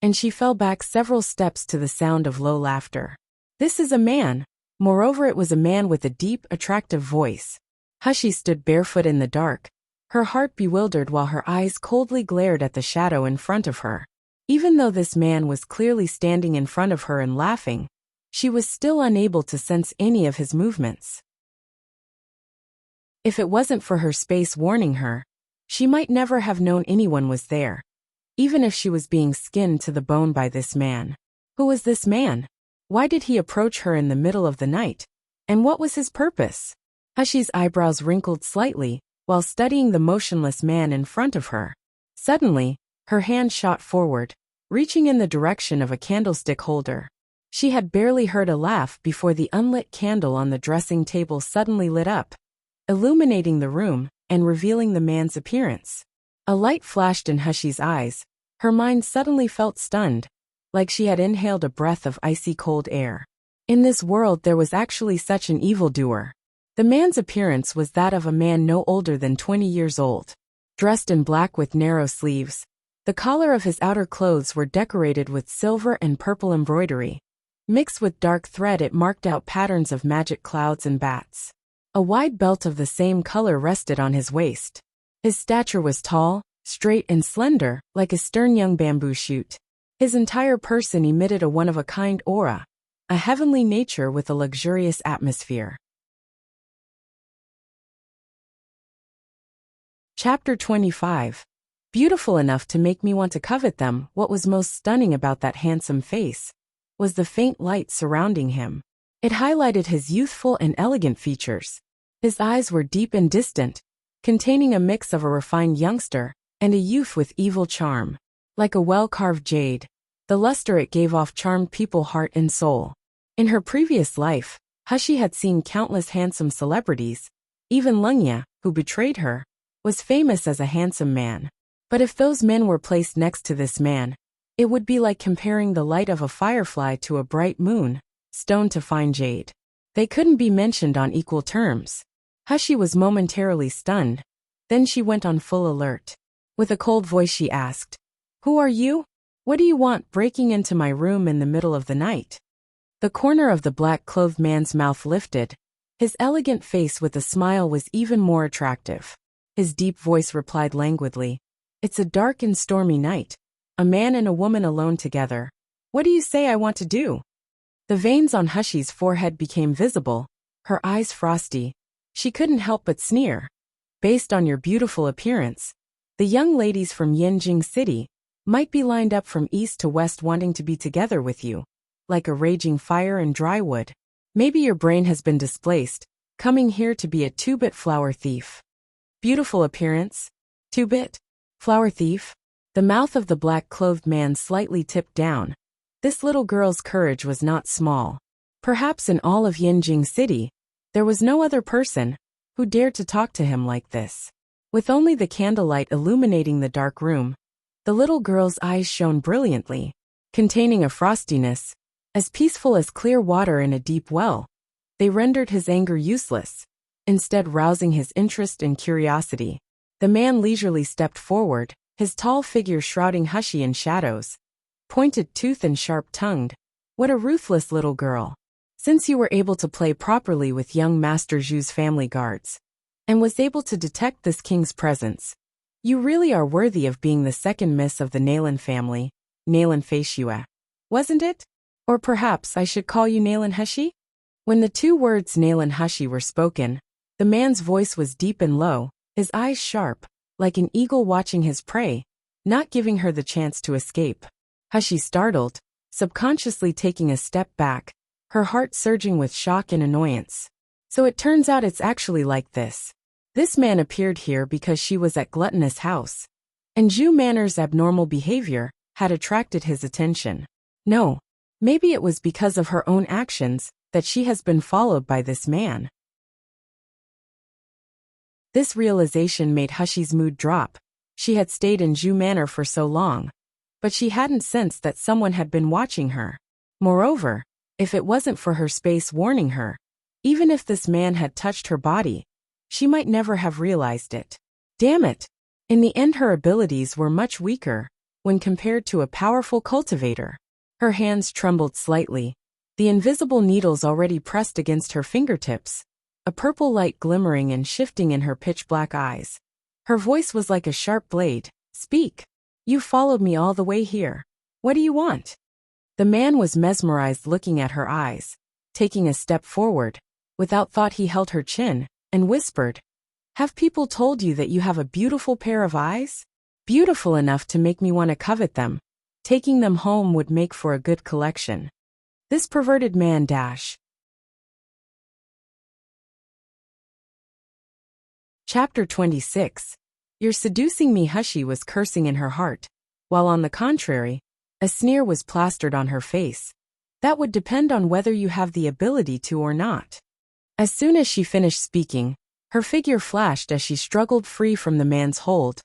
and she fell back several steps to the sound of low laughter. This is a man. Moreover, it was a man with a deep, attractive voice. Hushi stood barefoot in the dark, her heart bewildered while her eyes coldly glared at the shadow in front of her. Even though this man was clearly standing in front of her and laughing, she was still unable to sense any of his movements. If it wasn't for her space warning her, she might never have known anyone was there, even if she was being skinned to the bone by this man. Who was this man? Why did he approach her in the middle of the night? And what was his purpose? Hushi's eyebrows wrinkled slightly, while studying the motionless man in front of her. Suddenly, her hand shot forward, reaching in the direction of a candlestick holder. She had barely heard a laugh before the unlit candle on the dressing table suddenly lit up, illuminating the room and revealing the man's appearance. A light flashed in Hushi's eyes. Her mind suddenly felt stunned, like she had inhaled a breath of icy cold air. In this world there was actually such an evildoer. The man's appearance was that of a man no older than 20 years old. Dressed in black with narrow sleeves, the collar of his outer clothes were decorated with silver and purple embroidery. Mixed with dark thread, it marked out patterns of magic clouds and bats. A wide belt of the same color rested on his waist. His stature was tall, straight and slender, like a stern young bamboo shoot. His entire person emitted a one-of-a-kind aura, a heavenly nature with a luxurious atmosphere. Chapter 25. Beautiful enough to make me want to covet them. What was most stunning about that handsome face was the faint light surrounding him. It highlighted his youthful and elegant features. His eyes were deep and distant, containing a mix of a refined youngster and a youth with evil charm. Like a well-carved jade, the luster it gave off charmed people's heart and soul. In her previous life, Hushi had seen countless handsome celebrities. Even Lungya, who betrayed her, was famous as a handsome man. But if those men were placed next to this man, it would be like comparing the light of a firefly to a bright moon, stone to fine jade. They couldn't be mentioned on equal terms. Hushi was momentarily stunned. Then she went on full alert. With a cold voice she asked, "Who are you? What do you want breaking into my room in the middle of the night?" The corner of the black-clothed man's mouth lifted. His elegant face with a smile was even more attractive. His deep voice replied languidly, "It's a dark and stormy night. A man and a woman alone together. What do you say I want to do?" The veins on Hushi's forehead became visible, her eyes frosty. She couldn't help but sneer. "Based on your beautiful appearance, the young ladies from Yanjing City might be lined up from east to west wanting to be together with you, like a raging fire and dry wood. Maybe your brain has been displaced, coming here to be a two-bit flower thief." Beautiful appearance? Two-bit? Flower thief? The mouth of the black-clothed man slightly tipped down. This little girl's courage was not small. Perhaps in all of Yanjing City, there was no other person who dared to talk to him like this. With only the candlelight illuminating the dark room, the little girl's eyes shone brilliantly, containing a frostiness, as peaceful as clear water in a deep well. They rendered his anger useless, instead rousing his interest and curiosity. The man leisurely stepped forward, his tall figure shrouding Hushi in shadows. Pointed-toothed and sharp-tongued, What a ruthless little girl. Since you were able to play properly with young Master Zhu's family guards, and was able to detect this king's presence, you really are worthy of being the second miss of the Nalan family, Nalan Feishue. Wasn't it? Or perhaps I should call you Nalan Heshi? When the two words Nalan Heshi were spoken, the man's voice was deep and low, his eyes sharp, like an eagle watching his prey, not giving her the chance to escape. Heshi startled, subconsciously taking a step back, her heart surging with shock and annoyance. So it turns out it's actually like this. This man appeared here because she was at Gluttonous House, and Zhu Manor's abnormal behavior had attracted his attention. No, maybe it was because of her own actions that she has been followed by this man. This realization made Hushi's mood drop. She had stayed in Zhu Manor for so long, but she hadn't sensed that someone had been watching her. Moreover, if it wasn't for her space warning her, even if this man had touched her body, she might never have realized it. Damn it! In the end, her abilities were much weaker when compared to a powerful cultivator. Her hands trembled slightly, the invisible needles already pressed against her fingertips, a purple light glimmering and shifting in her pitch-black eyes. Her voice was like a sharp blade. Speak. You followed me all the way here. What do you want? The man was mesmerized looking at her eyes. Taking a step forward, without thought he held her chin, and whispered, "Have people told you that you have a beautiful pair of eyes? Beautiful enough to make me want to covet them. Taking them home would make for a good collection." This perverted man dash. Chapter 26. You're seducing me. Hushi was cursing in her heart, while on the contrary, a sneer was plastered on her face. That would depend on whether you have the ability to or not. As soon as she finished speaking, her figure flashed as she struggled free from the man's hold,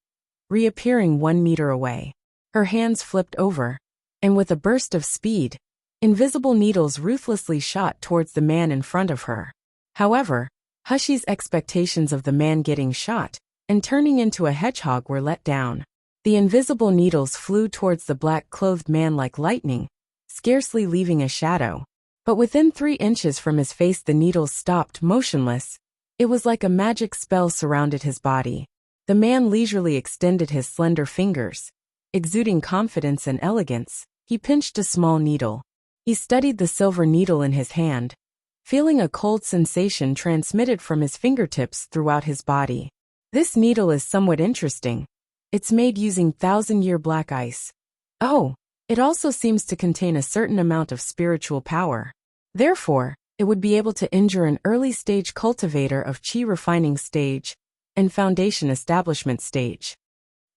reappearing 1 meter away. Her hands flipped over, and with a burst of speed, invisible needles ruthlessly shot towards the man in front of her. However, Hushi's expectations of the man getting shot and turning into a hedgehog were let down. The invisible needles flew towards the black-clothed man like lightning, scarcely leaving a shadow. But within 3 inches from his face the needles stopped motionless. It was like a magic spell surrounded his body. The man leisurely extended his slender fingers. Exuding confidence and elegance, he pinched a small needle. He studied the silver needle in his hand, feeling a cold sensation transmitted from his fingertips throughout his body. This needle is somewhat interesting. It's made using 1,000-year black ice. Oh, it also seems to contain a certain amount of spiritual power. Therefore, it would be able to injure an early-stage cultivator of Qi refining stage and foundation establishment stage.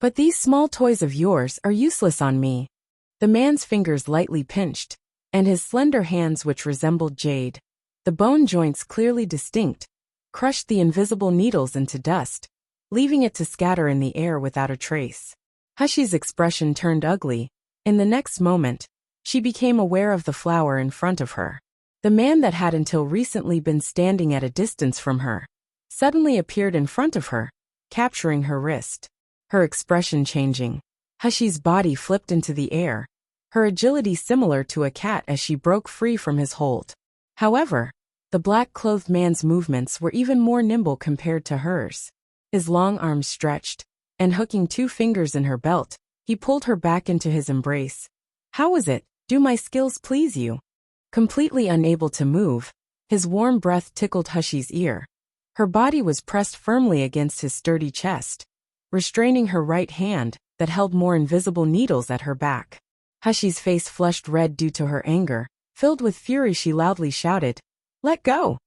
But these small toys of yours are useless on me. The man's fingers lightly pinched, and his slender hands, which resembled jade, the bone joints clearly distinct, crushed the invisible needles into dust, leaving it to scatter in the air without a trace. Hushi's expression turned ugly. In the next moment, she became aware of the flower in front of her. The man that had until recently been standing at a distance from her suddenly appeared in front of her, capturing her wrist. Her expression changing. Hushi's body flipped into the air, her agility similar to a cat as she broke free from his hold. However, the black-clothed man's movements were even more nimble compared to hers. His long arms stretched, and hooking 2 fingers in her belt, he pulled her back into his embrace. How is it? Do my skills please you? Completely unable to move, his warm breath tickled Hushi's ear. Her body was pressed firmly against his sturdy chest, restraining her right hand that held more invisible needles at her back. Hushi's face flushed red due to her anger. Filled with fury, she loudly shouted, "Let go!"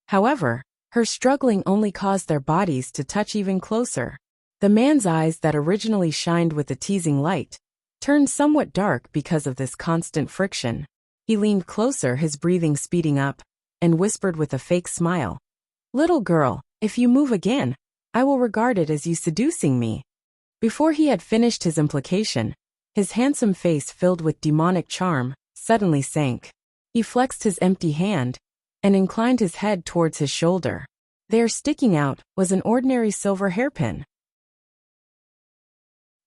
However, her struggling only caused their bodies to touch even closer. The man's eyes that originally shined with a teasing light turned somewhat dark because of this constant friction. He leaned closer, his breathing speeding up, and whispered with a fake smile, "Little girl, if you move again, I will regard it as you seducing me." Before he had finished his implication, his handsome face filled with demonic charm suddenly sank. He flexed his empty hand and inclined his head towards his shoulder. There, sticking out, was an ordinary silver hairpin.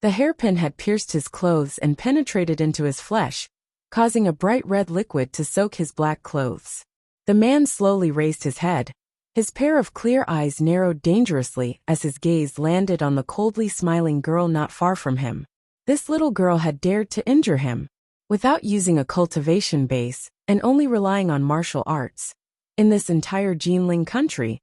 The hairpin had pierced his clothes and penetrated into his flesh, causing a bright red liquid to soak his black clothes. The man slowly raised his head. His pair of clear eyes narrowed dangerously as his gaze landed on the coldly smiling girl not far from him. This little girl had dared to injure him, without using a cultivation base and only relying on martial arts. In this entire Jinling country,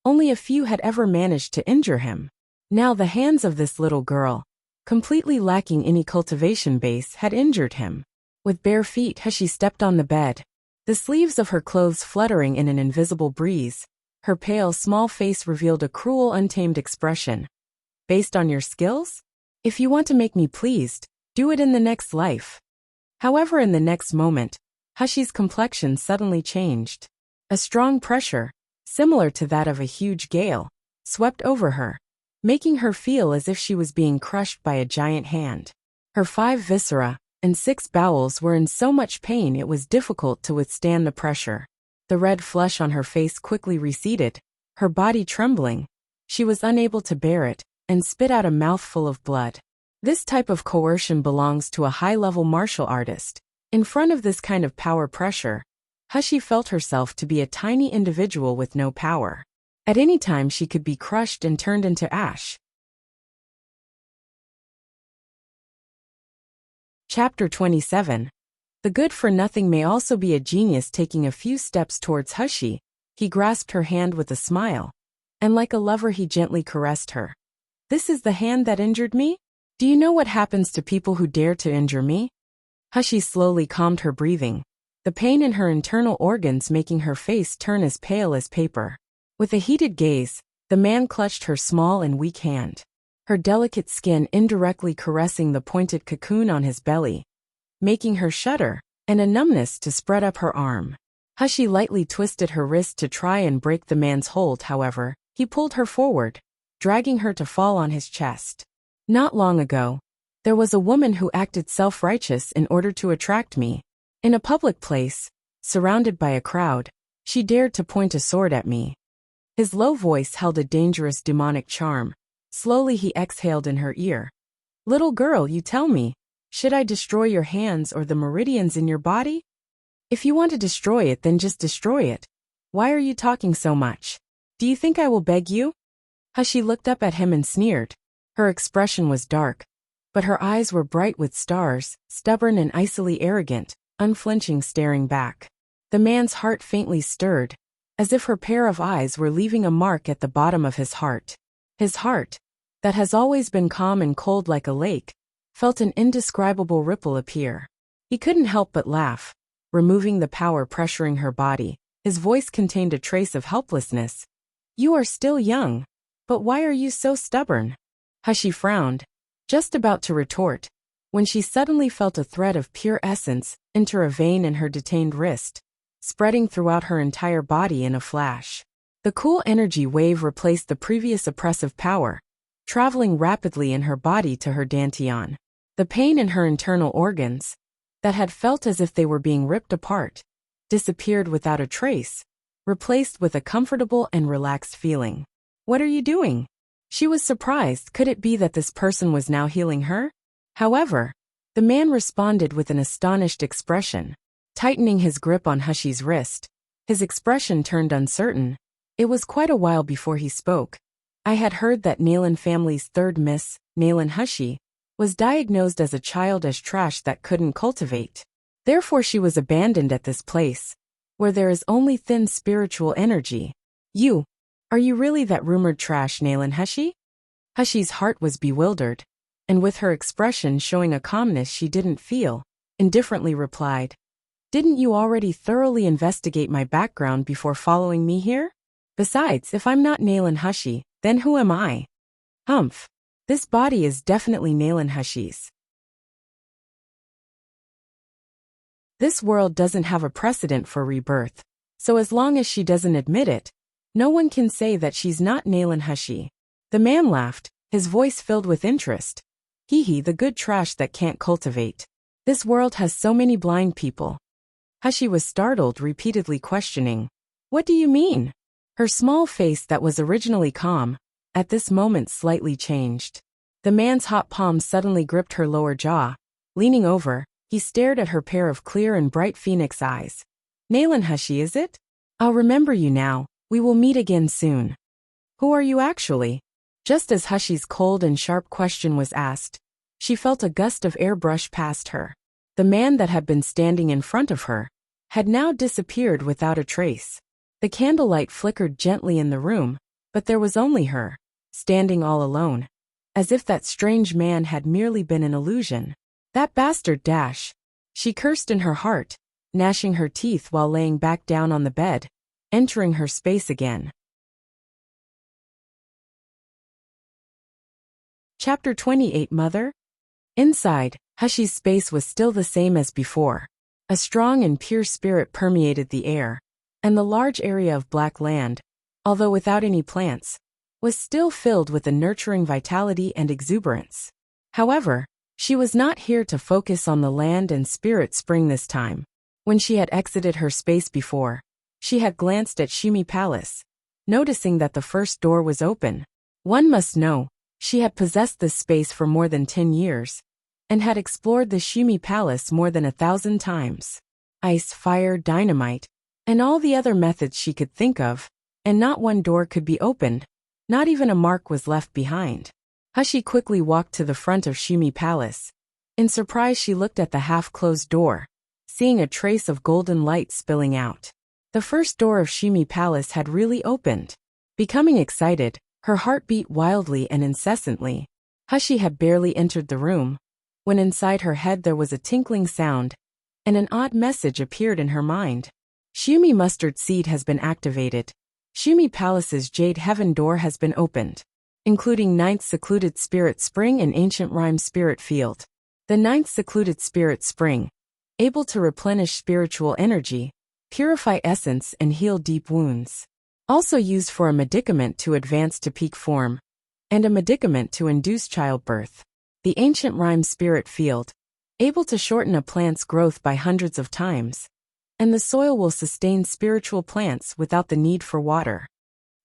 only a few had ever managed to injure him. Now the hands of this little girl, completely lacking any cultivation base, had injured him. With bare feet, Hashi stepped on the bed, the sleeves of her clothes fluttering in an invisible breeze. Her pale, small face revealed a cruel, untamed expression. Based on your skills? If you want to make me pleased, do it in the next life. However, in the next moment, Hashi's complexion suddenly changed. A strong pressure, similar to that of a huge gale, swept over her, making her feel as if she was being crushed by a giant hand. Her 5 viscera and 6 bowels were in so much pain it was difficult to withstand the pressure. The red flush on her face quickly receded, her body trembling. She was unable to bear it, and spit out a mouthful of blood. This type of coercion belongs to a high-level martial artist. In front of this kind of power pressure, Hashi felt herself to be a tiny individual with no power. At any time she could be crushed and turned into ash. Chapter 27. The good-for-nothing may also be a genius. Taking a few steps towards Hashi, he grasped her hand with a smile, and like a lover he gently caressed her. This is the hand that injured me? Do you know what happens to people who dare to injure me? Hashi slowly calmed her breathing, the pain in her internal organs making her face turn as pale as paper. With a heated gaze, the man clutched her small and weak hand, her delicate skin indirectly caressing the pointed cocoon on his belly, making her shudder, and a numbness to spread up her arm. Hashi lightly twisted her wrist to try and break the man's hold. However, he pulled her forward, dragging her to fall on his chest. Not long ago, there was a woman who acted self-righteous in order to attract me. In a public place, surrounded by a crowd, she dared to point a sword at me. His low voice held a dangerous demonic charm. Slowly he exhaled in her ear. Little girl, you tell me, should I destroy your hands or the meridians in your body? If you want to destroy it, then just destroy it. Why are you talking so much? Do you think I will beg you? Hashi looked up at him and sneered. Her expression was dark, but her eyes were bright with stars, stubborn and icily arrogant, unflinching, staring back. The man's heart faintly stirred, as if her pair of eyes were leaving a mark at the bottom of his heart. His heart, that has always been calm and cold like a lake, felt an indescribable ripple appear. He couldn't help but laugh, removing the power pressuring her body. His voice contained a trace of helplessness. You are still young, but why are you so stubborn? Hashi frowned, just about to retort, when she suddenly felt a thread of pure essence enter a vein in her detained wrist, spreading throughout her entire body in a flash. The cool energy wave replaced the previous oppressive power, traveling rapidly in her body to her dantian. The pain in her internal organs, that had felt as if they were being ripped apart, disappeared without a trace, replaced with a comfortable and relaxed feeling. What are you doing? She was surprised. Could it be that this person was now healing her? However, the man responded with an astonished expression, tightening his grip on Hashi's wrist. His expression turned uncertain. It was quite a while before he spoke. I had heard that Nalan family's third Miss, Nalan Hashi, was diagnosed as a child as trash that couldn't cultivate. Therefore she was abandoned at this place, where there is only thin spiritual energy. Are you really that rumored trash Nalan Hashi? Hashi's heart was bewildered, and with her expression showing a calmness she didn't feel, indifferently replied, Didn't you already thoroughly investigate my background before following me here? Besides, if I'm not Nalan Hashi, then who am I? Humph. This body is definitely Nalan Hashi's. This world doesn't have a precedent for rebirth, so as long as she doesn't admit it, no one can say that she's not Nalan Hashi. The man laughed, his voice filled with interest. Hee, the good trash that can't cultivate. This world has so many blind people. Hashi was startled, repeatedly questioning, What do you mean? Her small face that was originally calm, at this moment slightly changed. The man's hot palm suddenly gripped her lower jaw. Leaning over, He stared at her pair of clear and bright phoenix eyes. Nalan Hushi, is it? I'll remember you now. We will meet again soon. Who are you actually? Just as Hushi's cold and sharp question was asked, she felt a gust of air brush past her. The man that had been standing in front of her had now disappeared without a trace. The candlelight flickered gently in the room, but there was only her, standing all alone, as if that strange man had merely been an illusion. That bastard Dash! She cursed in her heart, gnashing her teeth while laying back down on the bed, entering her space again. Chapter 28 Mother? Inside, Hushi's space was still the same as before. A strong and pure spirit permeated the air, and the large area of black land, although without any plants, was still filled with a nurturing vitality and exuberance. However, she was not here to focus on the land and spirit spring this time. When she had exited her space before, she had glanced at Shumi Palace, noticing that the first door was open. One must know, she had possessed this space for more than 10 years, and had explored the Shumi Palace more than 1,000 times. Ice, fire, dynamite, and all the other methods she could think of, and not one door could be opened, not even a mark was left behind. Hushi quickly walked to the front of Shumi Palace. In surprise she looked at the half-closed door, seeing a trace of golden light spilling out. The first door of Shumi Palace had really opened. Becoming excited, her heart beat wildly and incessantly. Hushi had barely entered the room, when inside her head there was a tinkling sound, and an odd message appeared in her mind. Shumi Mustard Seed has been activated. Shumi Palace's Jade Heaven door has been opened, including 9th Secluded Spirit Spring and Ancient Rhyme Spirit Field. The 9th Secluded Spirit Spring, able to replenish spiritual energy, purify essence and heal deep wounds. Also used for a medicament to advance to peak form, and a medicament to induce childbirth. The Ancient Rhyme Spirit Field, able to shorten a plant's growth by hundreds of times, and the soil will sustain spiritual plants without the need for water.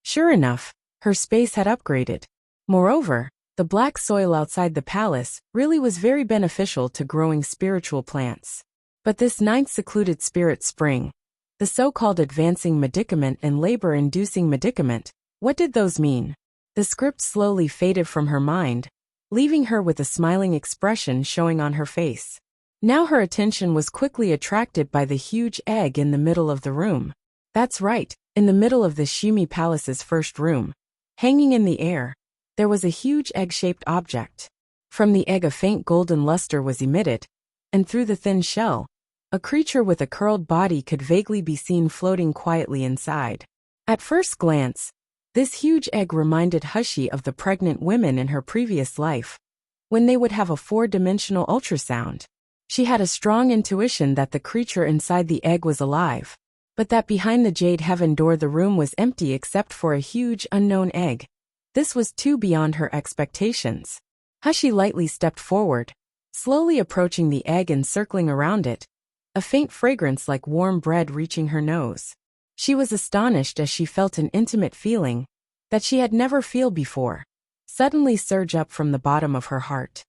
Sure enough, her space had upgraded. Moreover, the black soil outside the palace really was very beneficial to growing spiritual plants. But this 9th Secluded Spirit Spring, the so-called advancing medicament and labor-inducing medicament, what did those mean? The script slowly faded from her mind, leaving her with a smiling expression showing on her face. Now her attention was quickly attracted by the huge egg in the middle of the room. That's right, in the middle of the Shumi Palace's first room, hanging in the air, there was a huge egg-shaped object. From the egg a faint golden luster was emitted, and through the thin shell, a creature with a curled body could vaguely be seen floating quietly inside. At first glance, this huge egg reminded Hushi of the pregnant women in her previous life, when they would have a 4-dimensional ultrasound. She had a strong intuition that the creature inside the egg was alive, but that behind the Jade Heaven door the room was empty except for a huge unknown egg. This was too beyond her expectations. Hushi lightly stepped forward, slowly approaching the egg and circling around it, a faint fragrance like warm bread reaching her nose. She was astonished as she felt an intimate feeling that she had never felt before suddenly surge up from the bottom of her heart.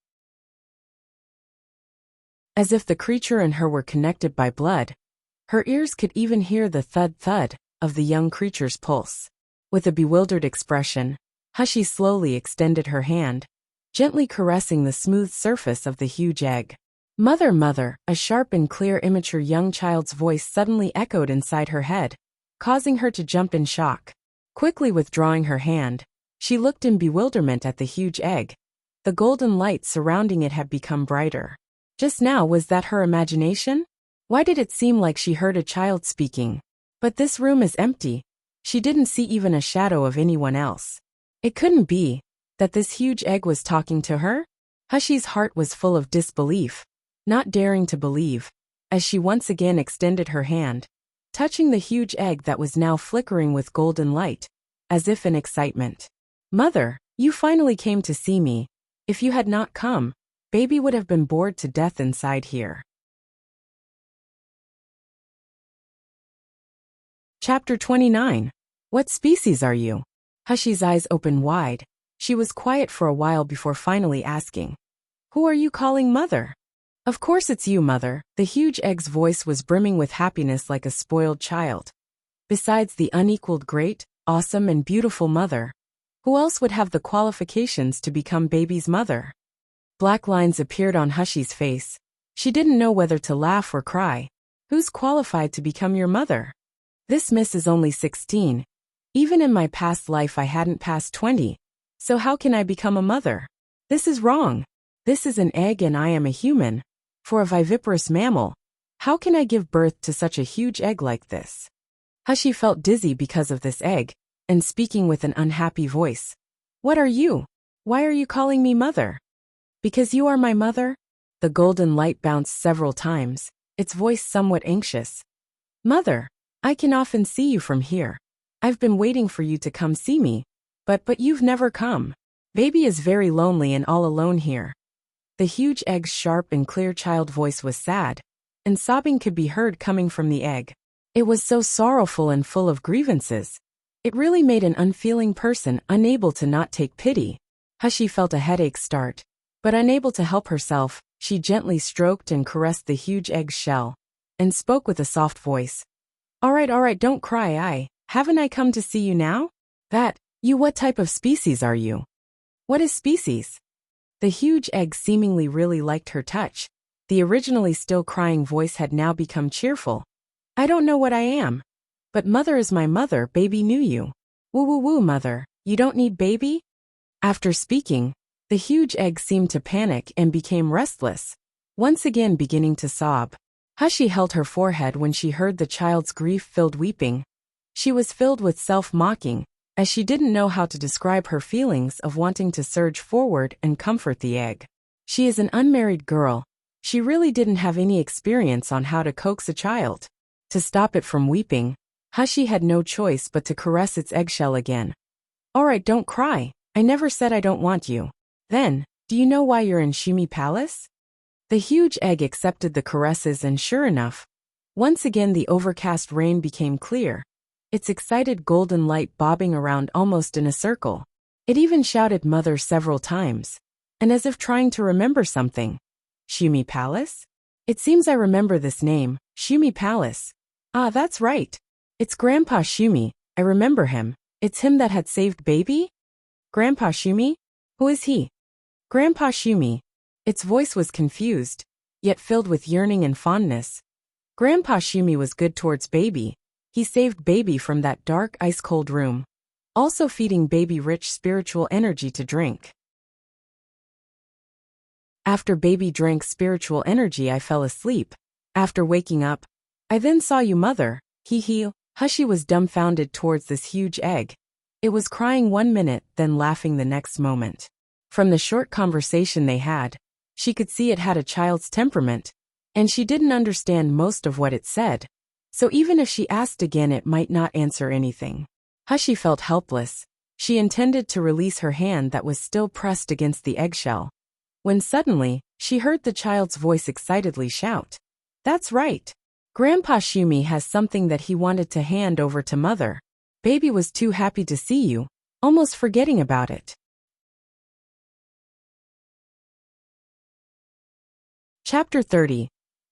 As if the creature and her were connected by blood, her ears could even hear the thud-thud of the young creature's pulse. With a bewildered expression, Hushi slowly extended her hand, gently caressing the smooth surface of the huge egg. Mother, mother, a sharp and clear immature young child's voice suddenly echoed inside her head, causing her to jump in shock. Quickly withdrawing her hand, she looked in bewilderment at the huge egg. The golden light surrounding it had become brighter. Just now, was that her imagination? Why did it seem like she heard a child speaking? But this room is empty. She didn't see even a shadow of anyone else. It couldn't be that this huge egg was talking to her? Hushi's heart was full of disbelief, not daring to believe, as she once again extended her hand, touching the huge egg that was now flickering with golden light, as if in excitement. Mother, you finally came to see me. If you had not come, baby would have been bored to death inside here. Chapter 29. What species are you? Hushi's eyes opened wide. She was quiet for a while before finally asking, Who are you calling mother? Of course it's you, Mother. The huge egg's voice was brimming with happiness like a spoiled child. Besides the unequaled great, awesome and beautiful mother, who else would have the qualifications to become baby's mother? Black lines appeared on Hushy's face. She didn't know whether to laugh or cry. Who's qualified to become your mother? This miss is only 16. Even in my past life I hadn't passed 20. So how can I become a mother? This is wrong. This is an egg and I am a human. For a viviparous mammal, how can I give birth to such a huge egg like this? Hushy felt dizzy because of this egg, and speaking with an unhappy voice. What are you? Why are you calling me mother? Because you are my mother? The golden light bounced several times, its voice somewhat anxious. Mother, I can often see you from here. I've been waiting for you to come see me, but you've never come. Baby is very lonely and all alone here. The huge egg's sharp and clear child voice was sad, and sobbing could be heard coming from the egg. It was so sorrowful and full of grievances. It really made an unfeeling person unable to not take pity. Hushy felt a headache start, but unable to help herself, she gently stroked and caressed the huge egg's shell, and spoke with a soft voice. All right, don't cry. Haven't I come to see you now? What type of species are you? What is species? The huge egg seemingly really liked her touch. The originally still crying voice had now become cheerful. I don't know what I am. But mother is my mother, baby knew you. Woo, mother, you don't need baby? After speaking, the huge egg seemed to panic and became restless, once again beginning to sob. Hushy held her forehead when she heard the child's grief-filled weeping. She was filled with self-mocking, as she didn't know how to describe her feelings of wanting to surge forward and comfort the egg. She is an unmarried girl. She really didn't have any experience on how to coax a child. To stop it from weeping, Hushy had no choice but to caress its eggshell again. All right, don't cry. I never said I don't want you. Then, do you know why you're in Shumi Palace? The huge egg accepted the caresses and sure enough, once again the overcast rain became clear, its excited golden light bobbing around almost in a circle. It even shouted mother several times, and as if trying to remember something. Shumi Palace? It seems I remember this name, Shumi Palace. Ah, that's right. It's Grandpa Shumi, I remember him. It's him that had saved baby? Grandpa Shumi? Who is he? Grandpa Shumi. Its voice was confused, yet filled with yearning and fondness. Grandpa Shumi was good towards baby. He saved baby from that dark, ice-cold room, also feeding baby rich spiritual energy to drink. After baby drank spiritual energy, I fell asleep. After waking up, I then saw you, mother. Hushy was dumbfounded towards this huge egg. It was crying 1 minute, then laughing the next moment. From the short conversation they had, she could see it had a child's temperament, and she didn't understand most of what it said. So even if she asked again, it might not answer anything. Hushy felt helpless. She intended to release her hand that was still pressed against the eggshell, when suddenly, she heard the child's voice excitedly shout. That's right. Grandpa Shumi has something that he wanted to hand over to mother. Baby was too happy to see you, almost forgetting about it. Chapter 30.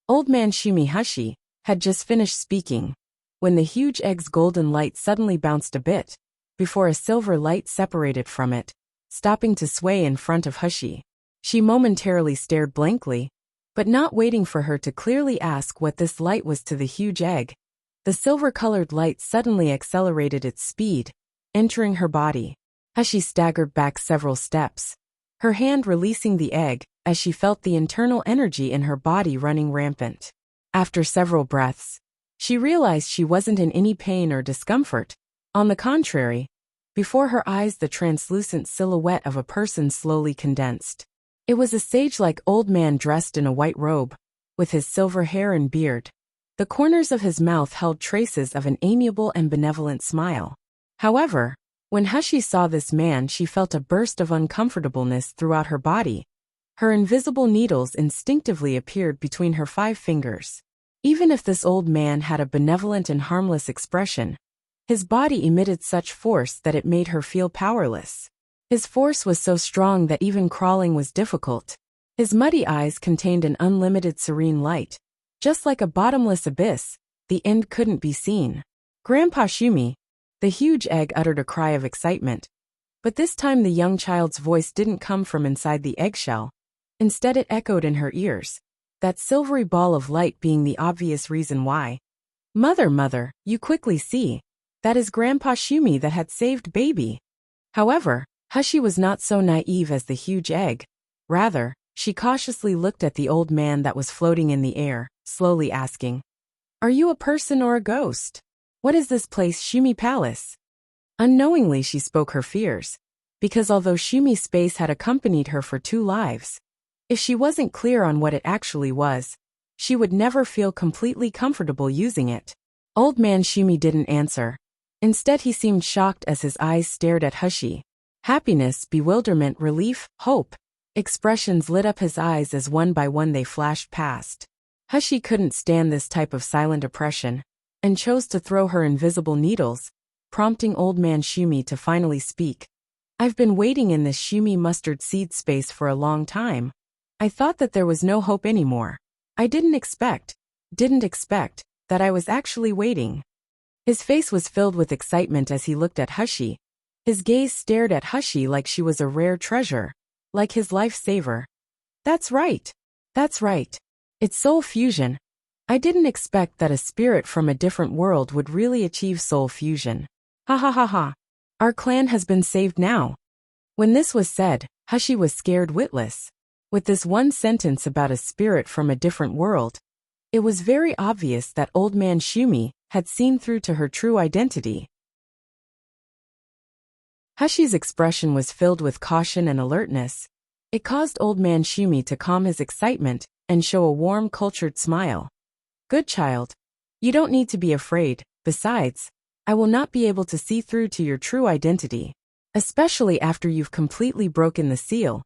Old Man Shumi Hushy had just finished speaking, when the huge egg's golden light suddenly bounced a bit, before a silver light separated from it, stopping to sway in front of Hushy. She momentarily stared blankly, but not waiting for her to clearly ask what this light was to the huge egg. The silver-colored light suddenly accelerated its speed, entering her body. Hushy staggered back several steps, her hand releasing the egg, as she felt the internal energy in her body running rampant. After several breaths, she realized she wasn't in any pain or discomfort. On the contrary, before her eyes the translucent silhouette of a person slowly condensed. It was a sage-like old man dressed in a white robe, with his silver hair and beard. The corners of his mouth held traces of an amiable and benevolent smile. However, when Hushy saw this man, she felt a burst of uncomfortableness throughout her body. Her invisible needles instinctively appeared between her 5 fingers. Even if this old man had a benevolent and harmless expression, his body emitted such force that it made her feel powerless. His force was so strong that even crawling was difficult. His muddy eyes contained an unlimited serene light. Just like a bottomless abyss, the end couldn't be seen. Grandpa Shumi. The huge egg uttered a cry of excitement. But this time the young child's voice didn't come from inside the eggshell. Instead it echoed in her ears, that silvery ball of light being the obvious reason why. Mother, you quickly see. That is Grandpa Shumi that had saved baby. However, Hushi was not so naive as the huge egg. Rather, she cautiously looked at the old man that was floating in the air, slowly asking, "Are you a person or a ghost? What is this place, Shumi Palace?" Unknowingly she spoke her fears, because although Shumi's space had accompanied her for 2 lives, if she wasn't clear on what it actually was, she would never feel completely comfortable using it. Old man Shumi didn't answer. Instead he seemed shocked as his eyes stared at Hushi. Happiness, bewilderment, relief, hope. Expressions lit up his eyes as one by one they flashed past. Hushi couldn't stand this type of silent oppression, and chose to throw her invisible needles, prompting old man Shumi to finally speak. "I've been waiting in this Shumi mustard seed space for a long time. I thought that there was no hope anymore. I didn't expect that I was actually waiting." His face was filled with excitement as he looked at Hushi. His gaze stared at Hushi like she was a rare treasure, like his lifesaver. That's right. It's soul fusion. I didn't expect that a spirit from a different world would really achieve soul fusion. Ha ha ha ha. Our clan has been saved now. When this was said, Hushi was scared witless. With this one sentence about a spirit from a different world, it was very obvious that old man Shumi had seen through to her true identity. Hushi's expression was filled with caution and alertness. It caused old man Shumi to calm his excitement and show a warm, cultured smile. "Good child. You don't need to be afraid. Besides, I will not be able to see through to your true identity. Especially after you've completely broken the seal.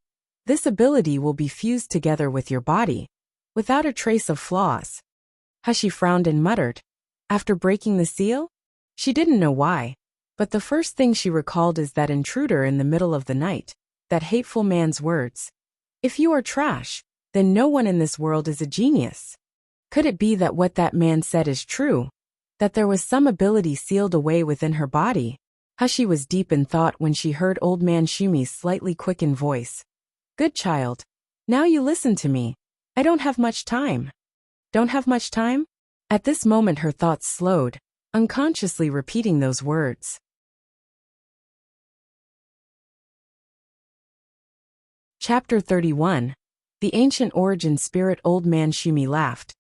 This ability will be fused together with your body, without a trace of flaws." Hushi frowned and muttered, "After breaking the seal?" She didn't know why, but the first thing she recalled is that intruder in the middle of the night, that hateful man's words. "If you are trash, then no one in this world is a genius." Could it be that what that man said is true? That there was some ability sealed away within her body? Hushi was deep in thought when she heard old man Shumi's slightly quickened voice. "Good child. Now you listen to me. I don't have much time." Don't have much time? At this moment her thoughts slowed, unconsciously repeating those words. Chapter 31. The Ancient Origin Spirit. Old man Shumi laughed.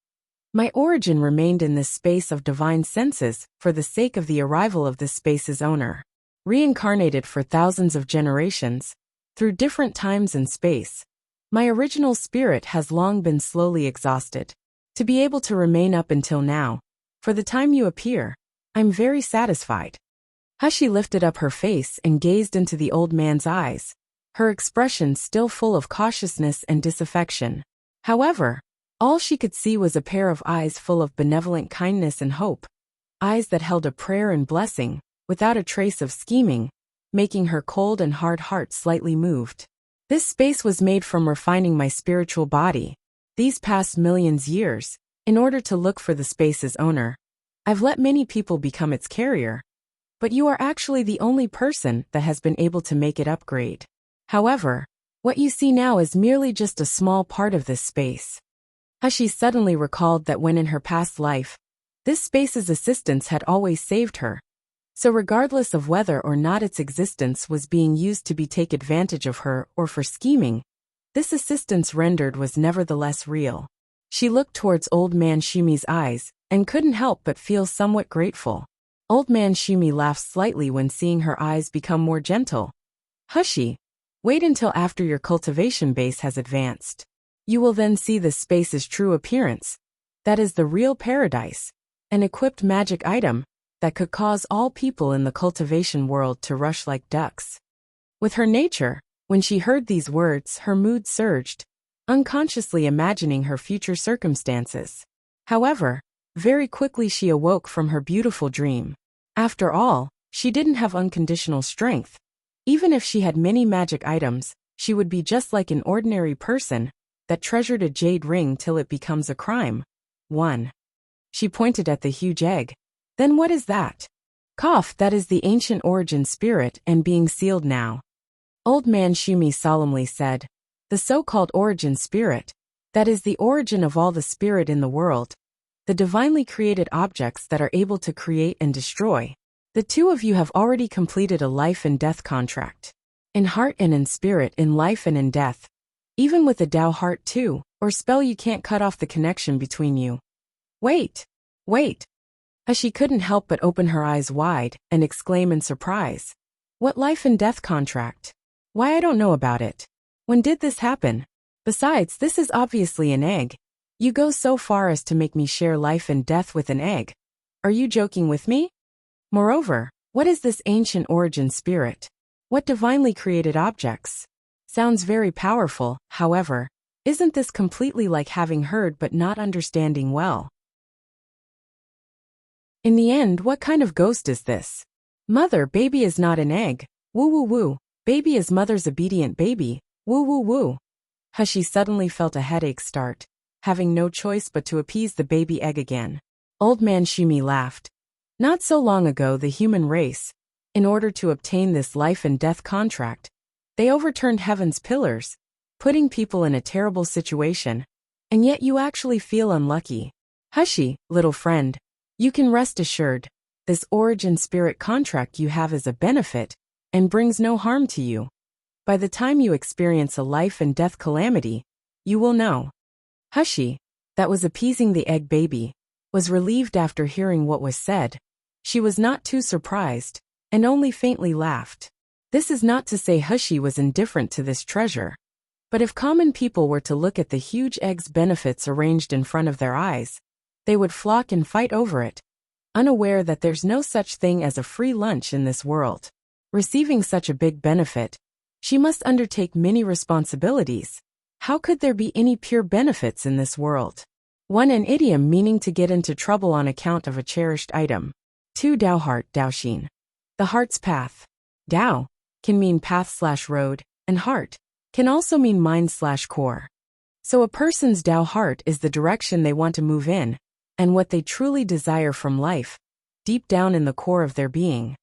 "My origin remained in this space of divine senses for the sake of the arrival of this space's owner. Reincarnated for thousands of generations, through different times and space, my original spirit has long been slowly exhausted. To be able to remain up until now, for the time you appear, I'm very satisfied." Hushi lifted up her face and gazed into the old man's eyes, her expression still full of cautiousness and disaffection. However, all she could see was a pair of eyes full of benevolent kindness and hope, eyes that held a prayer and blessing, without a trace of scheming, making her cold and hard heart slightly moved. "This space was made from refining my spiritual body. These past millions years, in order to look for the space's owner, I've let many people become its carrier. But you are actually the only person that has been able to make it upgrade. However, what you see now is merely just a small part of this space." Hushi suddenly recalled that when in her past life, this space's assistance had always saved her. So regardless of whether or not its existence was being used to take advantage of her or for scheming, this assistance rendered was nevertheless real. She looked towards old man Shumi's eyes, and couldn't help but feel somewhat grateful. Old man Shumi laughed slightly when seeing her eyes become more gentle. "Hushi, wait until after your cultivation base has advanced. You will then see the space's true appearance. That is the real paradise, an equipped magic item that could cause all people in the cultivation world to rush like ducks." With her nature, when she heard these words, her mood surged, unconsciously imagining her future circumstances. However, very quickly she awoke from her beautiful dream. After all, she didn't have unconditional strength. Even if she had many magic items, she would be just like an ordinary person, that treasured a jade ring till it becomes a crime. 1. She pointed at the huge egg. Then what is that? Cough, that is the ancient origin spirit and being sealed now. Old man Shumi solemnly said. The so-called origin spirit, that is the origin of all the spirit in the world, the divinely created objects that are able to create and destroy. The two of you have already completed a life and death contract. In heart and in spirit, in life and in death. Even with a Tao heart too, or spell you can't cut off the connection between you. Wait. She couldn't help but open her eyes wide and exclaim in surprise. What life and death contract? Why, I don't know about it. When did this happen? Besides, this is obviously an egg. You go so far as to make me share life and death with an egg. Are you joking with me? Moreover, what is this ancient origin spirit? What divinely created objects? Sounds very powerful, however. Isn't this completely like having heard but not understanding well? In the end, what kind of ghost is this? Mother, baby is not an egg. Woo woo woo. Baby is mother's obedient baby. Woo woo woo. She suddenly felt a headache start, having no choice but to appease the baby egg again. Old man Shumi laughed. Not so long ago the human race, in order to obtain this life and death contract, they overturned heaven's pillars, putting people in a terrible situation. And yet you actually feel unlucky. Hushi, little friend. You can rest assured, this origin spirit contract you have is a benefit, and brings no harm to you. By the time you experience a life and death calamity, you will know. Hushi, that was appeasing the egg baby, was relieved after hearing what was said. She was not too surprised, and only faintly laughed. This is not to say Hushi was indifferent to this treasure. But if common people were to look at the huge egg's benefits arranged in front of their eyes, they would flock and fight over it, unaware that there's no such thing as a free lunch in this world. Receiving such a big benefit, she must undertake many responsibilities. How could there be any pure benefits in this world? 1. An idiom meaning to get into trouble on account of a cherished item. 2. Dao heart, Daoxin. The heart's path. Dao can mean path/road, and heart can also mean mind/core. So a person's Dao heart is the direction they want to move in, and what they truly desire from life, deep down in the core of their being.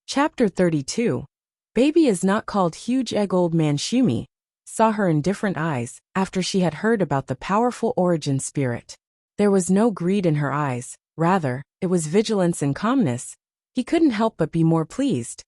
Chapter 32. Baby is not called huge egg. Old man Shumi saw her indifferent eyes after she had heard about the powerful origin spirit. There was no greed in her eyes, rather, it was vigilance and calmness. He couldn't help but be more pleased.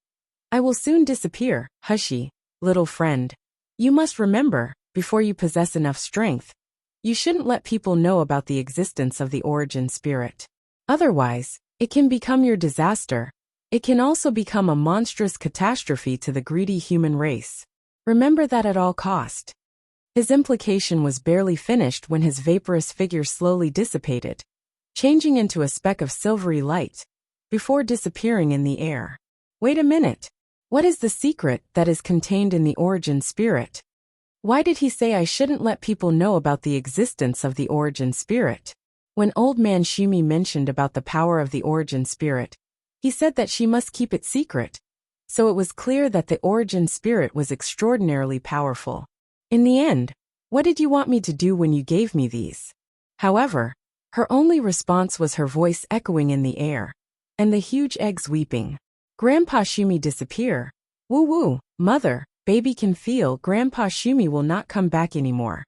I will soon disappear, Hushi, little friend. You must remember, before you possess enough strength, you shouldn't let people know about the existence of the origin spirit. Otherwise, it can become your disaster. It can also become a monstrous catastrophe to the greedy human race. Remember that at all cost. His implication was barely finished when his vaporous figure slowly dissipated, changing into a speck of silvery light, before disappearing in the air. Wait a minute. What is the secret that is contained in the origin spirit? Why did he say I shouldn't let people know about the existence of the origin spirit? When old man Shumi mentioned about the power of the origin spirit, he said that she must keep it secret. So it was clear that the origin spirit was extraordinarily powerful. In the end, what did you want me to do when you gave me these? However, her only response was her voice echoing in the air, and the huge eggs weeping. Grandpa Shumi disappear. Woo woo, mother, baby can feel Grandpa Shumi will not come back anymore.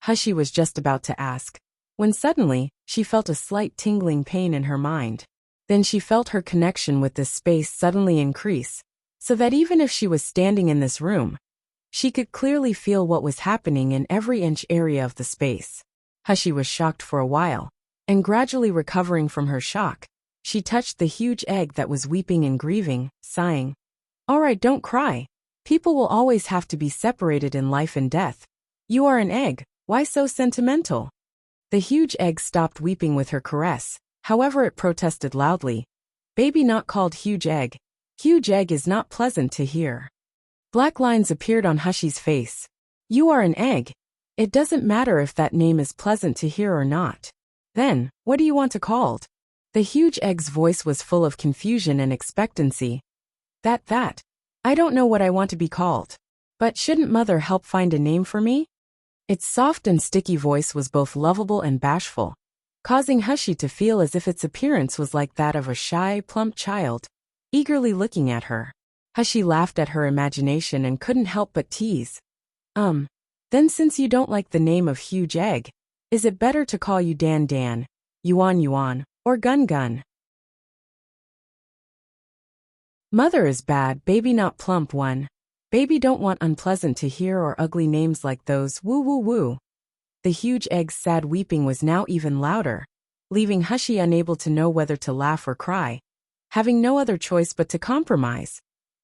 Hushi was just about to ask, when suddenly, she felt a slight tingling pain in her mind. Then she felt her connection with this space suddenly increase, so that even if she was standing in this room, she could clearly feel what was happening in every inch area of the space. Hushi was shocked for a while, and gradually recovering from her shock, she touched the huge egg that was weeping and grieving, sighing. All right, don't cry. People will always have to be separated in life and death. You are an egg, why so sentimental? The huge egg stopped weeping with her caress. However, it protested loudly. Baby not called huge egg. Huge egg is not pleasant to hear. Black lines appeared on Hushi's face. You are an egg. It doesn't matter if that name is pleasant to hear or not. Then, what do you want to called? The huge egg's voice was full of confusion and expectancy. That. I don't know what I want to be called. But shouldn't Mother help find a name for me? Its soft and sticky voice was both lovable and bashful, causing Hushie to feel as if its appearance was like that of a shy, plump child, eagerly looking at her. Hushie laughed at her imagination and couldn't help but tease. Then since you don't like the name of Huge Egg, is it better to call you Dan Dan, Yuan Yuan, or Gun Gun? Mother is bad, baby not plump one. Baby don't want unpleasant to hear or ugly names like those, woo woo woo. The huge egg's sad weeping was now even louder, leaving Hushie unable to know whether to laugh or cry, having no other choice but to compromise.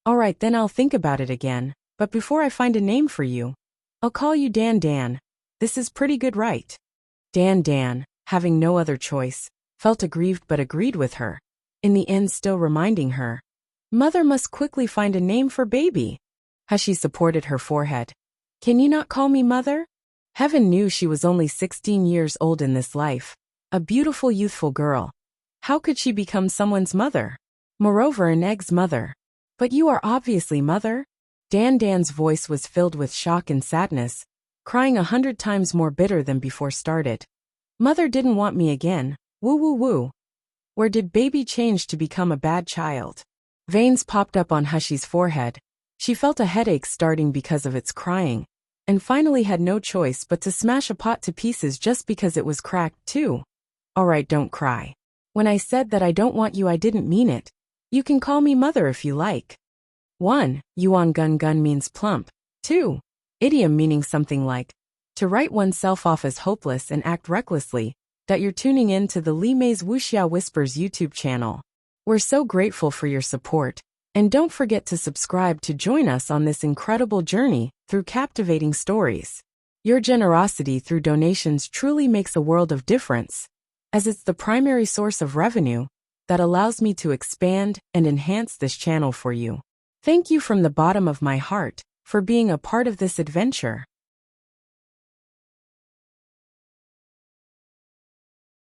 All right, then I'll think about it again, but before I find a name for you, I'll call you Dan Dan. This is pretty good, right? Dan Dan, having no other choice, felt aggrieved but agreed with her, in the end still reminding her, Mother must quickly find a name for baby. Hushie supported her forehead. Can you not call me Mother? Heaven knew she was only 16 years old in this life, a beautiful youthful girl. How could she become someone's mother? Moreover, an egg's mother. But you are obviously Mother. Dan Dan's voice was filled with shock and sadness, crying 100 times more bitter than before started. Mother didn't want me again, woo woo woo. Where did baby change to become a bad child? Veins popped up on Hushie's forehead. She felt a headache starting because of its crying, and finally had no choice but to smash a pot to pieces just because it was cracked too. All right, don't cry. When I said that I don't want you, I didn't mean it. You can call me Mother if you like. 1. Yuan Gun Gun means plump. 2. Idiom meaning something like, to write oneself off as hopeless and act recklessly, that you're tuning in to the Li Mei's Wuxia Whispers YouTube channel. We're so grateful for your support, and don't forget to subscribe to join us on this incredible journey through captivating stories. Your generosity through donations truly makes a world of difference, as it's the primary source of revenue that allows me to expand and enhance this channel for you. Thank you from the bottom of my heart for being a part of this adventure.